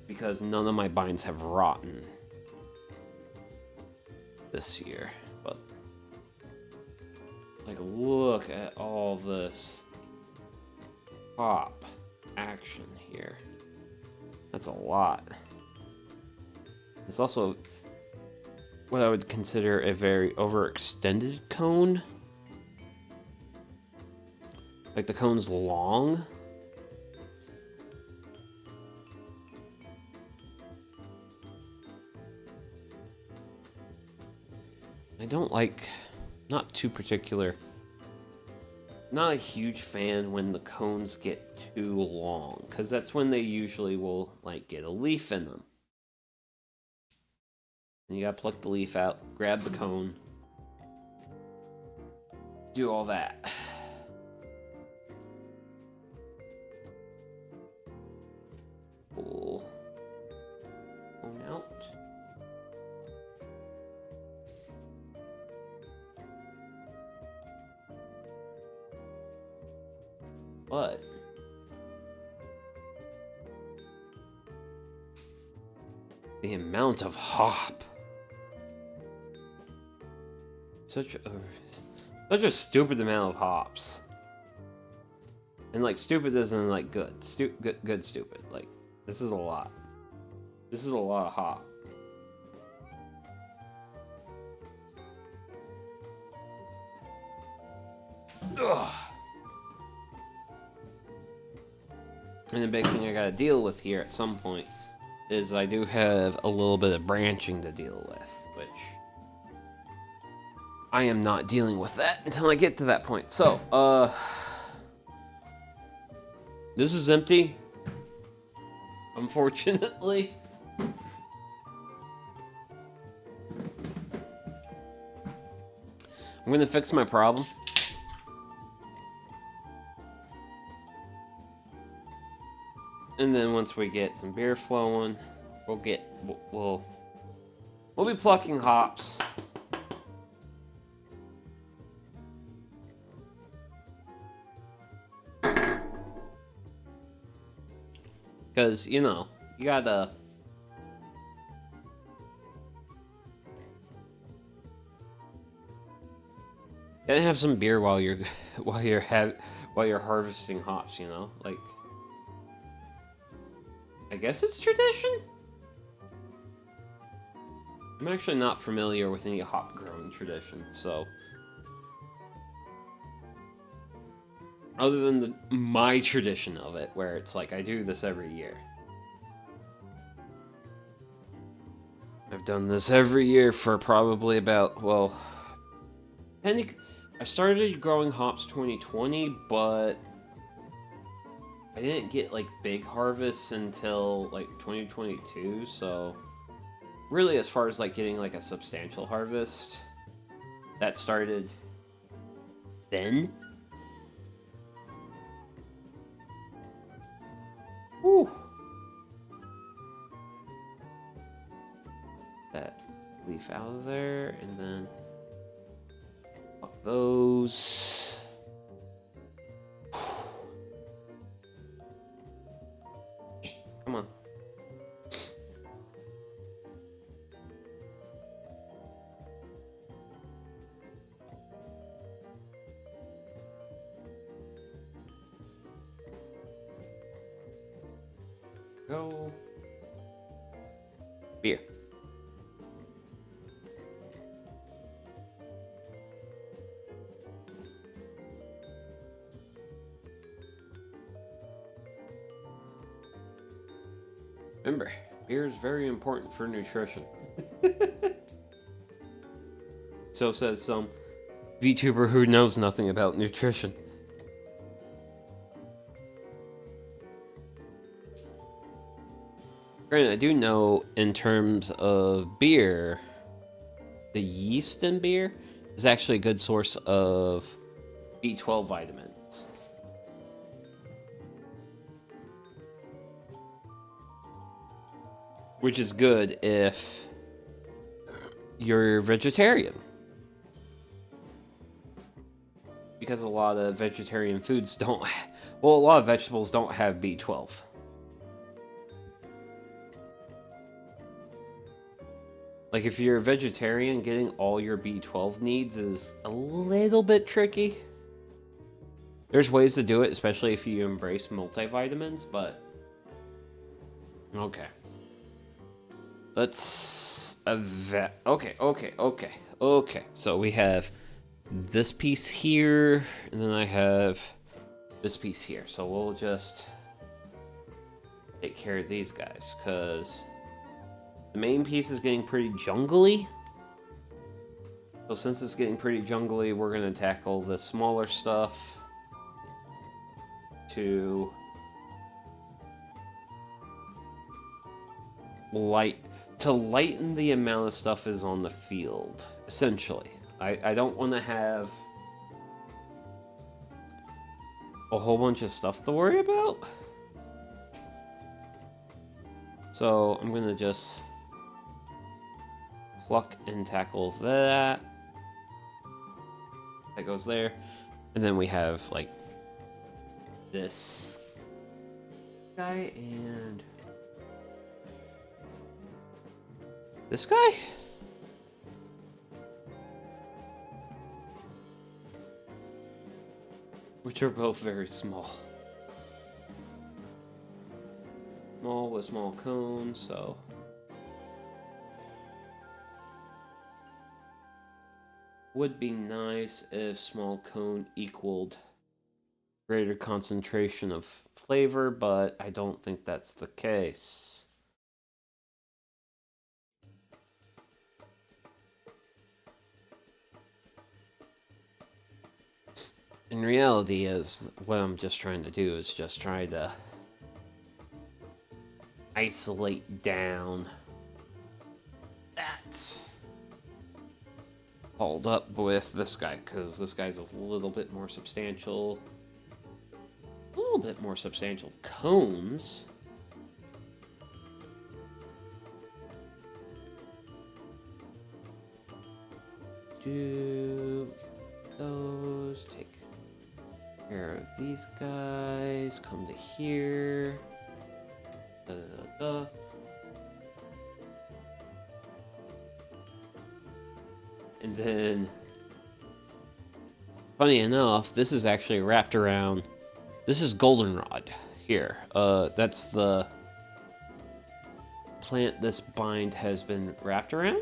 Because none of my binds have rotten this year. But, like, look at all this pop action here. That's a lot. It's also what I would consider a very overextended cone. Like, the cone's long. I don't like, not too particular, not a huge fan when the cones get too long, because that's when they usually will, like, get a leaf in them. And you gotta pluck the leaf out, grab the cone, do all that. Pull cone out. But the amount of hop. Such a stupid amount of hops. And, like, stupid isn't, like, good. Good stupid. Like, this is a lot. This is a lot of hop. Ugh. And the big thing I gotta deal with here at some point is I do have a little bit of branching to deal with, which I am not dealing with that until I get to that point. So, this is empty, unfortunately. I'm gonna fix my problem. And then once we get some beer flowing, we'll be plucking hops. Because, you know, you gotta have some beer while you're harvesting hops, you know? Like, I guess it's tradition? I'm actually not familiar with any hop growing traditions, so other than my tradition of it, where it's like I do this every year. I've done this every year for probably about, well, I started growing hops 2020, but I didn't get, like, big harvests until, like, 2022, so really, as far as, like, getting, like, a substantial harvest, that started then. Whew. That leaf out of there, and then pluck those. Come on. Go. Beer. Remember, beer is very important for nutrition. So says some VTuber who knows nothing about nutrition. Granted, I do know in terms of beer, the yeast in beer is actually a good source of B12 vitamins. which is good if you're vegetarian. Because a lot of vegetarian foods don't... Well, a lot of vegetables don't have B12. Like, if you're a vegetarian, getting all your B12 needs is a little bit tricky. There's ways to do it, especially if you embrace multivitamins, but... Okay. Let's... Okay. So we have this piece here, and then I have this piece here. So we'll just take care of these guys, because the main piece is getting pretty jungly. So since it's getting pretty jungly, we're going to tackle the smaller stuff to lighten the amount of stuff is on the field, essentially. I don't want to have a whole bunch of stuff to worry about. So I'm going to just pluck and tackle that. That goes there. And then we have, like, this guy and this guy? Which are both very small. Small with small cones, so... Would be nice if small cone equaled greater concentration of flavor, but I don't think that's the case. In reality, is what I'm just trying to do is just try to isolate down that. Hold up with this guy, because this guy's a little bit more substantial. A little bit more substantial cones. Do those, take care of these guys, come to here. Da, da, da. And then, funny enough, this is actually wrapped around, this is goldenrod here. That's the plant this bind has been wrapped around.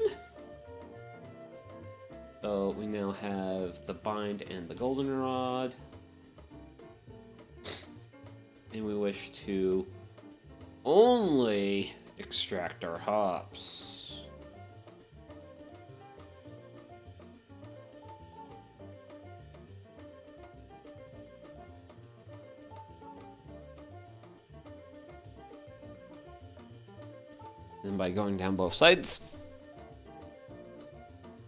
So we now have the bind and the goldenrod. And we wish to only extract our hops. And by going down both sides,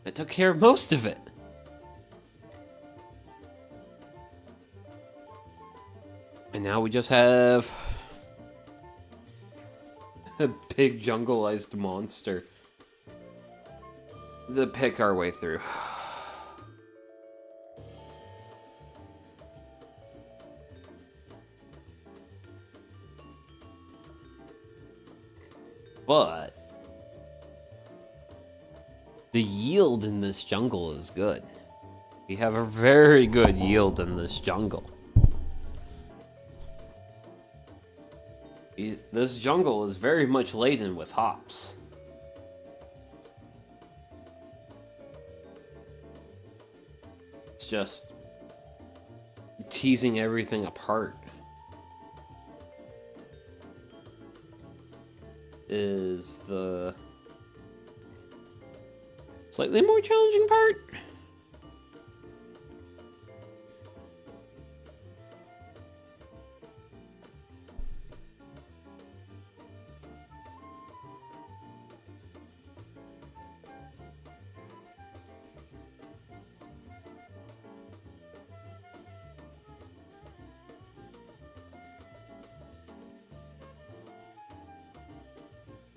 I took care of most of it. And now we just have a big jungleized monster to pick our way through. But the yield in this jungle is good. We have a very good yield in this jungle. This jungle is very much laden with hops. It's just teasing everything apart is the slightly more challenging part.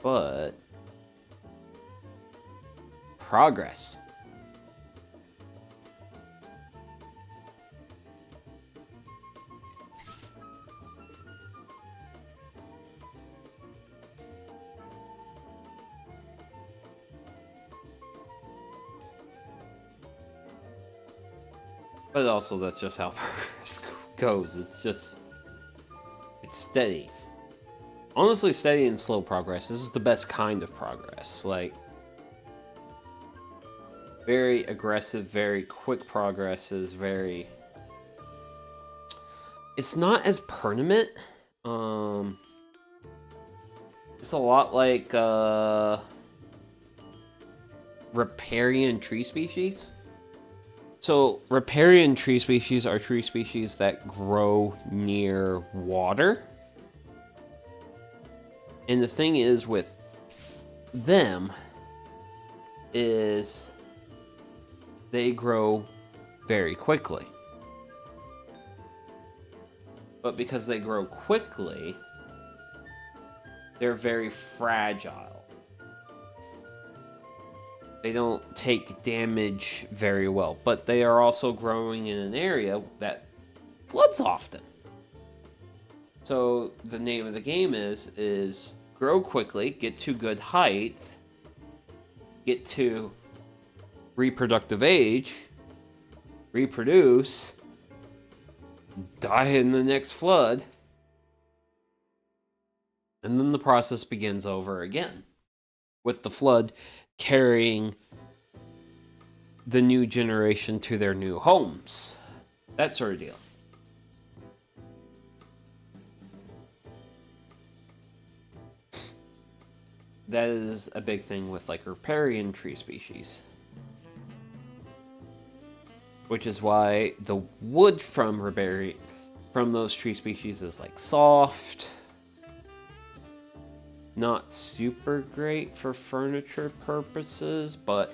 But progress. But also, that's just how progress goes. It's steady. Honestly, steady and slow progress. This is the best kind of progress. Like, very aggressive, very quick progress is very... It's not as permanent. It's a lot like riparian tree species. So, riparian tree species are tree species that grow near water. And the thing is with them is they grow very quickly. But because they grow quickly, they're very fragile. They don't take damage very well, but they are also growing in an area that floods often. So the name of the game is grow quickly, get to good height, get to reproductive age, reproduce, die in the next flood, and then the process begins over again, with the flood carrying the new generation to their new homes. That sort of deal. That is a big thing with like riparian tree species. Which is why the wood from those tree species is like soft. Not super great for furniture purposes, but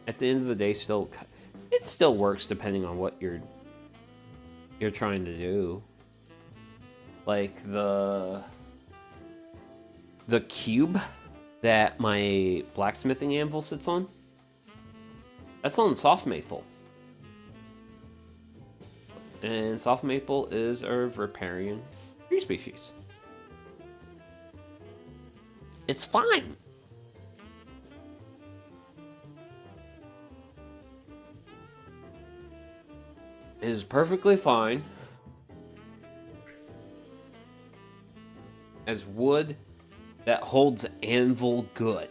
at the end of the day, it still works depending on what you're trying to do. Like the cube that my blacksmithing anvil sits on, that's on soft maple. And soft maple is a riparian tree species. It's fine. It is perfectly fine as wood that holds anvil good.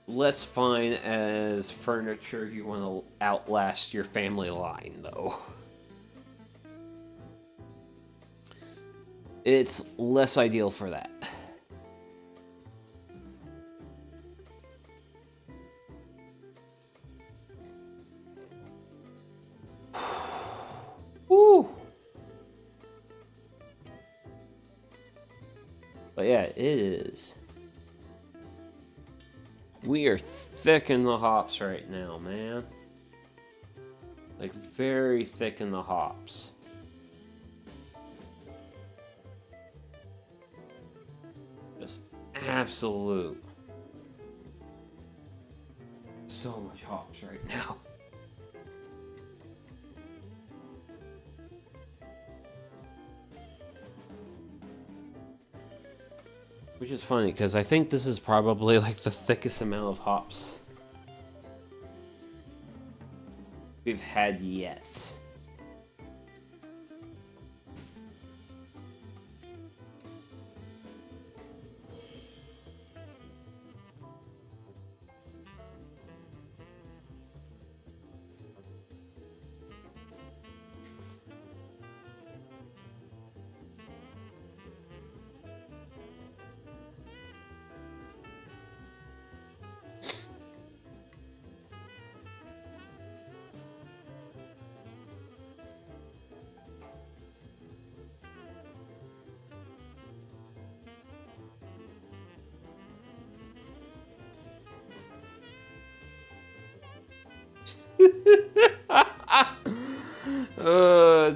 Less fine as furniture you want to outlast your family line, though. It's less ideal for that. Woo! But yeah, it is. We are thick in the hops right now, man. Like, very thick in the hops. Just absolute. So much hops right now. Which is funny, because I think this is probably like the thickest amount of hops we've had yet.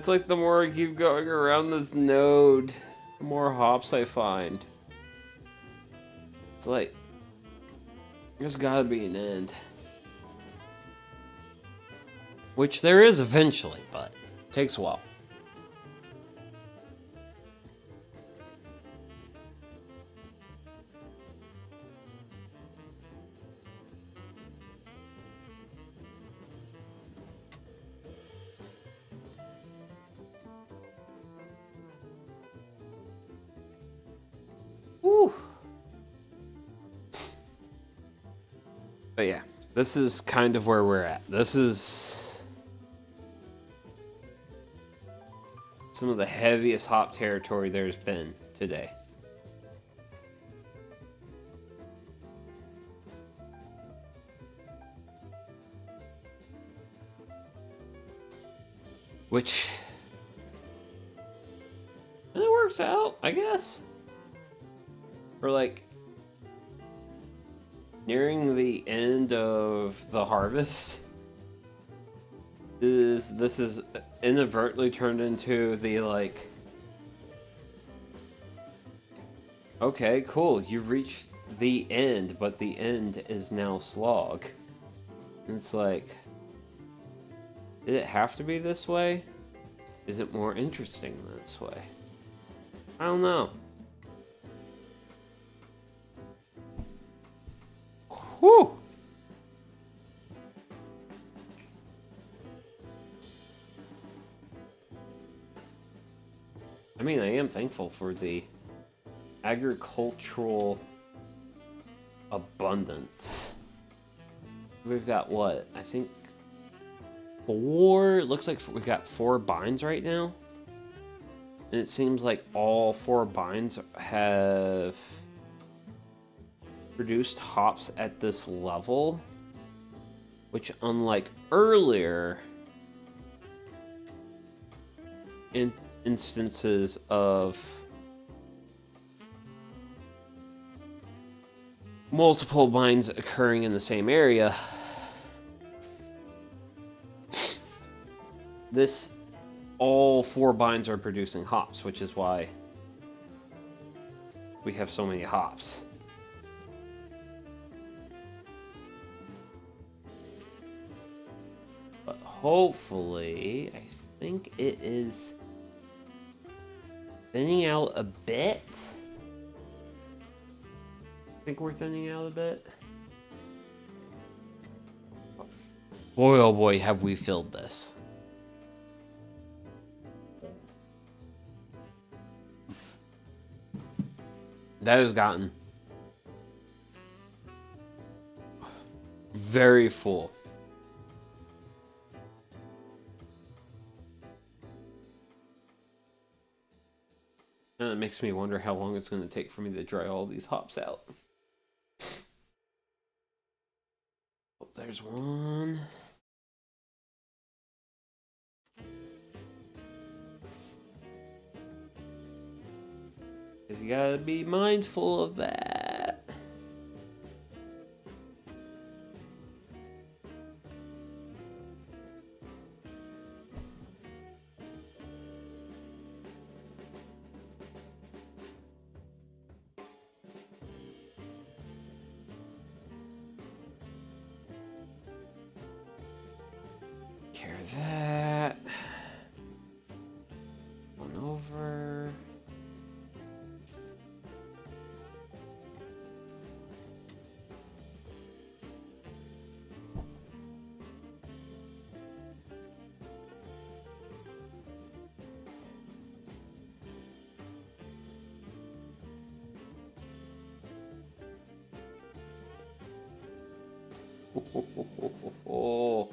It's like the more I keep going around this node, the more hops I find. It's like, there's gotta be an end. Which there is eventually, but it takes a while. Woo. But yeah, this is kind of where we're at. This is some of the heaviest hop territory there's been today. Which, and it works out, I guess. We're like nearing the end of the harvest. This is inadvertently turned into the like, okay, cool, you've reached the end, but the end is now slog. And it's like, did it have to be this way? Is it more interesting this way? I don't know. Whew! I mean, I am thankful for the agricultural abundance. We've got what? I think 4, it looks like we've got 4 binds right now. And it seems like all 4 binds have produced hops at this level, which unlike earlier instances of multiple binds occurring in the same area, this all 4 binds are producing hops, which is why we have so many hops. But hopefully, I think it is thinning out a bit. I think we're thinning out a bit. Boy, oh boy, have we filled this. That has gotten very full. And it makes me wonder how long it's going to take for me to dry all these hops out. Oh, there's one. Because you gotta be mindful of that. Care that. One over. Oh.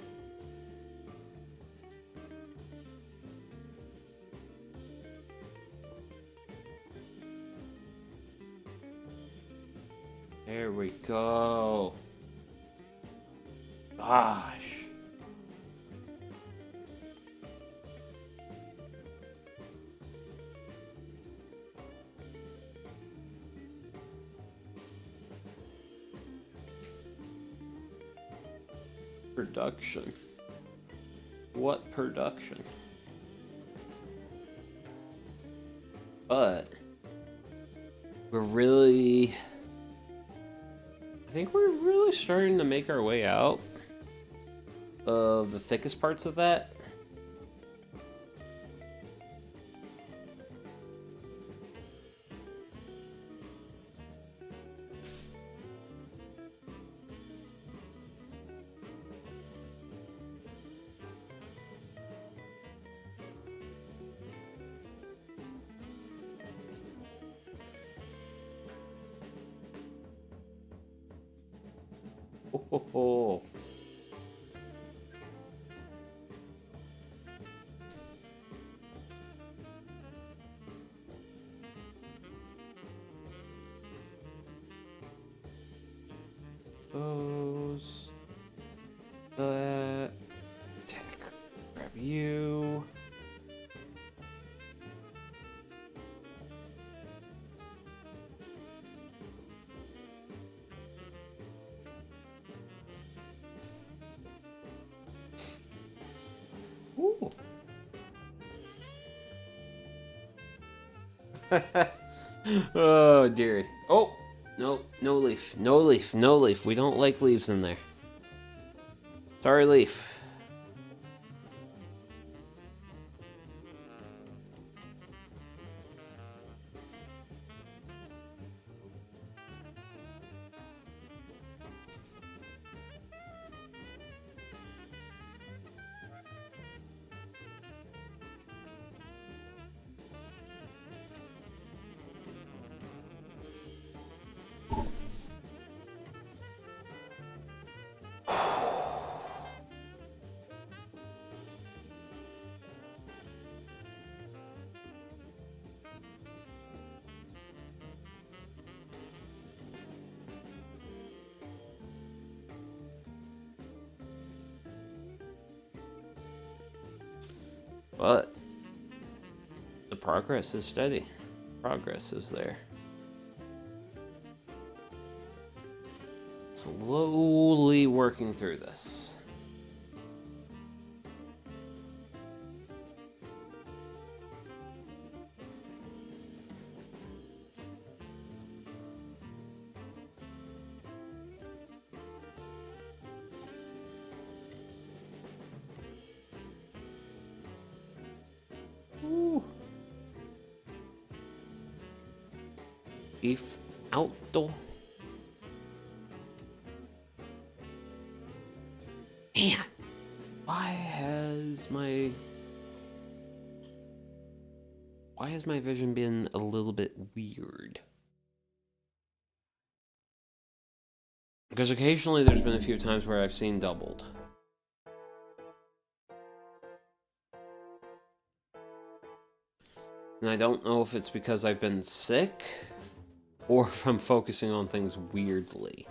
There we go. Gosh. Production. What production? But we're really... I think we're really starting to make our way out of the thickest parts of that. Ho, ho, ho. Those. That. Attack. Grab you. Ooh. Oh dear. Oh, no, no leaf. No leaf. No leaf. We don't like leaves in there. Sorry, leaf. But the progress is steady. Progress is there. Slowly working through this. Ooh. Beef outdoor. Man, why has my vision been a little bit weird? Because occasionally there's been a few times where I've seen doubled. And I don't know if it's because I've been sick or if I'm focusing on things weirdly.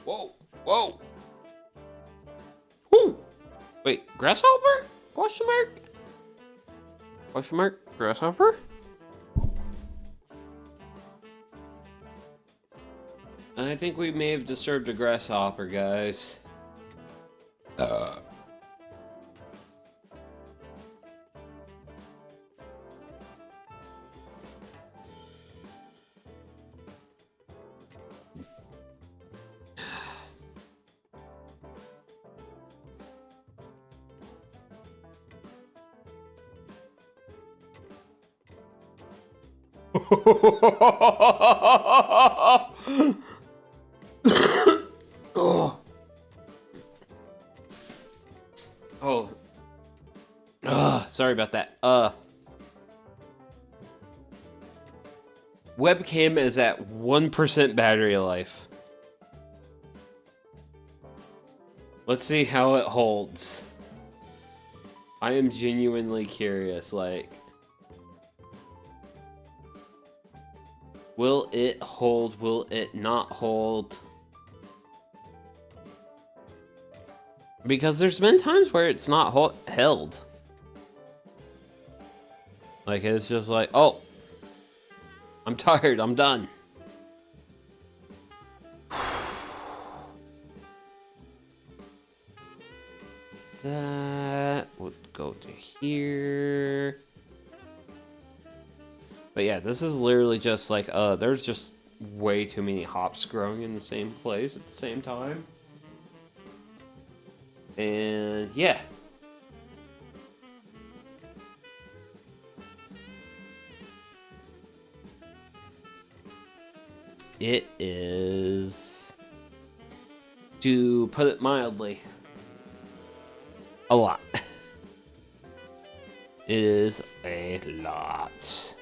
Whoa! Whoa! Woo! Wait, grasshopper? Question mark? Question mark? Grasshopper? I think we may have disturbed a grasshopper, guys. Oh. Oh. Sorry about that. Webcam is at 1% battery life. Let's see how it holds. I am genuinely curious, like... Will it hold? Will it not hold? Because there's been times where it's not held. Like, it's just like, oh, I'm tired, I'm done. That would go to here. But yeah, this is literally just like, there's just way too many hops growing in the same place at the same time. And yeah. It is, to put it mildly, a lot. It is a lot.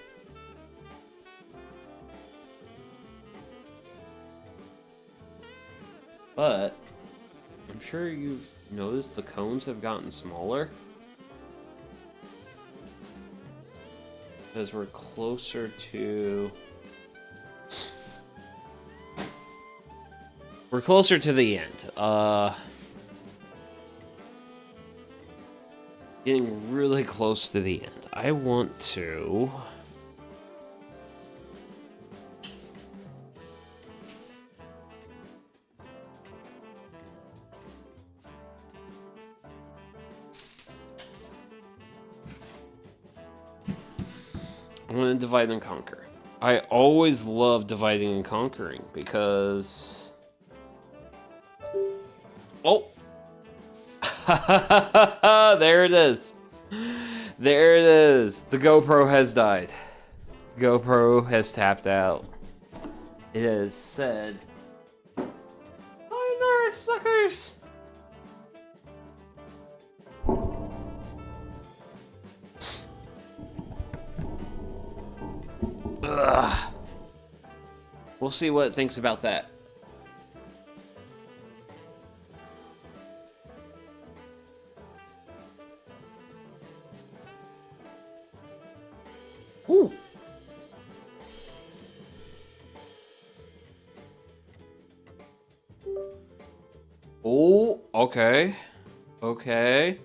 But I'm sure you've noticed the cones have gotten smaller. Because we're closer to... We're closer to the end. Getting really close to the end. I want to... I'm going to divide and conquer. I always love dividing and conquering because... Oh! There it is. There it is. The GoPro has died. GoPro has tapped out. It has said, "Hi there, suckers!" Ugh. We'll see what it thinks about that. Ooh. Oh, okay. Okay.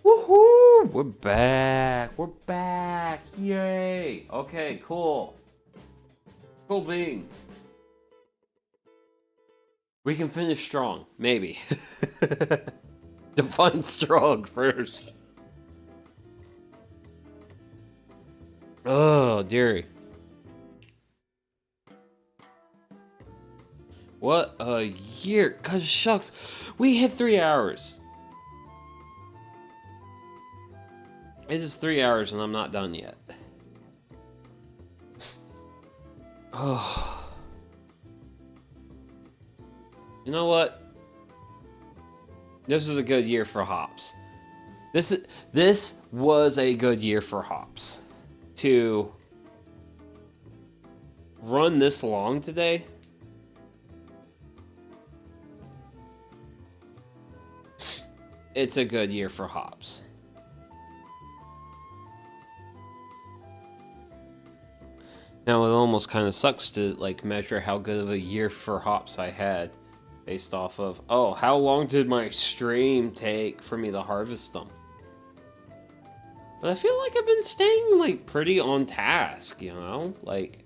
Woohoo! We're back. We're back. Yay. Okay, cool. Cool beans. We can finish strong. Maybe. Define strong first. Oh, dearie. What a year. Cause shucks, we hit 3 hours. It is 3 hours and I'm not done yet. Oh. You know what? This is a good year for hops. This was a good year for hops. To run this long today. It's a good year for hops. Now it almost kind of sucks to like measure how good of a year for hops I had based off of, oh, how long did my stream take for me to harvest them? But I feel like I've been staying like pretty on task, you know? Like,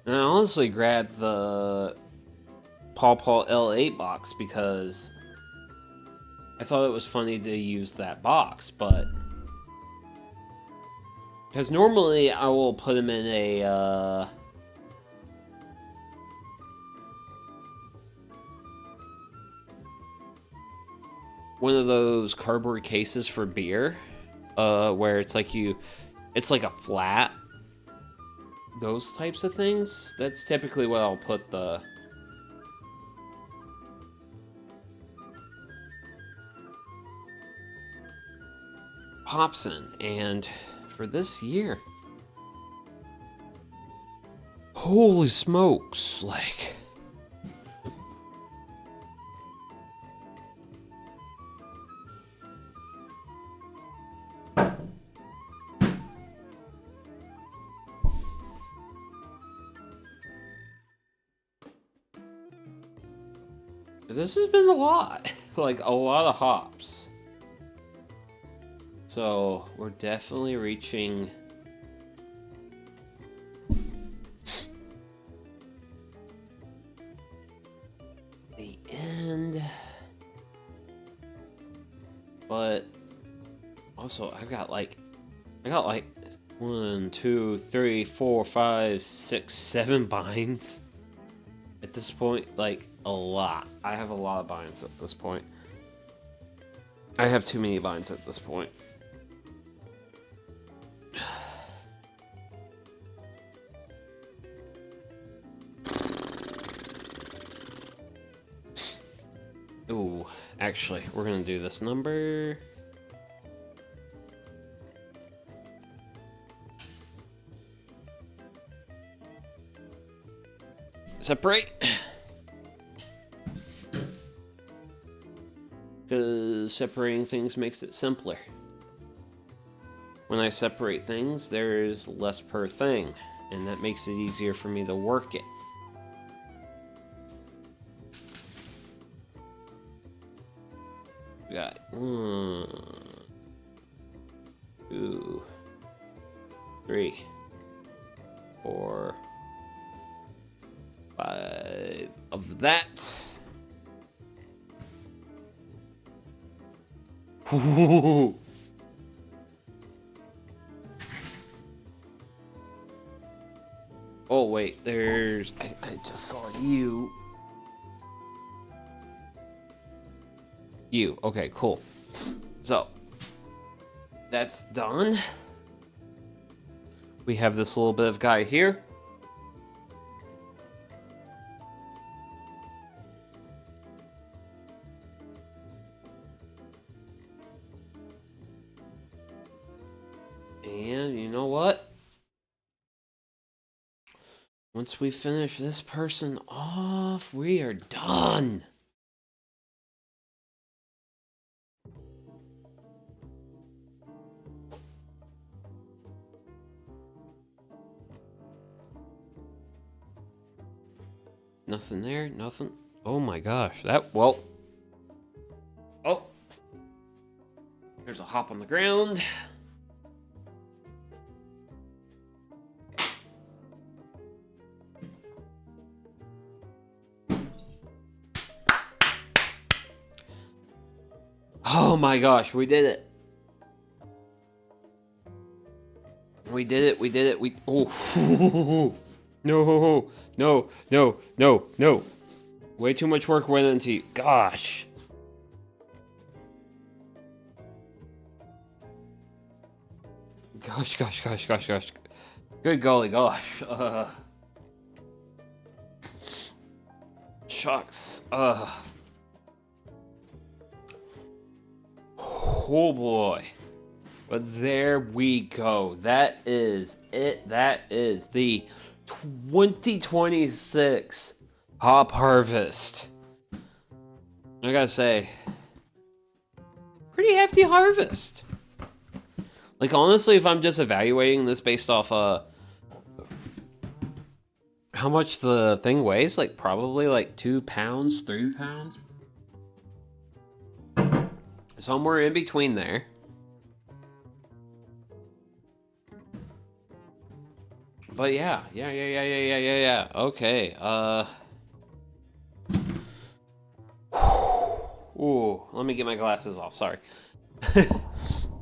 and I honestly grabbed the Paw Paw L8 box because I thought it was funny to use that box, but because normally I will put them in a one of those cardboard cases for beer, where it's like it's like a flat, those types of things. That's typically what I'll put the hops in. And for this year, holy smokes, like, This has been a lot. Like, a lot of hops. So, we're definitely reaching... the end. But... also, I got like 1, 2, 3, 4, 5, 6, 7 binds. At this point, like, a lot. I have a lot of binds at this point. I have too many binds at this point. Ooh, actually, we're gonna do this number. Separate. Because separating things makes it simpler. When I separate things, there's less per thing, and that makes it easier for me to work it. We got 1, 2, 3, 4, 5 of that. Ooh. Oh wait, there's... I just saw you. You, okay, cool. So, that's done. We have this little bit of guy here. And you know what? Once we finish this person off, we are done. Nothing there, nothing. Oh my gosh, that, well. Oh. There's a hop on the ground. Oh my gosh, we did it. We did it, we did it, we... Oh. No, no, no, no, no. Way too much work went into you. Gosh. Gosh, gosh, gosh, gosh, gosh. Good golly gosh. Shucks. Oh boy. But there we go. That is it. That is the 2026 Hop Harvest. I gotta say, pretty hefty harvest. Like, honestly, if I'm just evaluating this based off how much the thing weighs, like probably like 2 pounds, 3 pounds. Somewhere in between there. But yeah. Okay, ooh, let me get my glasses off, sorry.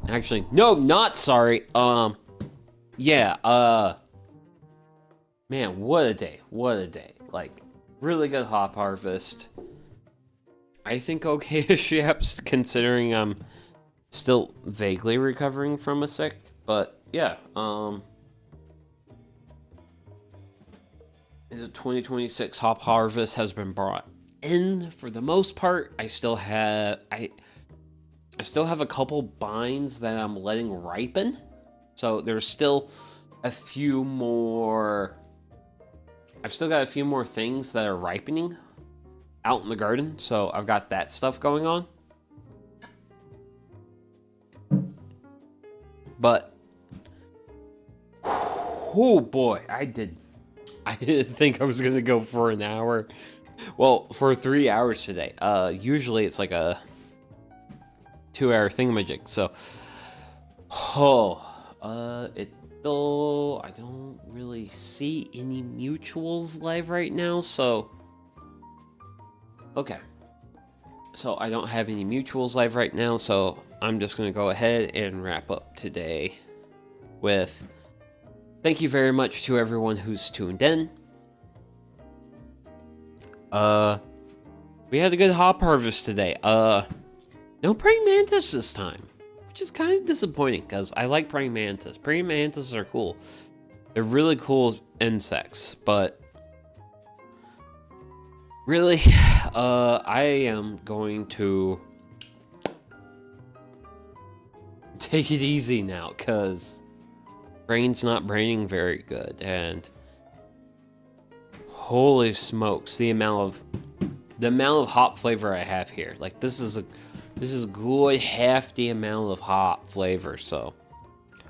Actually, no, not sorry. Yeah, man, what a day. What a day. Like, really good hop harvest. I think okay-ish yaps, considering I'm still vaguely recovering from a sick. But, yeah, the 2026 hop harvest has been brought in for the most part. I still have a couple binds that I'm letting ripen. So there's still a few more. I've still got a few more things that are ripening out in the garden. So I've got that stuff going on. But, oh boy, I didn't think I was gonna go for an hour. Well, for 3 hours today. Usually it's like a 2-hour thingamajig. So, though I don't really see any mutuals live right now. So, okay. So I don't have any mutuals live right now. So I'm just gonna go ahead and wrap up today with thank you very much to everyone who's tuned in. We had a good hop harvest today. No praying mantis this time, which is kind of disappointing because I like praying mantis. Praying mantises are cool. They're really cool insects, but really, I am going to take it easy now because brain's not braining very good, and holy smokes, the amount of hop flavor I have here. Like this is good half the amount of hop flavor. So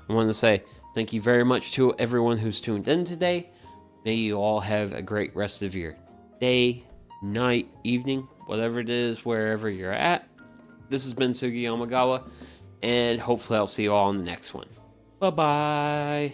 I want to say thank you very much to everyone who's tuned in today. May you all have a great rest of your day, night, evening, whatever it is, wherever you're at. This has been Sugi Yamagawa, and hopefully I'll see you all in the next one. Bye-bye.